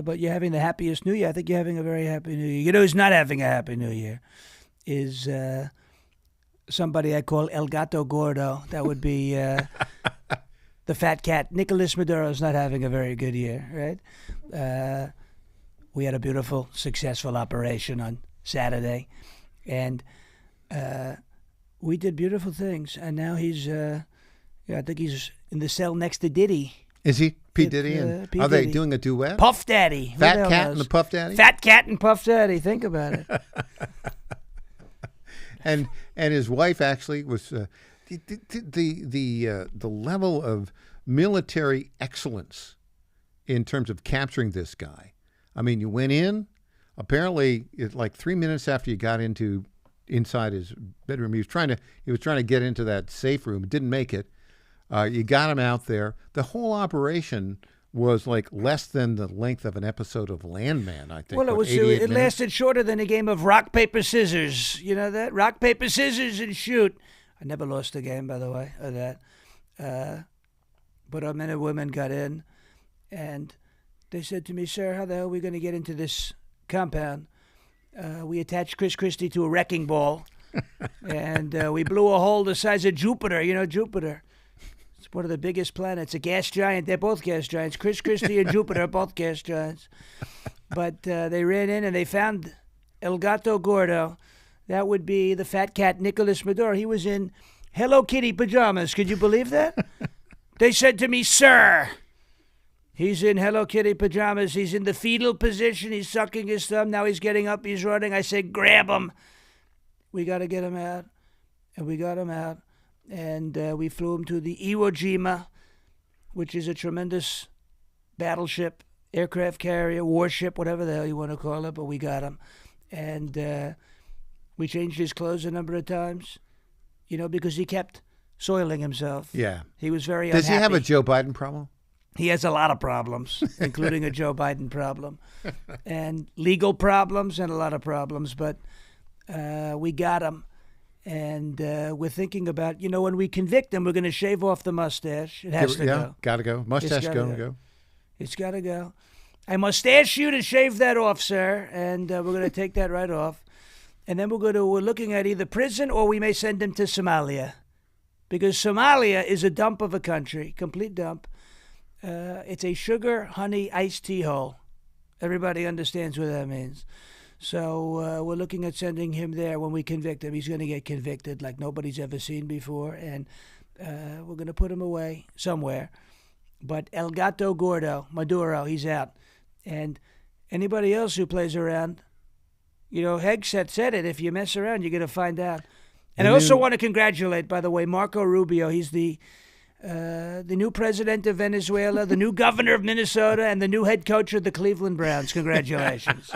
But you're having the happiest New Year. I think you're having a very happy New Year. You know who's not having a happy New Year is somebody I call El Gato Gordo. That would be the fat cat. Nicolas Maduro's not having a very good year, right? We had a beautiful, successful operation on Saturday, and we did beautiful things. And now he's, I think he's in the cell next to Diddy. Is he? P. Diddy? And P. are Diddy. they doing a duet? Puff Daddy. Fat Cat and the Puff Daddy? Fat Cat and Puff Daddy. Think about it. and his wife actually was the level of military excellence in terms of capturing this guy. I mean, you went in. Apparently, like 3 minutes after you got inside his bedroom, he was trying to get into that safe room. Didn't make it. You got him out there. The whole operation was like less than the length of an episode of Landman, I think. Well, it lasted shorter than a game of rock, paper, scissors. You know that? Rock, paper, scissors, and shoot. I never lost a game, by the way, of that. But our men and women got in, and they said to me, "Sir, how the hell are we going to get into this compound?" We attached Chris Christie to a wrecking ball, and we blew a hole the size of Jupiter. You know Jupiter. It's one of the biggest planets, a gas giant. They're both gas giants. Chris Christie and Jupiter are both gas giants. But they ran in and they found El Gato Gordo. That would be the fat cat, Nicolas Maduro. He was in Hello Kitty pajamas. Could you believe that? They said to me, "Sir, he's in Hello Kitty pajamas. He's in the fetal position. He's sucking his thumb. Now he's getting up. He's running." I said, "Grab him. We got to get him out." And we got him out. And we flew him to the Iwo Jima, which is a tremendous battleship, aircraft carrier, warship, whatever the hell you want to call it. But we got him. And we changed his clothes a number of times, because he kept soiling himself. Yeah. He was very unhappy. Does he have a Joe Biden problem? He has a lot of problems, including a Joe Biden problem, and legal problems and a lot of problems. But we got him, and we're thinking about, when we convict him, we're going to shave off the mustache. It has to go. Got to go. Mustache go. It's got to go. I mustache you to shave that off, sir, and we're going to take that right off. And then we're looking at either prison or we may send him to Somalia, because Somalia is a dump of a country, complete dump. It's a sugar, honey, iced tea hole. Everybody understands what that means. So we're looking at sending him there when we convict him. He's going to get convicted like nobody's ever seen before, and we're going to put him away somewhere. But El Gato Gordo, Maduro, he's out. And anybody else who plays around, Hegseth said it, if you mess around, you're going to find out. And I also want to congratulate, by the way, Marco Rubio. He's the new president of Venezuela, the new governor of Minnesota, and the new head coach of the Cleveland Browns. Congratulations.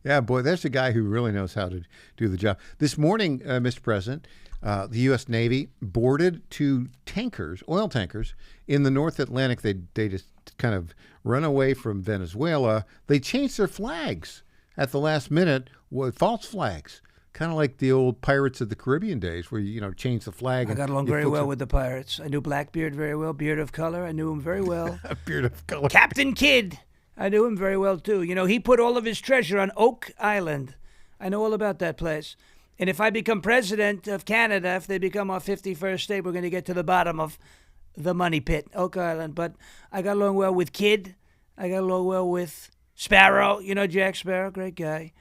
Yeah, boy, there's a guy who really knows how to do the job. This morning, Mr. President, the U.S. Navy boarded 2 tankers, oil tankers, in the North Atlantic. They just kind of run away from Venezuela. They changed their flags at the last minute with false flags. Kind of like the old Pirates of the Caribbean days where you change the flag. I got along very well with the pirates. I knew Blackbeard very well, Beard of Color. I knew him very well. Beard of Color. Captain Kidd. I knew him very well, too. He put all of his treasure on Oak Island. I know all about that place. And if I become president of Canada, if they become our 51st state, we're going to get to the bottom of the money pit, Oak Island. But I got along well with Kidd. I got along well with Sparrow. Jack Sparrow, great guy.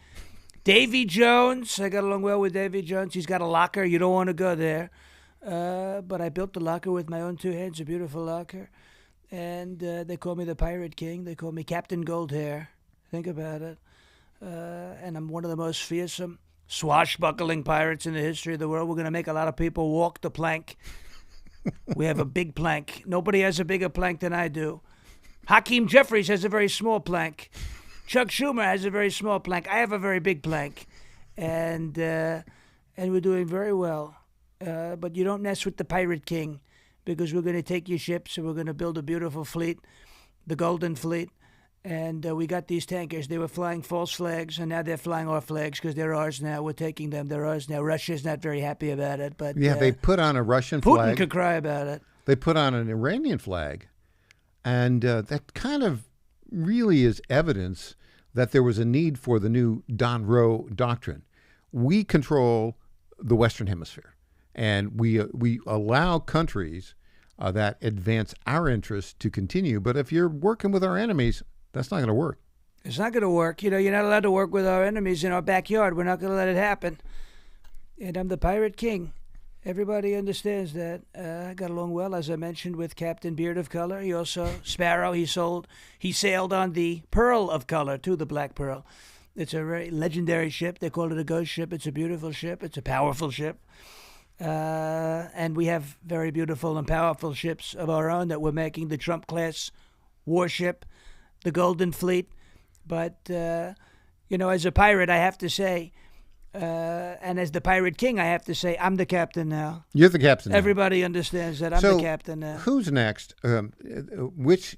Davy Jones, I got along well with Davy Jones. He's got a locker. You don't want to go there. But I built the locker with my own 2 hands, a beautiful locker. And they call me the Pirate King. They call me Captain Goldhair. Think about it. And I'm one of the most fearsome, swashbuckling pirates in the history of the world. We're going to make a lot of people walk the plank. We have a big plank. Nobody has a bigger plank than I do. Hakeem Jeffries has a very small plank. Chuck Schumer has a very small plank. I have a very big plank, and we're doing very well. But you don't mess with the Pirate King, because we're going to take your ships and we're going to build a beautiful fleet, the Golden Fleet. And we got these tankers. They were flying false flags, and now they're flying our flags because they're ours now. We're taking them. They're ours now. Russia's not very happy about it. But yeah, they put on a Russian Putin flag. Putin could cry about it. They put on an Iranian flag, and that kind of really is evidence that there was a need for the new Don Roe doctrine. We control the Western Hemisphere, and we allow countries that advance our interests to continue. But if you're working with our enemies, that's not going to work. It's not going to work. You're not allowed to work with our enemies in our backyard. We're not going to let it happen. And I'm the Pirate King. Everybody understands that. I got along well, as I mentioned, with Captain Beard of Color. He also, Sparrow, he sailed on the Pearl of Color, too, the Black Pearl. It's a very legendary ship. They call it a ghost ship. It's a beautiful ship. It's a powerful ship. And we have very beautiful and powerful ships of our own that we're making. The Trump-class warship, the Golden Fleet. But, as a pirate, I have to say, and as the Pirate King, I have to say, I'm the captain now. You're the captain now. Everybody understands that. I'm the captain now. Who's next? Which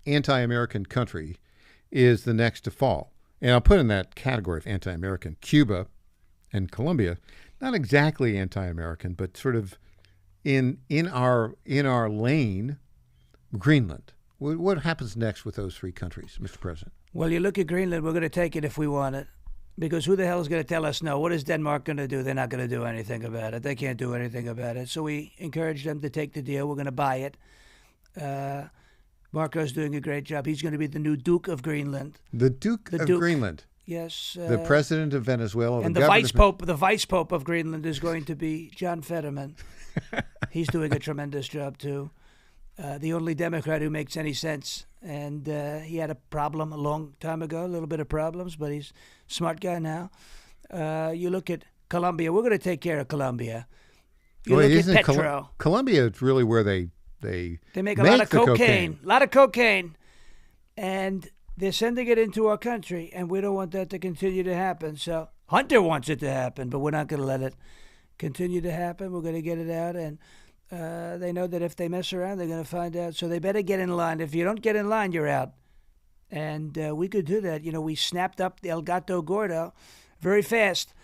anti-American country is the next to fall? And I'll put in that category of anti-American Cuba and Colombia. Not exactly anti-American, but sort of in our lane, Greenland. What happens next with those 3 countries, Mr. President? Well, you look at Greenland, we're going to take it if we want it. Because who the hell is going to tell us no? What is Denmark going to do? They're not going to do anything about it. They can't do anything about it. So we encourage them to take the deal. We're going to buy it. Marco's doing a great job. He's going to be the new Duke of Greenland. The Duke of Greenland. Yes. The president of Venezuela. And the vice pope of Greenland is going to be John Fetterman. He's doing a tremendous job, too. The only Democrat who makes any sense. And he had a problem a long time ago, a little bit of problems, but he's a smart guy now. You look at Colombia. We're going to take care of Colombia. You look at Petro. Colombia is really where they make a lot of cocaine. A lot of cocaine. And they're sending it into our country, and we don't want that to continue to happen. So Hunter wants it to happen, but we're not going to let it continue to happen. We're going to get it out, and They know that if they mess around, they're going to find out. So they better get in line. If you don't get in line, you're out. And we could do that. We snapped up the El Gato Gordo very fast.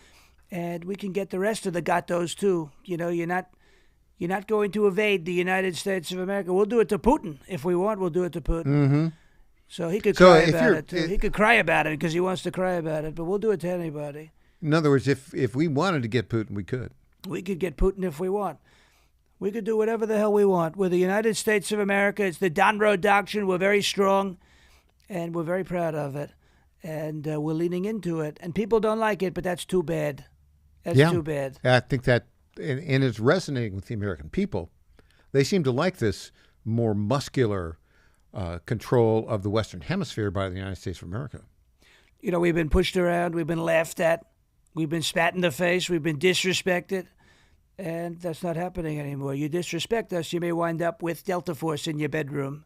And we can get the rest of the gatos, too. You're not going to evade the United States of America. We'll do it to Putin. If we want, we'll do it to Putin. Mm-hmm. So he could cry about it, too. He could cry about it because he wants to cry about it. But we'll do it to anybody. In other words, if we wanted to get Putin, we could. We could get Putin if we want. We could do whatever the hell we want. We're the United States of America. It's the Don Road Doctrine. We're very strong, and we're very proud of it. And we're leaning into it. And people don't like it, but that's too bad. That's too bad. I think that, and it's resonating with the American people. They seem to like this more muscular control of the Western Hemisphere by the United States of America. We've been pushed around. We've been laughed at. We've been spat in the face. We've been disrespected. And that's not happening anymore. You disrespect us, you may wind up with Delta Force in your bedroom.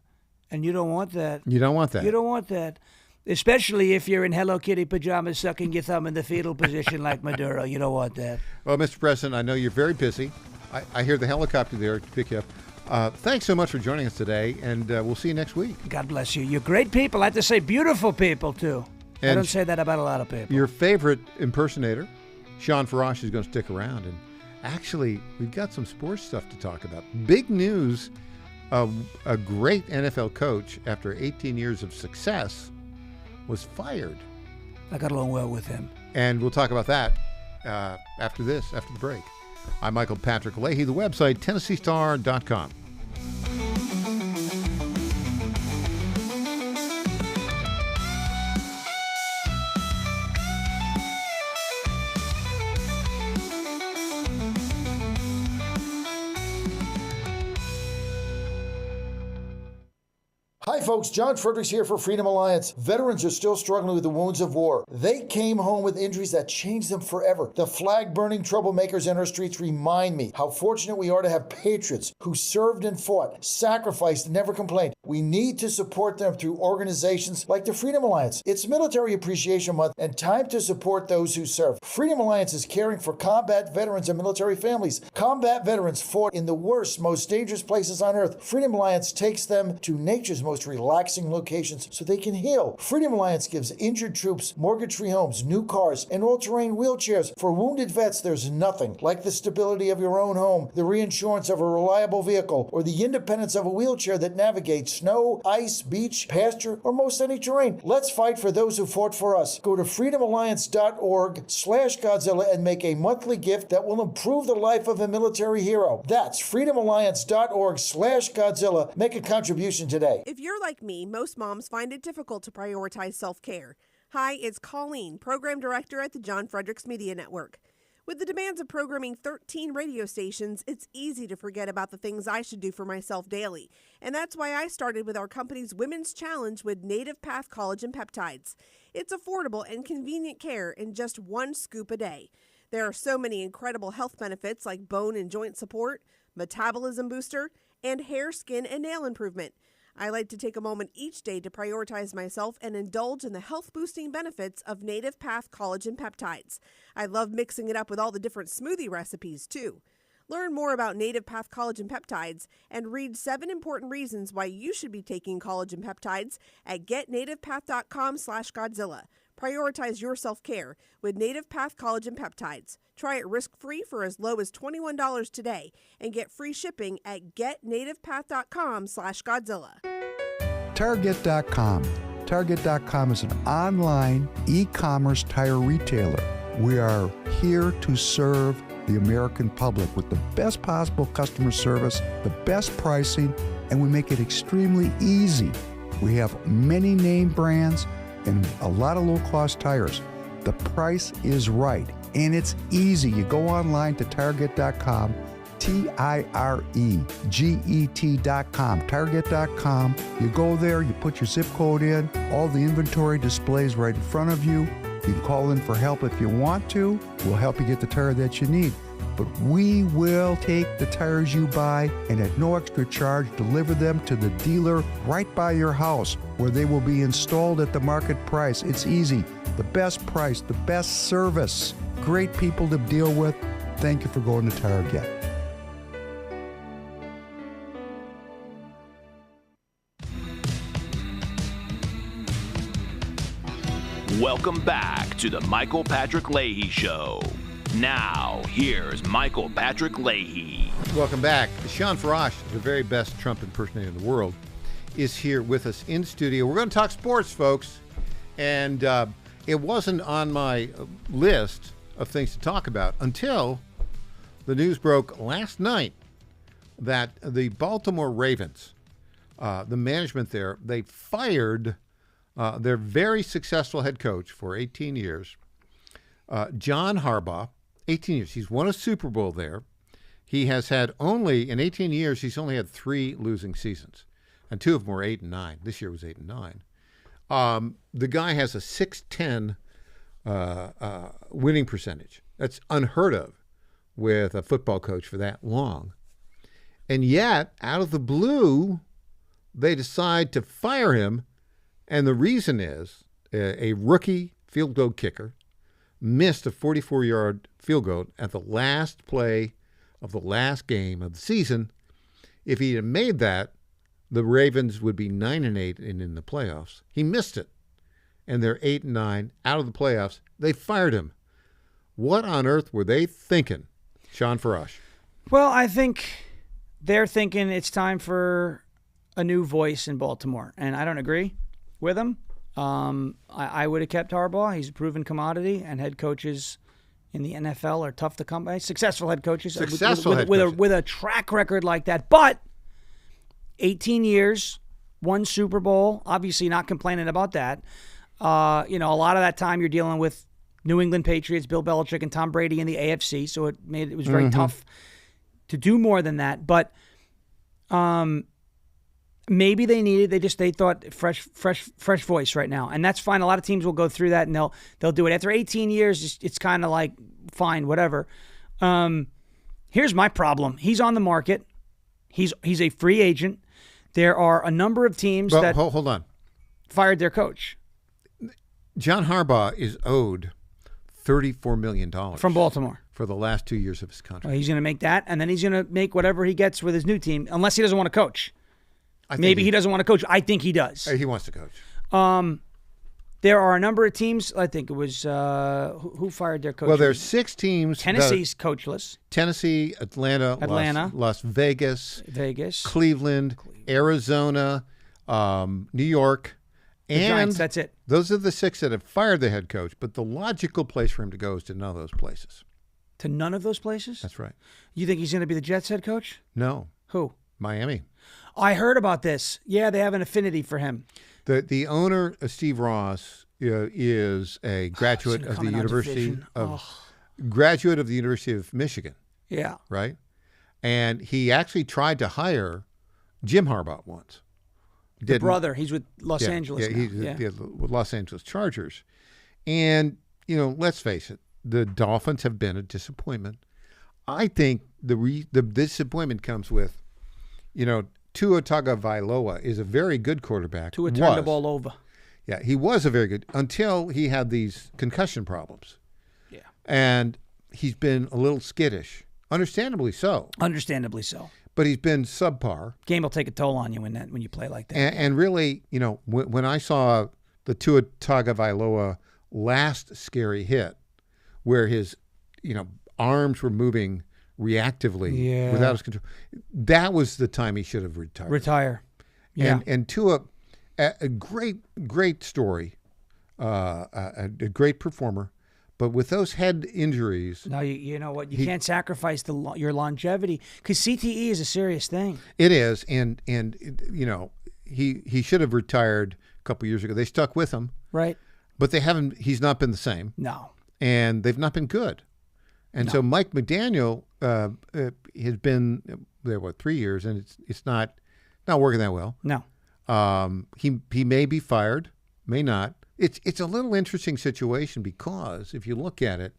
And you don't want that. You don't want that. You don't want that. Especially if you're in Hello Kitty pajamas sucking your thumb in the fetal position like Maduro. You don't want that. Well, Mr. President, I know you're very busy. I hear the helicopter there to pick you up. Thanks so much for joining us today, and we'll see you next week. God bless you. You're great people. I have to say beautiful people, too. And I don't say that about a lot of people. Your favorite impersonator, Sean Farash, is going to stick around. And actually, we've got some sports stuff to talk about. Big news, a great NFL coach, after 18 years of success, was fired. I got along well with him. And we'll talk about that after the break. I'm Michael Patrick Leahy, the website, TennesseeStar.com. Hi folks, John Fredericks here for Freedom Alliance. Veterans are still struggling with the wounds of war. They came home with injuries that changed them forever. The flag-burning troublemakers in our streets remind me how fortunate we are to have patriots who served and fought, sacrificed, and never complained. We need to support them through organizations like the Freedom Alliance. It's Military Appreciation Month and time to support those who serve. Freedom Alliance is caring for combat veterans and military families. Combat veterans fought in the worst, most dangerous places on earth. Freedom Alliance takes them to nature's most relaxing locations so they can heal. Freedom Alliance gives injured troops mortgage-free homes, new cars, and all-terrain wheelchairs. For wounded vets, there's nothing like the stability of your own home, the reinsurance of a reliable vehicle, or the independence of a wheelchair that navigates snow, ice, beach, pasture, or most any terrain. Let's fight for those who fought for us. Go to freedomalliance.org/Godzilla and make a monthly gift that will improve the life of a military hero. That's freedomalliance.org/Godzilla. Make a contribution today. If you're like me, most moms find it difficult to prioritize self-care. Hi, it's Colleen, Program Director at the John Fredericks Media Network. With the demands of programming 13 radio stations, it's easy to forget about the things I should do for myself daily. And that's why I started with our company's Women's Challenge with Native Path Collagen Peptides. It's affordable and convenient care in just one scoop a day. There are so many incredible health benefits like bone and joint support, metabolism booster, and hair, skin, and nail improvement. I like to take a moment each day to prioritize myself and indulge in the health-boosting benefits of Native Path Collagen Peptides. I love mixing it up with all the different smoothie recipes, too. Learn more about Native Path Collagen Peptides and read 7 important reasons why you should be taking collagen peptides at getnativepath.com/Godzilla. Prioritize your self-care with Native Path Collagen Peptides. Try it risk-free for as low as $21 today and get free shipping at getnativepath.com/Godzilla. Target.com. Target.com is an online e-commerce tire retailer. We are here to serve the American public with the best possible customer service, the best pricing, and we make it extremely easy. We have many name brands and a lot of low-cost tires. The price is right, and it's easy. You go online to Target.com, Tireget.com, Target.com. You go there, you put your zip code in, all the inventory displays right in front of you. You can call in for help if you want to. We'll help you get the tire that you need. But we will take the tires you buy and at no extra charge deliver them to the dealer right by your house where they will be installed at the market price. It's easy. The best price, the best service. Great people to deal with. Thank you for going to Target. Welcome back to the Michael Patrick Leahy Show. Now, here's Michael Patrick Leahy. Welcome back. Sean Farash, the very best Trump impersonator in the world, is here with us in studio. We're going to talk sports, folks. And it wasn't on my list of things to talk about until the news broke last night that the Baltimore Ravens, the management there, they fired their very successful head coach for 18 years, John Harbaugh. 18 years. He's won a Super Bowl there. He has had only, in 18 years, he's only had 3 losing seasons. And 2 of them were 8 and 9. This year was 8 and 9. The guy has a 6.10 winning percentage. That's unheard of with a football coach for that long. And yet, out of the blue, they decide to fire him. And the reason is a rookie field goal kicker missed a 44-yard field goal at the last play of the last game of the season. If he had made that, the Ravens would be 9-8 and in the playoffs. He missed it, and they're 8-9 out of the playoffs. They fired him. What on earth were they thinking, Sean Farash? Well, I think they're thinking it's time for a new voice in Baltimore, and I don't agree with them. I would have kept Harbaugh. He's a proven commodity, and head coaches in the NFL are tough to come by. Successful head coaches with a track record like that. But 18 years, 1 Super Bowl, obviously not complaining about that. A lot of that time you're dealing with New England Patriots, Bill Belichick, and Tom Brady in the AFC, so it was very tough to do more than that. But maybe they thought fresh voice right now, and that's fine. A lot of teams will go through that, and they'll do it after 18 years. It's kind of like fine, whatever. Here's my problem: he's on the market. He's a free agent. There are a number of teams that hold on, fired their coach. John Harbaugh is owed $34 million from Baltimore for the last 2 years of his contract. Well, he's going to make that, and then he's going to make whatever he gets with his new team, unless he doesn't want to coach. Maybe he doesn't want to coach. I think he does. He wants to coach. There are a number of teams. I think it was who fired their coach. Well, there's 6 teams. Tennessee's coachless. Tennessee, Atlanta, Las Vegas, Cleveland, Arizona, New York, and the Giants. That's it. Those are the 6 that have fired the head coach. But the logical place for him to go is to none of those places. To none of those places? That's right. You think he's going to be the Jets head coach? No. Who? Miami. I heard about this. Yeah, they have an affinity for him. The owner, Steve Ross, is a graduate of the University of Michigan. Yeah. Right? And he actually tried to hire Jim Harbaugh once. The brother. He's with Los Angeles now. He's with Los Angeles Chargers. And, let's face it, the Dolphins have been a disappointment. I think the disappointment comes with, Tua Tagovailoa is a very good quarterback. Tua turned the ball over. Yeah, he was a very good until he had these concussion problems. Yeah. And he's been a little skittish, understandably so. Understandably so. But he's been subpar. Game will take a toll on you when you play like that. And really, when I saw the Tua Tagovailoa last scary hit, where his, arms were moving reactively without his control, that was the time he should have retired. Yeah. And Tua, a great story, a great performer, but with those head injuries. No, you know what? You can't sacrifice your longevity, because CTE is a serious thing. It is, and he should have retired a couple years ago. They stuck with him, right? But they haven't. He's not been the same. No, and they've not been good. And so Mike McDaniel has been there 3 years, and it's not working that well. No, he may be fired, may not. It's a little interesting situation, because if you look at it,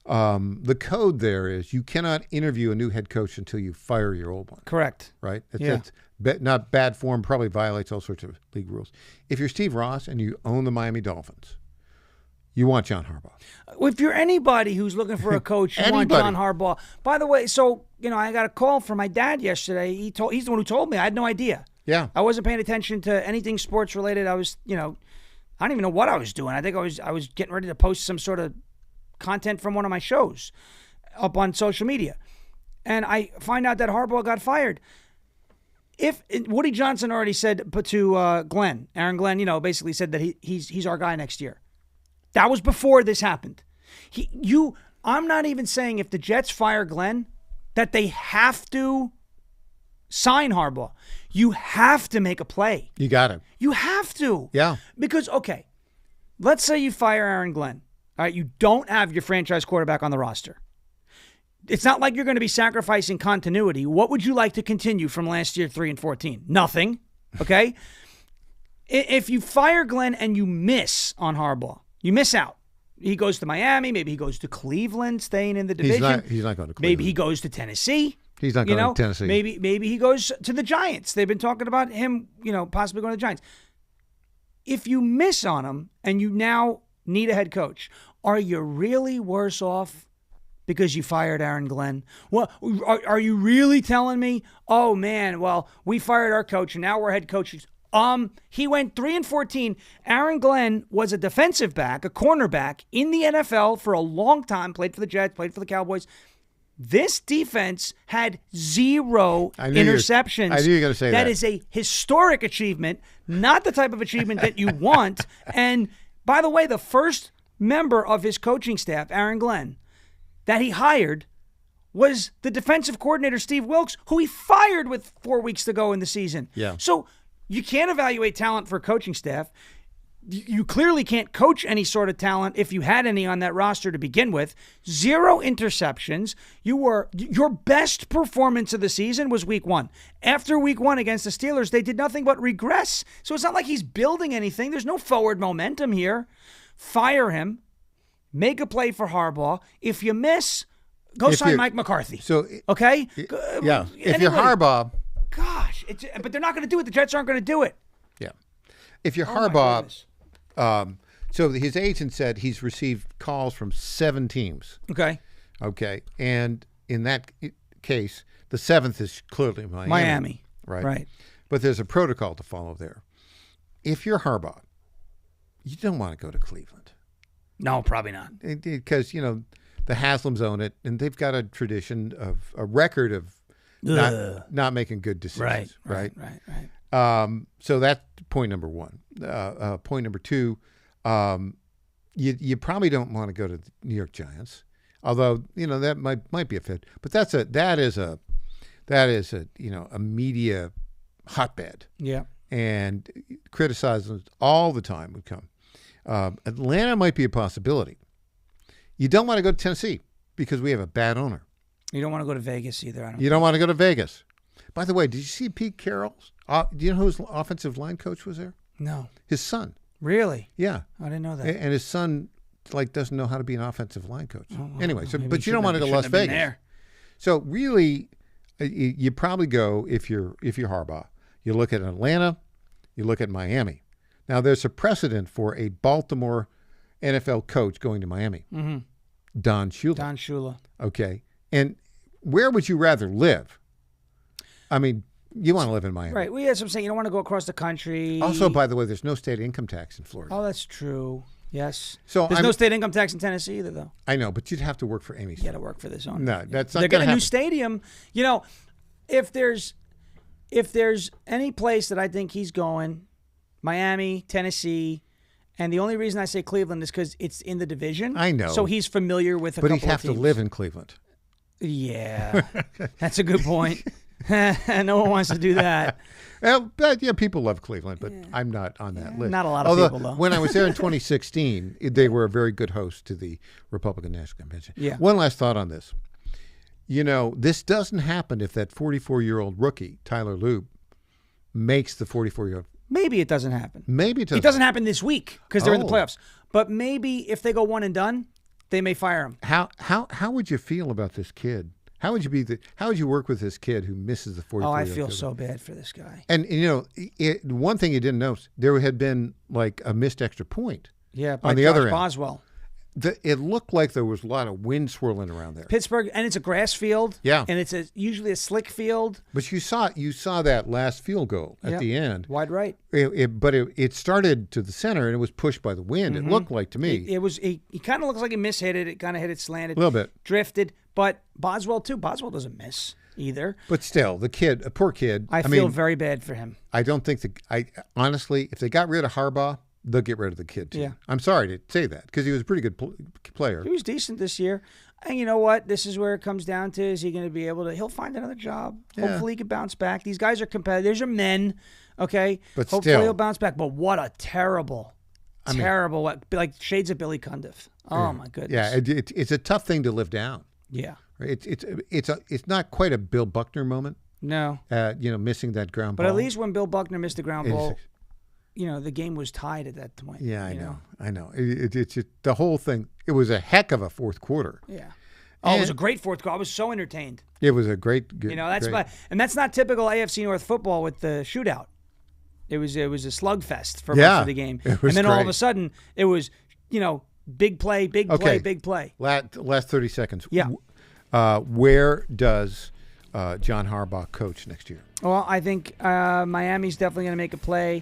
the code there is you cannot interview a new head coach until you fire your old one. Correct. Right? It's not bad form, probably violates all sorts of league rules. If you're Steve Ross and you own the Miami Dolphins, you want John Harbaugh. If you're anybody who's looking for a coach, you want John Harbaugh. By the way, I got a call from my dad yesterday. He's the one who told me. I had no idea. Yeah. I wasn't paying attention to anything sports related. I was, I don't even know what I was doing. I think I was getting ready to post some sort of content from one of my shows up on social media. And I find out that Harbaugh got fired. If Woody Johnson already said to Aaron Glenn, basically said that he's our guy next year. That was before this happened. I'm not even saying if the Jets fire Glenn that they have to sign Harbaugh. You have to make a play. You got it. You have to. Yeah. Because, okay, let's say you fire Aaron Glenn. All right, you don't have your franchise quarterback on the roster. It's not like you're going to be sacrificing continuity. What would you like to continue from last year, 3-14? Nothing. Okay? If you fire Glenn and you miss on Harbaugh, you miss out. He goes to Miami. Maybe he goes to Cleveland, staying in the division. He's not going to Cleveland. Maybe he goes to Tennessee. He's not going to Tennessee. Maybe he goes to the Giants. They've been talking about him, possibly going to the Giants. If you miss on him and you now need a head coach, are you really worse off because you fired Aaron Glenn? Well, are you really telling me, oh man, well, we fired our coach and now we're head coaches? He went 3-14. Aaron Glenn was a defensive back, a cornerback in the NFL for a long time, played for the Jets, played for the Cowboys. This defense had 0 interceptions. I knew you were going to say that. That is a historic achievement, not the type of achievement that you want. And by the way, the first member of his coaching staff, Aaron Glenn, that he hired was the defensive coordinator, Steve Wilks, who he fired with 4 weeks to go in the season. Yeah. So you can't evaluate talent for a coaching staff. You clearly can't coach any sort of talent if you had any on that roster to begin with. 0 interceptions. Your best performance of the season was week 1. After week 1 against the Steelers, they did nothing but regress. So it's not like he's building anything. There's no forward momentum here. Fire him. Make a play for Harbaugh. If you miss, go sign Mike McCarthy. So okay? Yeah. If you're Harbaugh. Gosh. But they're not going to do it. The Jets aren't going to do it. Yeah. If you're Harbaugh, so his agent said he's received calls from 7 teams. Okay. Okay. And in that case, the 7th is clearly Miami. Right. But there's a protocol to follow there. If you're Harbaugh, you don't want to go to Cleveland. No, probably not. Because, the Haslams own it, and they've got a tradition of a record of not making good decisions. Right. So that's point number 1. Point number 2, you probably don't want to go to the New York Giants, although that might be a fit. But that is a media hotbed. Yeah. And criticisms all the time would come. Atlanta might be a possibility. You don't want to go to Tennessee because we have a bad owner. You don't want to go to Vegas either. You don't want to go to Vegas. By the way, did you see Pete Carroll's? Do you know whose offensive line coach was there? No. His son. Really? Yeah. I didn't know that. And his son doesn't know how to be an offensive line coach. Oh, well, anyway, but you don't want to go to Las Vegas. So really, you probably go if you're Harbaugh. You look at Atlanta. You look at Miami. Now there's a precedent for a Baltimore NFL coach going to Miami. Mm-hmm. Don Shula. Don Shula. Okay. And where would you rather live? I mean, you want to live in Miami. Right. Well, that's what I'm saying. You don't want to go across the country. Also, by the way, there's no state income tax in Florida. Oh, that's true. Yes. So there's no state income tax in Tennessee either, though. I know, but you'd have to work for Amy's. You got to work for this owner. No, that's not. They're getting a new stadium. If there's any place that I think he's going, Miami, Tennessee, and the only reason I say Cleveland is because it's in the division. I know. So he's familiar with a couple of teams. But he'd have to live in Cleveland. Yeah, that's a good point. No one wants to do that. Well, people love Cleveland, but I'm not on that list. Not a lot of people, though. When I was there in 2016, they were a very good host to the Republican National Convention. Yeah. One last thought on this. This doesn't happen if that 44-year-old rookie, Tyler Loop, makes the 44-year-old. Maybe it doesn't happen. Maybe it doesn't. It doesn't happen this week because they're in the playoffs. But maybe if they go one and done, they may fire him. How would you feel about this kid? How would you work with this kid who misses the 44-year-old? Oh, I feel so bad for this guy. And one thing you didn't notice, there had been like a missed extra point. Yeah, by on the Josh other end. Boswell. It looked like there was a lot of wind swirling around there. Pittsburgh, and it's a grass field. Yeah. And it's usually a slick field. But you saw that last field goal at the end. Wide right. But it started to the center, and it was pushed by the wind. Mhm. It looked like to me. He kind of looks like he mishit it. It kind of hit it slanted. A little bit. Drifted. But Boswell, too. Boswell doesn't miss either. But still, the kid, a poor kid. I feel very bad for him. I don't think honestly, if they got rid of Harbaugh, they'll get rid of the kid too. Yeah. I'm sorry to say that because he was a pretty good player. He was decent this year. And you know what? This is where it comes down to, is he going to be able to, he'll find another job. Yeah. Hopefully he can bounce back. These guys are competitive. These are men, okay? But Hopefully still. he'll bounce back. But what a terrible, like shades of Billy Cundiff. Oh, my goodness. Yeah, it's a tough thing to live down. Yeah. It's not quite a Bill Buckner moment. No. Missing that ground But ball. at least when Bill Buckner missed the ground 86. ball, the game was tied at that point. Yeah, I know. It's the whole thing. It was a heck of a fourth quarter. Yeah. Oh, it was a great fourth quarter. I was so entertained. It was a great. And that's not typical AFC North football with the shootout. It was a slugfest for most of the game, it was and then all of great. a sudden it was big play, big play. Last 30 seconds. Yeah. Where does John Harbaugh coach next year? Well, I think Miami's definitely going to make a play.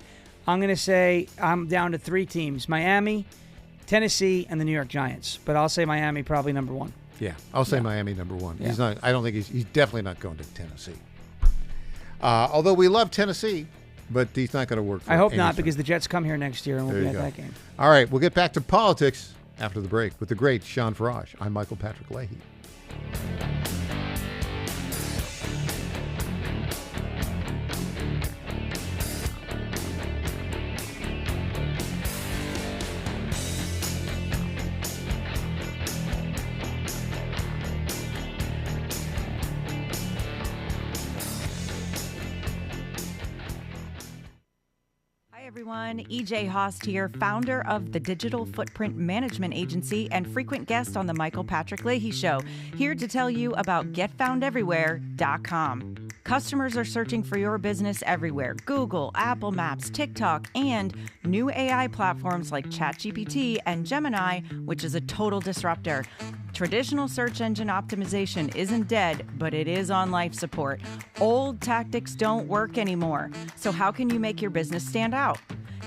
I'm going to say I'm down to 3 teams: Miami, Tennessee, and the New York Giants. But I'll say Miami probably number 1. Yeah, I'll say Miami number 1. Yeah. He's not. I don't think he's definitely not going to Tennessee. Although we love Tennessee, but he's not going to work. For I hope any not, firm. because the Jets come here next year and we'll There be you at go. that game. All right, we'll get back to politics after the break with the great Sean Farage. I'm Michael Patrick Leahy. Everyone, EJ Haast here, founder of the Digital Footprint Management Agency and frequent guest on the Michael Patrick Leahy Show, here to tell you about GetFoundEverywhere.com. Customers are searching for your business everywhere: Google, Apple Maps, TikTok, and new AI platforms like ChatGPT and Gemini, which is a total disruptor. Traditional search engine optimization isn't dead, but it is on life support. Old tactics don't work anymore. So how can you make your business stand out?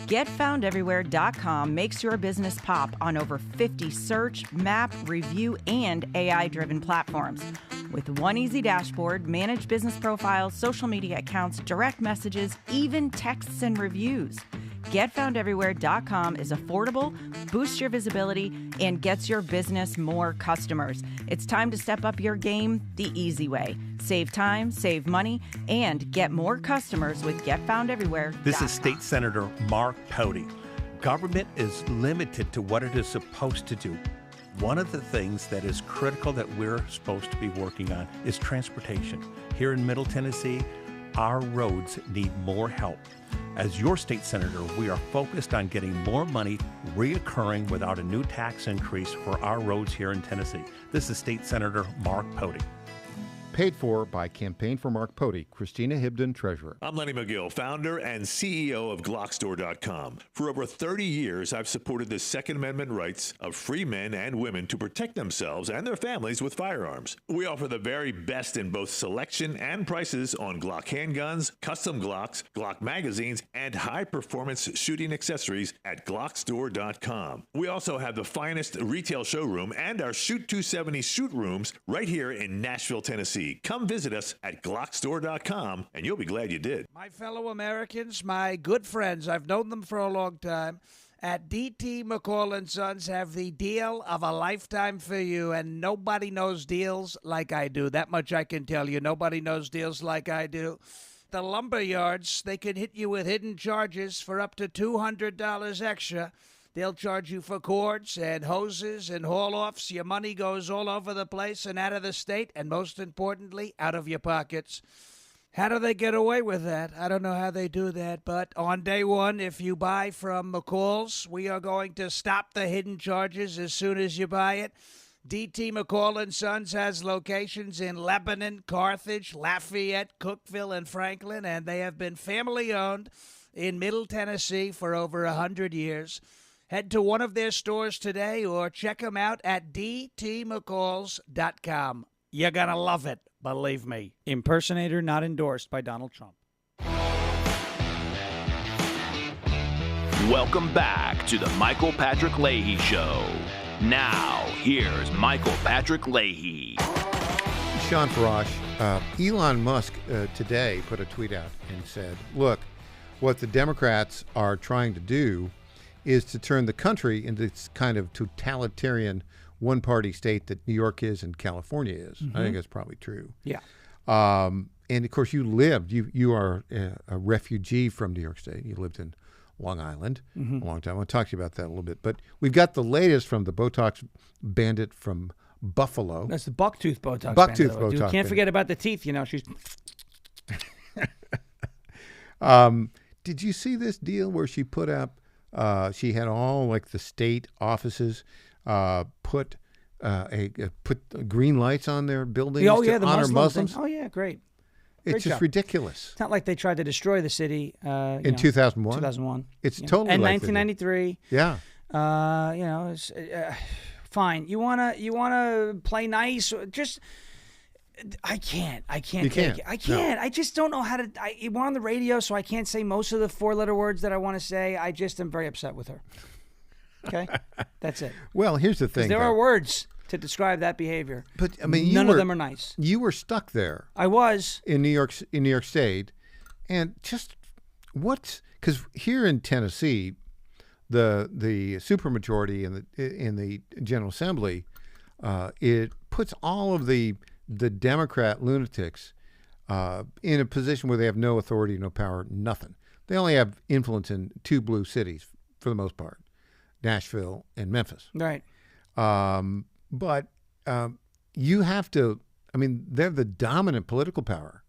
GetFoundEverywhere.com makes your business pop on over 50 search, map, review, and AI-driven platforms. With one easy dashboard, manage business profiles, social media accounts, direct messages, even texts and reviews. GetFoundEverywhere.com is affordable, boosts your visibility, and gets your business more customers. It's time to step up your game the easy way. Save time, save money, and get more customers with GetFoundEverywhere.com. This is State Senator Mark Pody. Government is limited to what it is supposed to do. One of the things that is critical that we're supposed to be working on is transportation. Here in Middle Tennessee, our roads need more help. As your state senator, we are focused on getting more money reoccurring without a new tax increase for our roads here in Tennessee. This is State Senator Mark Pody. Paid for by Campaign for Mark Pody, Christina Hibden, Treasurer. I'm Lenny McGill, founder and CEO of Glockstore.com. For over 30 years, I've supported the Second Amendment rights of free men and women to protect themselves and their families with firearms. We offer the very best in both selection and prices on Glock handguns, custom Glocks, Glock magazines, and high-performance shooting accessories at Glockstore.com. We also have the finest retail showroom and our Shoot 270 shoot rooms right here in Nashville, Tennessee. Come visit us at Glockstore.com, and you'll be glad you did. My fellow Americans, my good friends, I've known them for a long time, at D.T. McCall & Sons have the deal of a lifetime for you, and nobody knows deals like I do. That much I can tell you. Nobody knows deals like I do. The lumber yards, they can hit you with hidden charges for up to $200 extra. They'll charge you for cords and hoses and haul-offs. Your money goes all over the place and out of the state, and most importantly, out of your pockets. How do they get away with that? I don't know how they do that, but on day one, if you buy from McCall's, we are going to stop the hidden charges as soon as you buy it. D.T. McCall & Sons has locations in Lebanon, Carthage, Lafayette, Cookeville, and Franklin, and they have been family-owned in Middle Tennessee for over 100 years. Head to one of their stores today or check them out at dtmccalls.com. You're going to love it, believe me. Impersonator not endorsed by Donald Trump. Welcome back to the Michael Patrick Leahy Show. Now, here's Michael Patrick Leahy. Sean Farash, Elon Musk today put a tweet out and said, look, what the Democrats are trying to do is to turn the country into this kind of totalitarian one-party state that New York is and California is. Mm-hmm. I think that's probably true. Yeah. And, of course, you are a refugee from New York State. You lived in Long Island a long time. I want to talk to you about that a little bit. But we've got the latest from the Botox bandit from Buffalo. That's the bucktooth Botox. Bucktooth bandit. Botox. Can't forget about the teeth. You know, she's... Did you see this deal where she put up, she had all like the state offices put green lights on their buildings the to honor Muslims? Oh, yeah, great. It's just ridiculous. It's not like they tried to destroy the city. In 2001? 2001. It's totally and like 1993. Yeah. It's, fine. You wanna play nice? Just I can't. You take it. I can't. No. I just don't know how to. We're on the radio, so I can't say most of the 4-letter words that I want to say. I just am very upset with her. Okay, that's it. Well, here's the thing. There are words to describe that behavior, but I mean, none of them are nice. You were stuck there. I was in New York State, and just because here in Tennessee, the supermajority in the General Assembly, it puts all of the Democrat lunatics in a position where they have no authority, no power, nothing. They only have influence in 2 blue cities for the most part, Nashville and Memphis. Right. But you have to, I mean, they're the dominant political power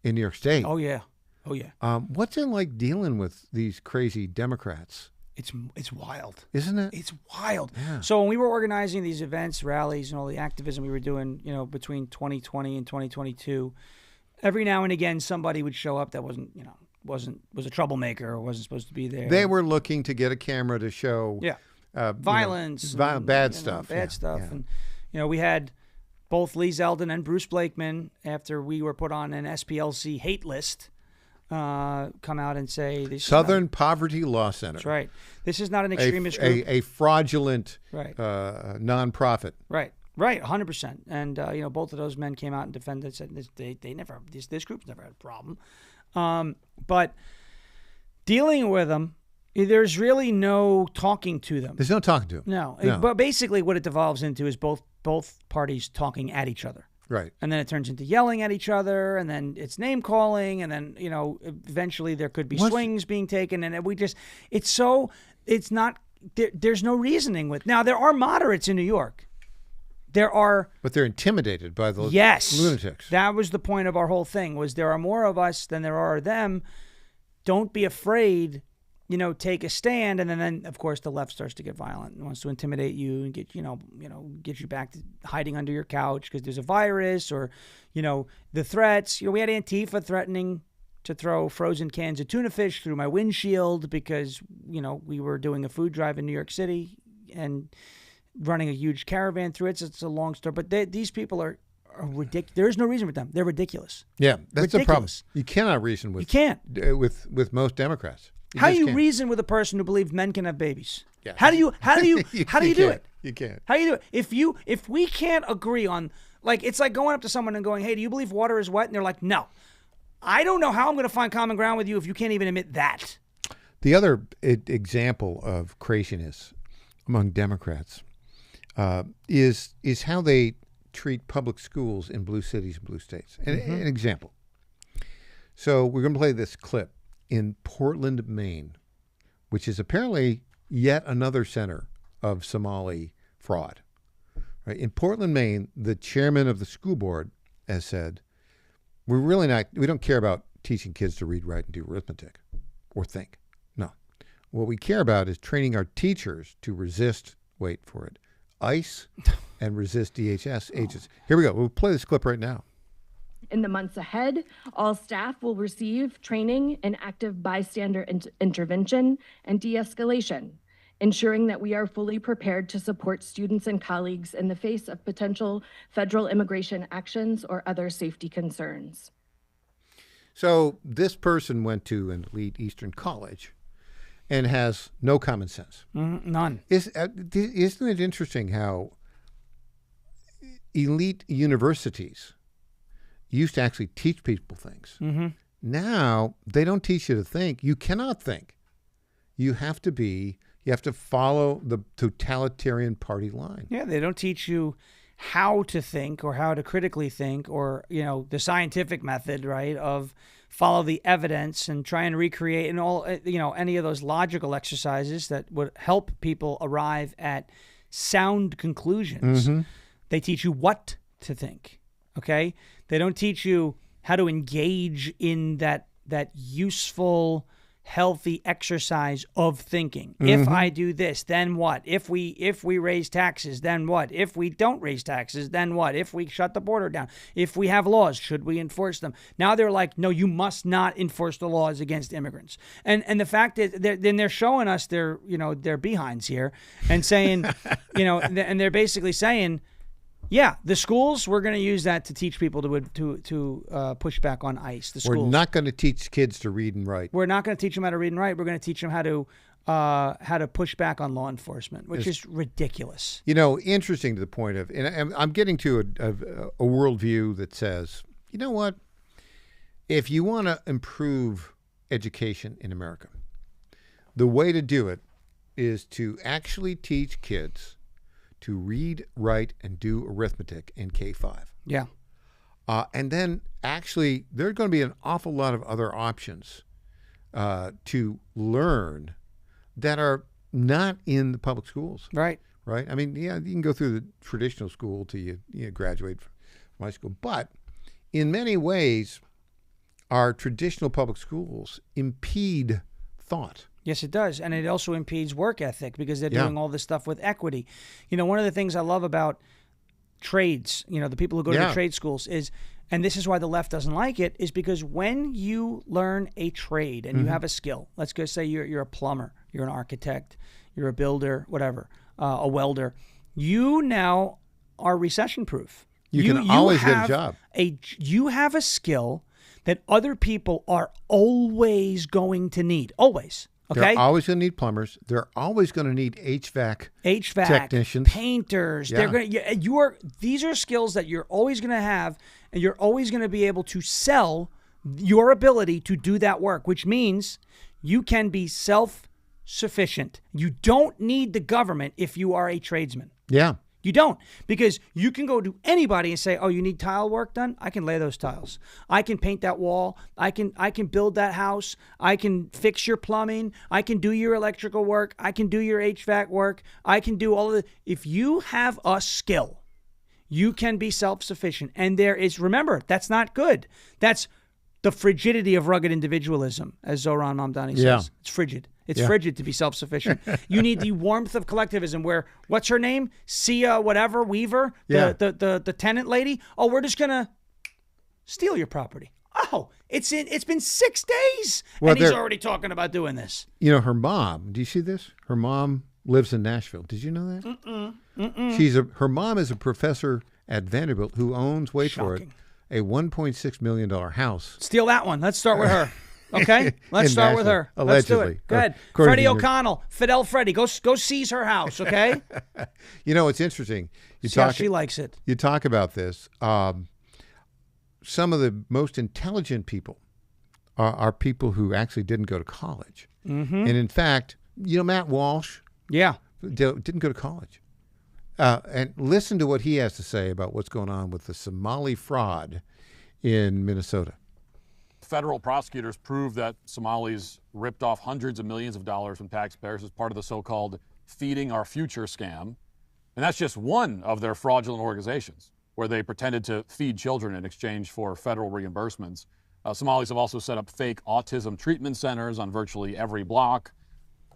in New York State. Oh, yeah. Oh, yeah. What's it like dealing with these crazy Democrats? It's wild. Isn't it? It's wild. Yeah. So when we were organizing these events, rallies, and all the activism we were doing, between 2020 and 2022, every now and again somebody would show up that was a troublemaker or wasn't supposed to be there. They were looking to get a camera to show violence, bad stuff. And we had both Lee Zeldin and Bruce Blakeman, after we were put on an SPLC hate list, come out and say this Southern Poverty Law Center. That's right. This is not an extremist group. A fraudulent nonprofit. Right. 100%. And both of those men came out and defended. Said this group's never had a problem. But dealing with them, there's really no talking to them. There's no talking to them. No. But basically, what it devolves into is both parties talking at each other. Right. And then it turns into yelling at each other, and then it's name calling, and then eventually there could be swings being taken, and there's no reasoning with. Now there are moderates in New York. But they're intimidated by the lunatics. That was the point of our whole thing, was there are more of us than there are of them. Don't be afraid, take a stand. And then of course the left starts to get violent and wants to intimidate you and get you back to hiding under your couch because there's a virus, or, the threats. We had Antifa threatening to throw frozen cans of tuna fish through my windshield because, we were doing a food drive in New York City and running a huge caravan through it. It's a long story, but these people are ridiculous. There is no reason with them. They're ridiculous. Yeah, that's the problem. You cannot reason with. You can't with most Democrats. How do you reason with a person who believes men can have babies? Yeah. How do you do it? You can't. How do you do it? If we can't agree on, it's like going up to someone and going, "Hey, do you believe water is wet?" And they're like, "No." I don't know how I'm going to find common ground with you if you can't even admit that. The other example of craziness among Democrats is how they treat public schools in blue cities and blue states. An example. So we're going to play this clip in Portland, Maine, which is apparently yet another center of Somali fraud. Right? In Portland, Maine, the chairman of the school board has said, we don't care about teaching kids to read, write, and do arithmetic or think. No. What we care about is training our teachers to resist, wait for it, ICE and resist DHS agents. Here we go. We'll play this clip right now. In the months ahead, all staff will receive training in active bystander intervention and de-escalation, ensuring that we are fully prepared to support students and colleagues in the face of potential federal immigration actions or other safety concerns. So this person went to an elite Eastern college and has no common sense. None. Isn't it interesting how elite universities used to actually teach people things? Mm-hmm. Now they don't teach you to think. You cannot think. You have to follow the totalitarian party line. Yeah, they don't teach you how to think or how to critically think, or, you know, the scientific method, right, of follow the evidence and try and recreate and all, you know, any of those logical exercises that would help people arrive at sound conclusions. Mm-hmm. They teach you what to think, okay? They don't teach you how to engage in that useful, healthy exercise of thinking. If I do this, then what? If we raise taxes, then what? If we don't raise taxes, then what? If we shut the border down, if we have laws, should we enforce them? Now they're like, no, you must not enforce the laws against immigrants. And the fact is, then they're showing us their behinds here and saying, and they're basically saying, yeah, the schools, we're going to use that to teach people to push back on ICE. The schools. We're not going to teach kids to read and write. We're not going to teach them how to read and write. We're going to teach them how to push back on law enforcement, which is ridiculous. Interesting to the point of, and I'm getting to a worldview that says, you know what? If you want to improve education in America, the way to do it is to actually teach kids to read, write, and do arithmetic in K-5. Yeah. And then actually there's going to be an awful lot of other options to learn that are not in the public schools. Right. Right? I mean, yeah, you can go through the traditional school till you graduate from high school. But in many ways, our traditional public schools impede thought. Yes, it does. And it also impedes work ethic because they're doing all this stuff with equity. One of the things I love about trades, the people who go to the trade schools is, and this is why the left doesn't like it, is because when you learn a trade and you have a skill, let's go say you're a plumber, you're an architect, you're a builder, whatever, a welder, you now are recession proof. You can always get a job. You have a skill that other people are always going to need. Always. Okay? They're always going to need plumbers. They're always going to need HVAC technicians, painters. Yeah. These are skills that you're always going to have, and you're always going to be able to sell your ability to do that work, which means you can be self-sufficient. You don't need the government if you are a tradesman. Yeah. You don't, because you can go to anybody and say, oh, you need tile work done? I can lay those tiles. I can paint that wall. I can build that house. I can fix your plumbing. I can do your electrical work. I can do your HVAC work. I can do all of it. If you have a skill, you can be self-sufficient. And remember, that's not good. That's the frigidity of rugged individualism, as Zoran Mamdani says. Yeah. It's frigid. It's frigid to be self-sufficient. You need the warmth of collectivism where, what's her name? Sia whatever, Weaver, the tenant lady. Oh, we're just going to steal your property. Oh, it's been 6 days, and he's already talking about doing this. Her mom, do you see this? Her mom lives in Nashville. Did you know that? Mm-mm. Her mom is a professor at Vanderbilt who owns, wait for it, a $1.6 million house. Steal that one. Let's start with her. Okay, let's start with her. Allegedly. Let's do it. Go ahead. Freddie O'Connell, Fidel Freddie, go seize her house, okay? It's interesting. She likes it. You talk about this. Some of the most intelligent people are people who actually didn't go to college. Mm-hmm. And in fact, Matt Walsh didn't go to college. And listen to what he has to say about what's going on with the Somali fraud in Minnesota. Federal prosecutors proved that Somalis ripped off hundreds of millions of dollars from taxpayers as part of the so-called Feeding Our Future scam. And that's just one of their fraudulent organizations where they pretended to feed children in exchange for federal reimbursements. Somalis have also set up fake autism treatment centers on virtually every block,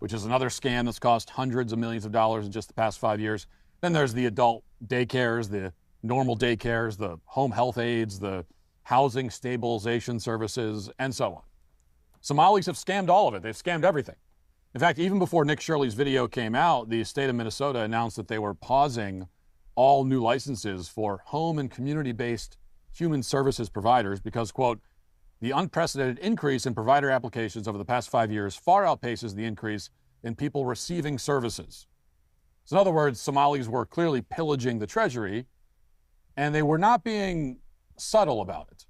which is another scam that's cost hundreds of millions of dollars in just the past 5 years. Then there's the adult daycares, the normal daycares, the home health aides, the housing stabilization services, and so on. Somalis have scammed all of it. They've scammed everything. In fact, even before Nick Shirley's video came out, the state of Minnesota announced that they were pausing all new licenses for home and community-based human services providers because, quote, the unprecedented increase in provider applications over the past 5 years far outpaces the increase in people receiving services. So in other words, Somalis were clearly pillaging the treasury, and they were not being subtle about it.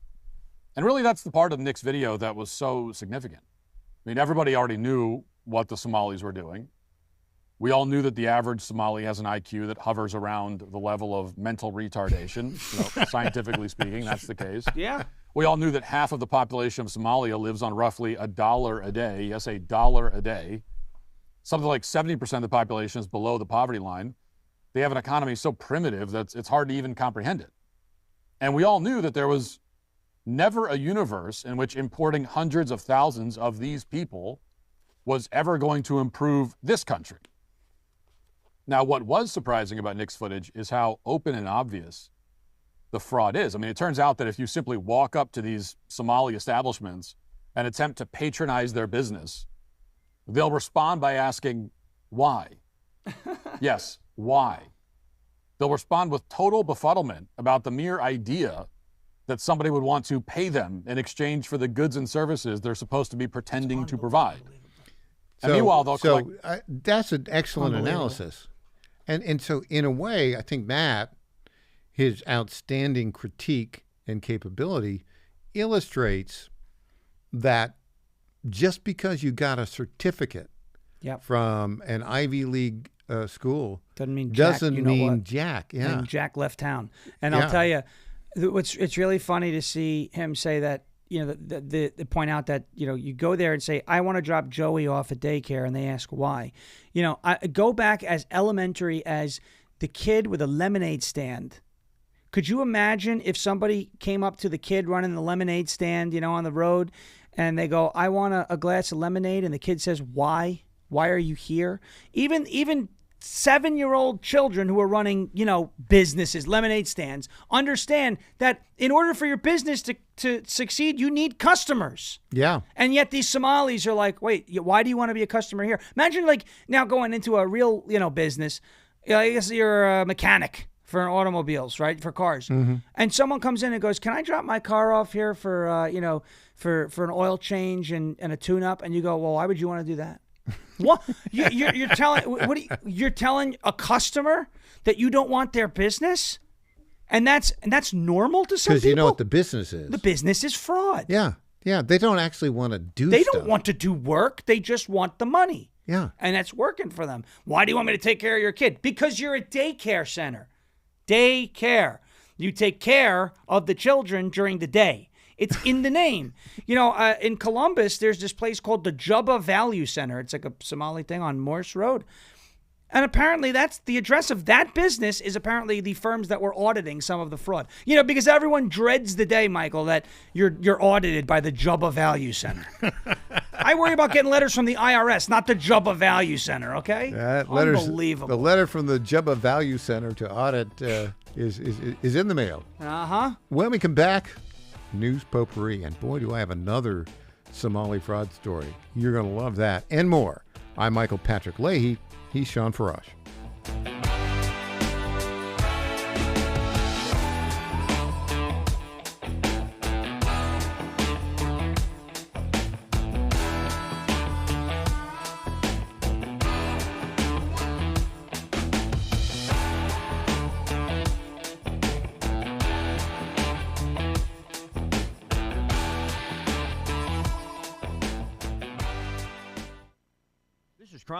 And really, that's the part of Nick's video that was so significant. I mean, everybody already knew what the Somalis were doing. We all knew that the average Somali has an IQ that hovers around the level of mental retardation. Scientifically speaking, that's the case. Yeah. We all knew that half of the population of Somalia lives on roughly $1 a day. Yes, $1 a day. Something like 70% of the population is below the poverty line. They have an economy so primitive that it's hard to even comprehend it. And we all knew that there was never a universe in which importing hundreds of thousands of these people was ever going to improve this country. Now, what was surprising about Nick's footage is how open and obvious the fraud is. I mean, it turns out that if you simply walk up to these Somali establishments and attempt to patronize their business, they'll respond by asking, why? Yes, why? They'll respond with total befuddlement about the mere idea that somebody would want to pay them in exchange for the goods and services they're supposed to be pretending to provide. And meanwhile, they'll collect... that's an excellent analysis. And so, in a way, I think Matt, his outstanding critique and capability illustrates that just because you got a certificate from an Ivy League school doesn't mean jack. Yeah. And Jack left town. And I'll tell you, it's really funny to see him say that, the point out that, you go there and say, I want to drop Joey off at daycare, and they ask why. I go back as elementary as the kid with a lemonade stand. Could you imagine if somebody came up to the kid running the lemonade stand, on the road, and they go, I want a glass of lemonade, and the kid says, why? Why are you here? Even 7-year-old children who are running, businesses, lemonade stands, understand that in order for your business to succeed, you need customers. Yeah. And yet these Somalis are like, wait, why do you want to be a customer here? Imagine now going into a real, business. I guess you're a mechanic for automobiles, right? For cars. Mm-hmm. And someone comes in and goes, can I drop my car off here for, for an oil change and a tune-up? And you go, well, why would you want to do that? What you're telling a customer that you don't want their business, and that's normal to some people. Because you know what the business is. The business is fraud. Yeah. They don't actually want to do. They don't want to do work. They just want the money. Yeah, and that's working for them. Why do you want me to take care of your kid? Because you're a daycare center. Daycare. You take care of the children during the day. It's in the name. In Columbus, there's this place called the Jubba Value Center. It's like a Somali thing on Morse Road. And apparently that's the address of that business is apparently the firms that were auditing some of the fraud. Because everyone dreads the day, Michael, that you're audited by the Jubba Value Center. I worry about getting letters from the IRS, not the Jubba Value Center, okay? Unbelievable. The letter from the Jubba Value Center to audit is in the mail. Uh-huh. When we come back, news potpourri, and boy, do I have another Somali fraud story. You're going to love that and more. I'm Michael Patrick Leahy. He's Sean Farash.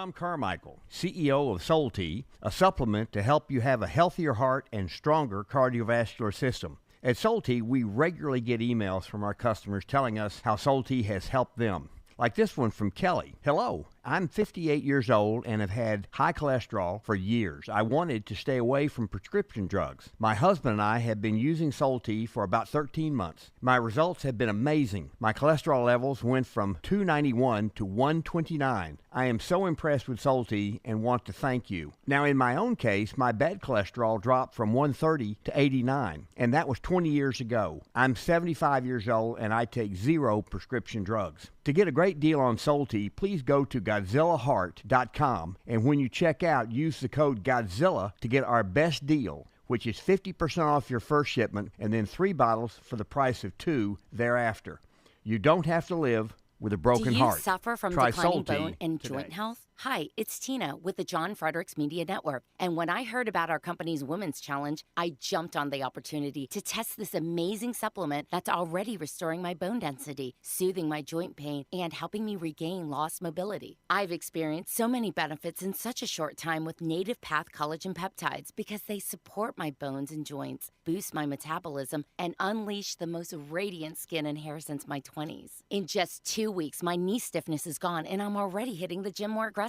Tom Carmichael, CEO of Soul Tea, a supplement to help you have a healthier heart and stronger cardiovascular system. At Soul Tea, we regularly get emails from our customers telling us how Soul Tea has helped them. Like this one from Kelly. Hello, I'm 58 years old and have had high cholesterol for years. I wanted to stay away from prescription drugs. My husband and I have been using Soul Tea for about 13 months. My results have been amazing. My cholesterol levels went from 291 to 129. I am so impressed with Soul Tea and want to thank you. Now, in my own case, my bad cholesterol dropped from 130 to 89, and that was 20 years ago. I'm 75 years old and I take 0 prescription drugs. To get a great deal on Soul Tea, please go to GoDzillaHeart.com, and when you check out, use the code Godzilla to get our best deal, which is 50% off your first shipment and then 3 bottles for the price of 2 thereafter. You don't have to live with a broken heart. Do you suffer from Try declining Salty bone and today. joint health? Hi, it's Tina with the John Fredericks Media Network. And when I heard about our company's Women's Challenge, I jumped on the opportunity to test this amazing supplement that's already restoring my bone density, soothing my joint pain, and helping me regain lost mobility. I've experienced so many benefits in such a short time with Native Path Collagen Peptides because they support my bones and joints, boost my metabolism, and unleash the most radiant skin and hair since my 20s. In just 2 weeks, my knee stiffness is gone, and I'm already hitting the gym more aggressively.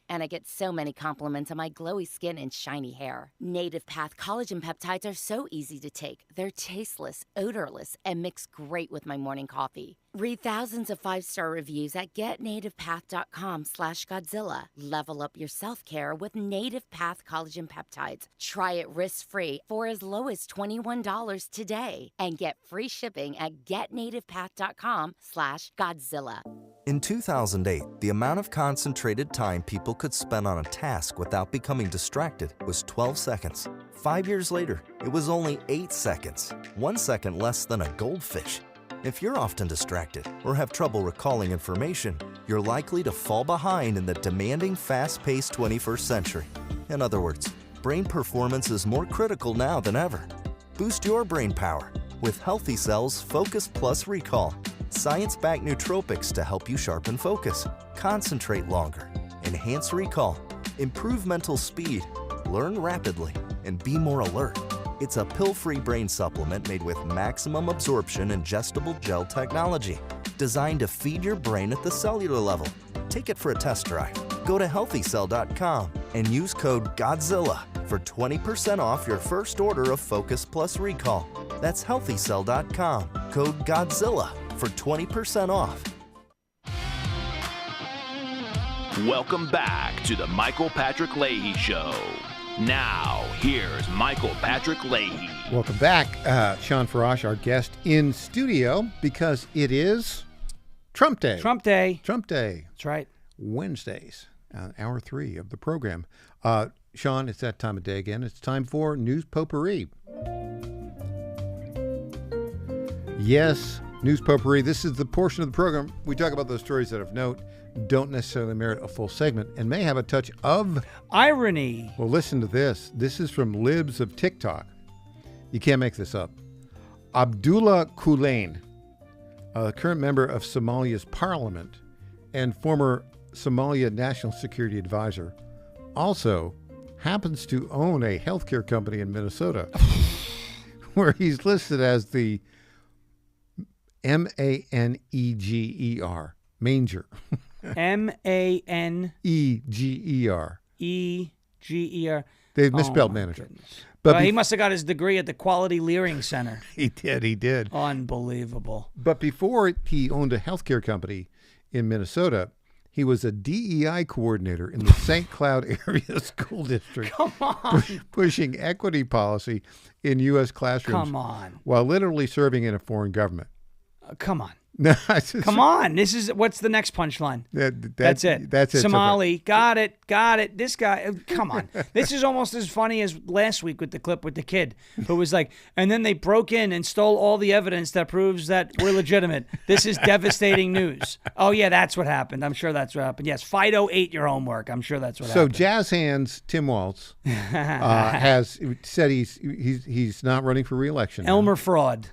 And I get so many compliments on my glowy skin and shiny hair. Native Path Collagen Peptides are so easy to take. They're tasteless, odorless, and mix great with my morning coffee. Read thousands of 5-star reviews at getnativepath.com/Godzilla. Level up your self-care with Native Path Collagen Peptides. Try it risk-free for as low as $21 today. And get free shipping at getnativepath.com/Godzilla. In 2008, the amount of concentrated time people could spend on a task without becoming distracted was 12 seconds. 5 years later, it was only 8 seconds, 1 second less than a goldfish. If you're often distracted or have trouble recalling information, you're likely to fall behind in the demanding, fast-paced 21st century. In other words, brain performance is more critical now than ever. Boost your brain power with Healthy Cells Focus Plus Recall. Science-backed nootropics to help you sharpen focus, concentrate longer, enhance recall, improve mental speed, learn rapidly, and be more alert. It's a pill-free brain supplement made with maximum absorption ingestible gel technology, designed to feed your brain at the cellular level. Take it for a test drive. Go to healthycell.com and use code GODZILLA for 20% off your first order of Focus Plus Recall. That's healthycell.com, code GODZILLA for 20% off. Welcome back to the Michael Patrick Leahy Show. Now, here's Michael Patrick Leahy. Welcome back. Sean Farash, our guest in studio, because it is Trump Day. Trump Day. Trump Day. That's right. Wednesdays, hour 3 of the program. Sean, it's that time of day again. It's time for News Potpourri. Yes, News Potpourri. This is the portion of the program we talk about those stories that of note, don't necessarily merit a full segment, and may have a touch of irony. Well, listen to this. This is from Libs of TikTok. You can't make this up. Abdullah Kulain, a current member of Somalia's parliament and former Somalia National Security Advisor, also happens to own a healthcare company in Minnesota, where he's listed as the Maneger, Manger. Maneger. Eger. They've misspelled manager. But he must have got his degree at the Quality Leering Center. He did. Unbelievable. But before he owned a healthcare company in Minnesota, he was a DEI coordinator in the St. Cloud area school district. Come on. Pushing equity policy in U.S. classrooms. Come on. While literally serving in a foreign government. Come on. No, come on. What's the next punchline? That's it. That's it. Somali. Got it. This guy. Come on. This is almost as funny as last week with the clip with the kid who was like, and then they broke in and stole all the evidence that proves that we're legitimate. This is devastating news. Oh, yeah, that's what happened. I'm sure that's what happened. Yes, Fido ate your homework. I'm sure that's what happened. So Jazz Hands Tim Waltz has said he's not running for re-election. Elmer Fraud,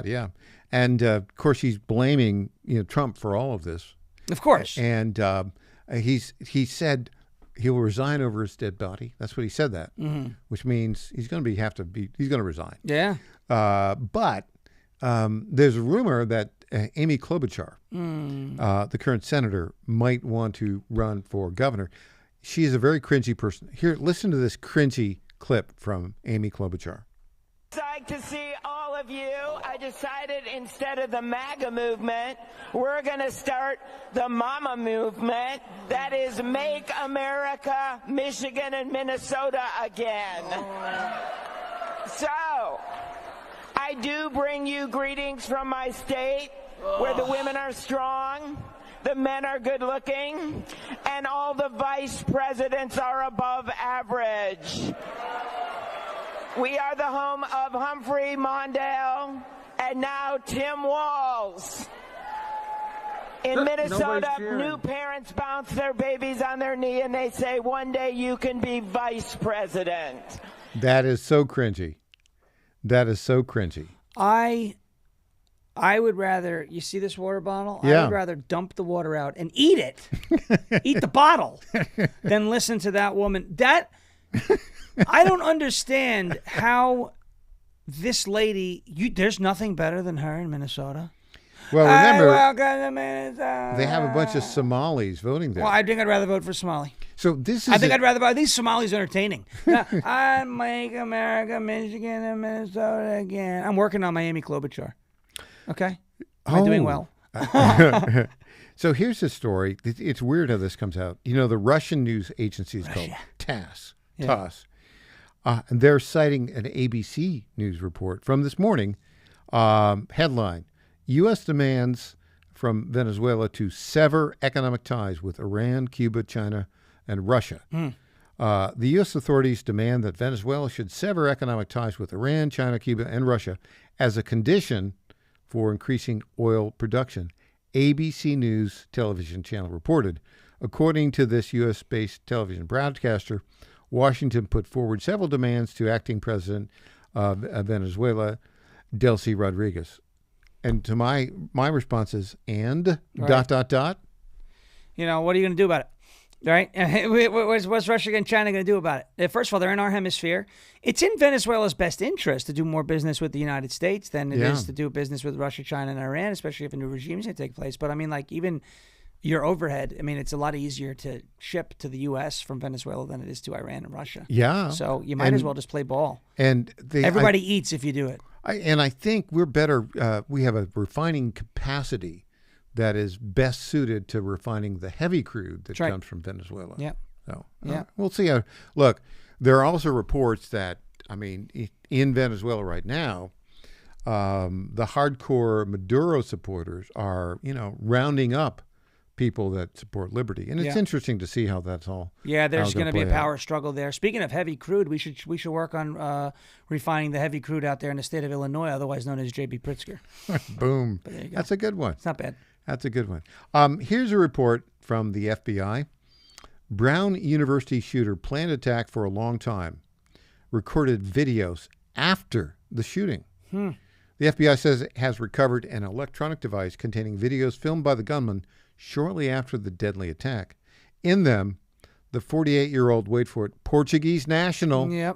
yeah. And, of course, he's blaming Trump for all of this. Of course. And he said he'll resign over his dead body. That's what he said that, which means he's going to he's going to resign. Yeah. But there's a rumor that Amy Klobuchar, the current senator, might want to run for governor. She is a very cringy person. Here, listen to this cringy clip from Amy Klobuchar. Like to see all of you. I decided instead of the MAGA movement, we're going to start the MAMA movement. That is Make America, Michigan, and Minnesota again. So, I do bring you greetings from my state where the women are strong, the men are good looking, and all the vice presidents are above average. We are the home of Humphrey Mondale and now Tim Walz. In Minnesota, new parents bounce their babies on their knee and they say, one day you can be vice president. That is so cringy. That is so cringy. I would rather, you see this water bottle? Yeah. I would rather dump the water out and eat it, eat the bottle, than listen to that woman. I don't understand how this lady, there's nothing better than her in Minnesota. Well, remember, welcome to Minnesota. they have a bunch of Somalis voting there. Well, I think I'd rather vote for Somali. So this is I think I'd rather vote. These Somalis are entertaining. I make America, Michigan, and Minnesota again. I'm working on Miami Klobuchar. Okay? Am I doing well? So here's the story. It's weird how this comes out. You know, the Russian news agency is called TASS. Yeah. TASS. And they're citing an ABC News report from this morning. Headline, U.S. demands from Venezuela to sever economic ties with Iran, Cuba, China, and Russia. The U.S. authorities demand that Venezuela should sever economic ties with Iran, China, Cuba, and Russia as a condition for increasing oil production, ABC News television channel reported. According to this U.S.-based television broadcaster, Washington put forward several demands to acting president of Venezuela, Delcy Rodriguez. And to my response is, and, Right. You know, what are you going to do about it? Right? What's Russia and China going to do about it? First of all, they're in our hemisphere. It's in Venezuela's best interest to do more business with the United States than it is to do business with Russia, China, and Iran, especially if a new regime is going to take place. But I mean, like, even your overhead, I mean, it's a lot easier to ship to the U.S. from Venezuela than it is to Iran and Russia. Yeah. So you might as well just play ball. And everybody eats if you do it. I think we're better. We have a refining capacity that is best suited to refining the heavy crude that comes from Venezuela. Yeah. So yeah, we'll see how. Look, there are also reports that, I mean, in Venezuela right now, the hardcore Maduro supporters are, rounding up people that support liberty, and it's interesting to see how that's all. Yeah, there's going to be a power struggle there. Speaking of heavy crude, we should work on refining the heavy crude out there in the state of Illinois, otherwise known as J.B. Pritzker. Boom. There you go. That's a good one. It's not bad. That's a good one. Here's a report from the FBI. Brown University shooter planned attack for a long time. Recorded videos after the shooting. The FBI says it has recovered an electronic device containing videos filmed by the gunman shortly after the deadly attack. In them, the 48-year-old, wait for it, Portuguese national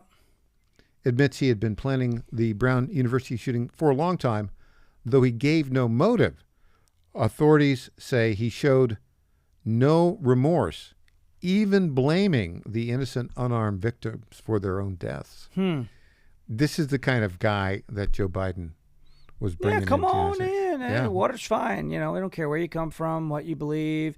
admits he had been planning the Brown University shooting for a long time, though he gave no motive. Authorities say he showed no remorse, even blaming the innocent unarmed victims for their own deaths. This is the kind of guy that Joe Biden was bringing in. Come on in. Yeah. Water's fine. We don't care where you come from, what you believe.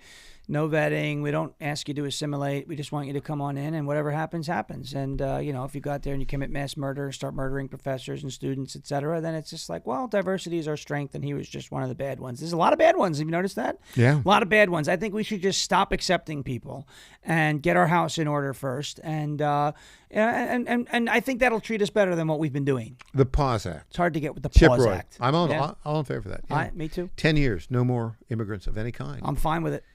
No vetting. We don't ask you to assimilate. We just want you to come on in, and whatever happens, happens. And, if you go out there and you commit mass murder, start murdering professors and students, et cetera, then it's just like, well, diversity is our strength, and he was just one of the bad ones. There's a lot of bad ones. Have you noticed that? Yeah. A lot of bad ones. I think we should just stop accepting people and get our house in order first. And I think that'll treat us better than what we've been doing. The Pause Act. It's hard to get with the Chip Pause Roy. Act. I'm all in favor of that. Yeah. Me too. 10 years, no more immigrants of any kind. I'm fine with it.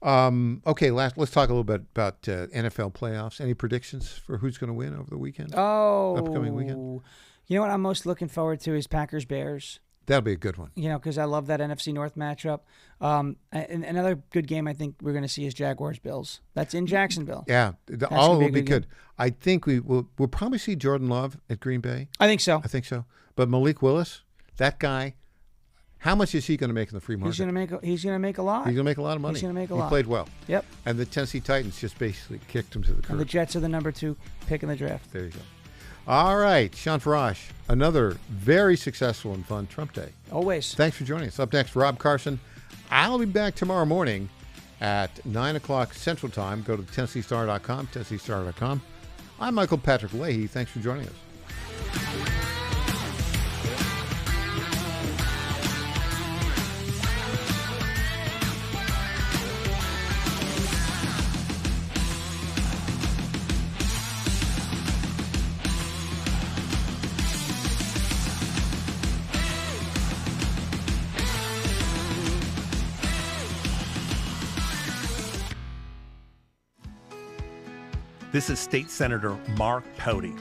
Okay, let's talk a little bit about NFL playoffs. Any predictions for who's going to win over the weekend? Upcoming weekend? You know what I'm most looking forward to is Packers-Bears. That'll be a good one. Because I love that NFC North matchup. And another good game I think we're going to see is Jaguars-Bills. That's in Jacksonville. Yeah, all will be good. I think we'll probably see Jordan Love at Green Bay. I think so. But Malik Willis, that guy, how much is he going to make in the free market? He's going to make a lot. He's going to make a lot of money. He's going to make a lot. He played well. Yep. And the Tennessee Titans just basically kicked him to the curb. And the Jets are the number 2 pick in the draft. There you go. All right, Sean Farash, another very successful and fun Trump Day. Always. Thanks for joining us. Up next, Rob Carson. I'll be back tomorrow morning at 9 o'clock Central Time. Go to TennesseeStar.com, TennesseeStar.com. I'm Michael Patrick Leahy. Thanks for joining us. This is State Senator Mark Pody.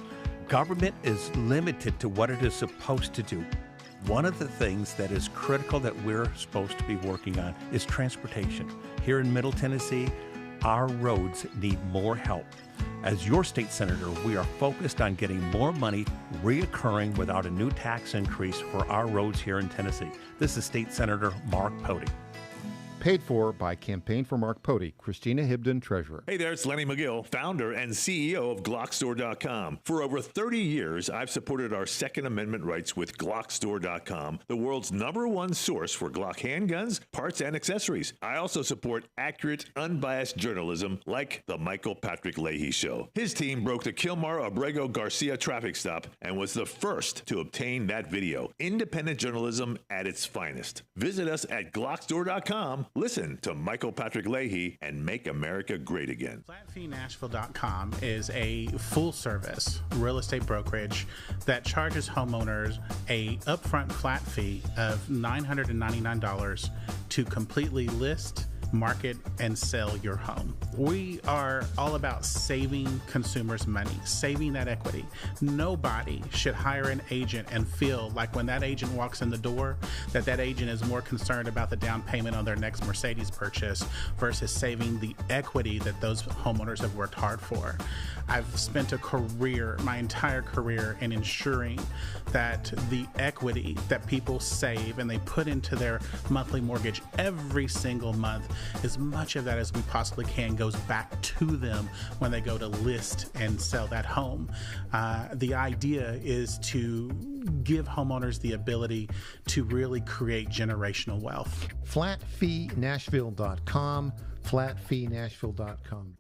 Government is limited to what it is supposed to do. One of the things that is critical that we're supposed to be working on is transportation. Here in Middle Tennessee, our roads need more help. As your state senator, we are focused on getting more money reoccurring without a new tax increase for our roads here in Tennessee. This is State Senator Mark Pody. Paid for by Campaign for Mark Pody, Christina Hibden, Treasurer. Hey there, it's Lenny McGill, founder and CEO of GlockStore.com. For over 30 years, I've supported our Second Amendment rights with GlockStore.com, the world's #1 source for Glock handguns, parts, and accessories. I also support accurate, unbiased journalism like The Michael Patrick Leahy Show. His team broke the Kilmar Abrego Garcia traffic stop and was the first to obtain that video. Independent journalism at its finest. Visit us at GlockStore.com. Listen to Michael Patrick Leahy and make America great again. FlatFeeNashville.com is a full-service real estate brokerage that charges homeowners a upfront flat fee of $999 to completely list, market, and sell your home. We are all about saving consumers money, saving that equity. Nobody should hire an agent and feel like when that agent walks in the door, that agent is more concerned about the down payment on their next Mercedes purchase versus saving the equity that those homeowners have worked hard for. I've spent my entire career in ensuring that the equity that people save and they put into their monthly mortgage every single month, as much of that as we possibly can goes back to them when they go to list and sell that home. The idea is to give homeowners the ability to really create generational wealth. FlatFeeNashville.com, FlatFeeNashville.com.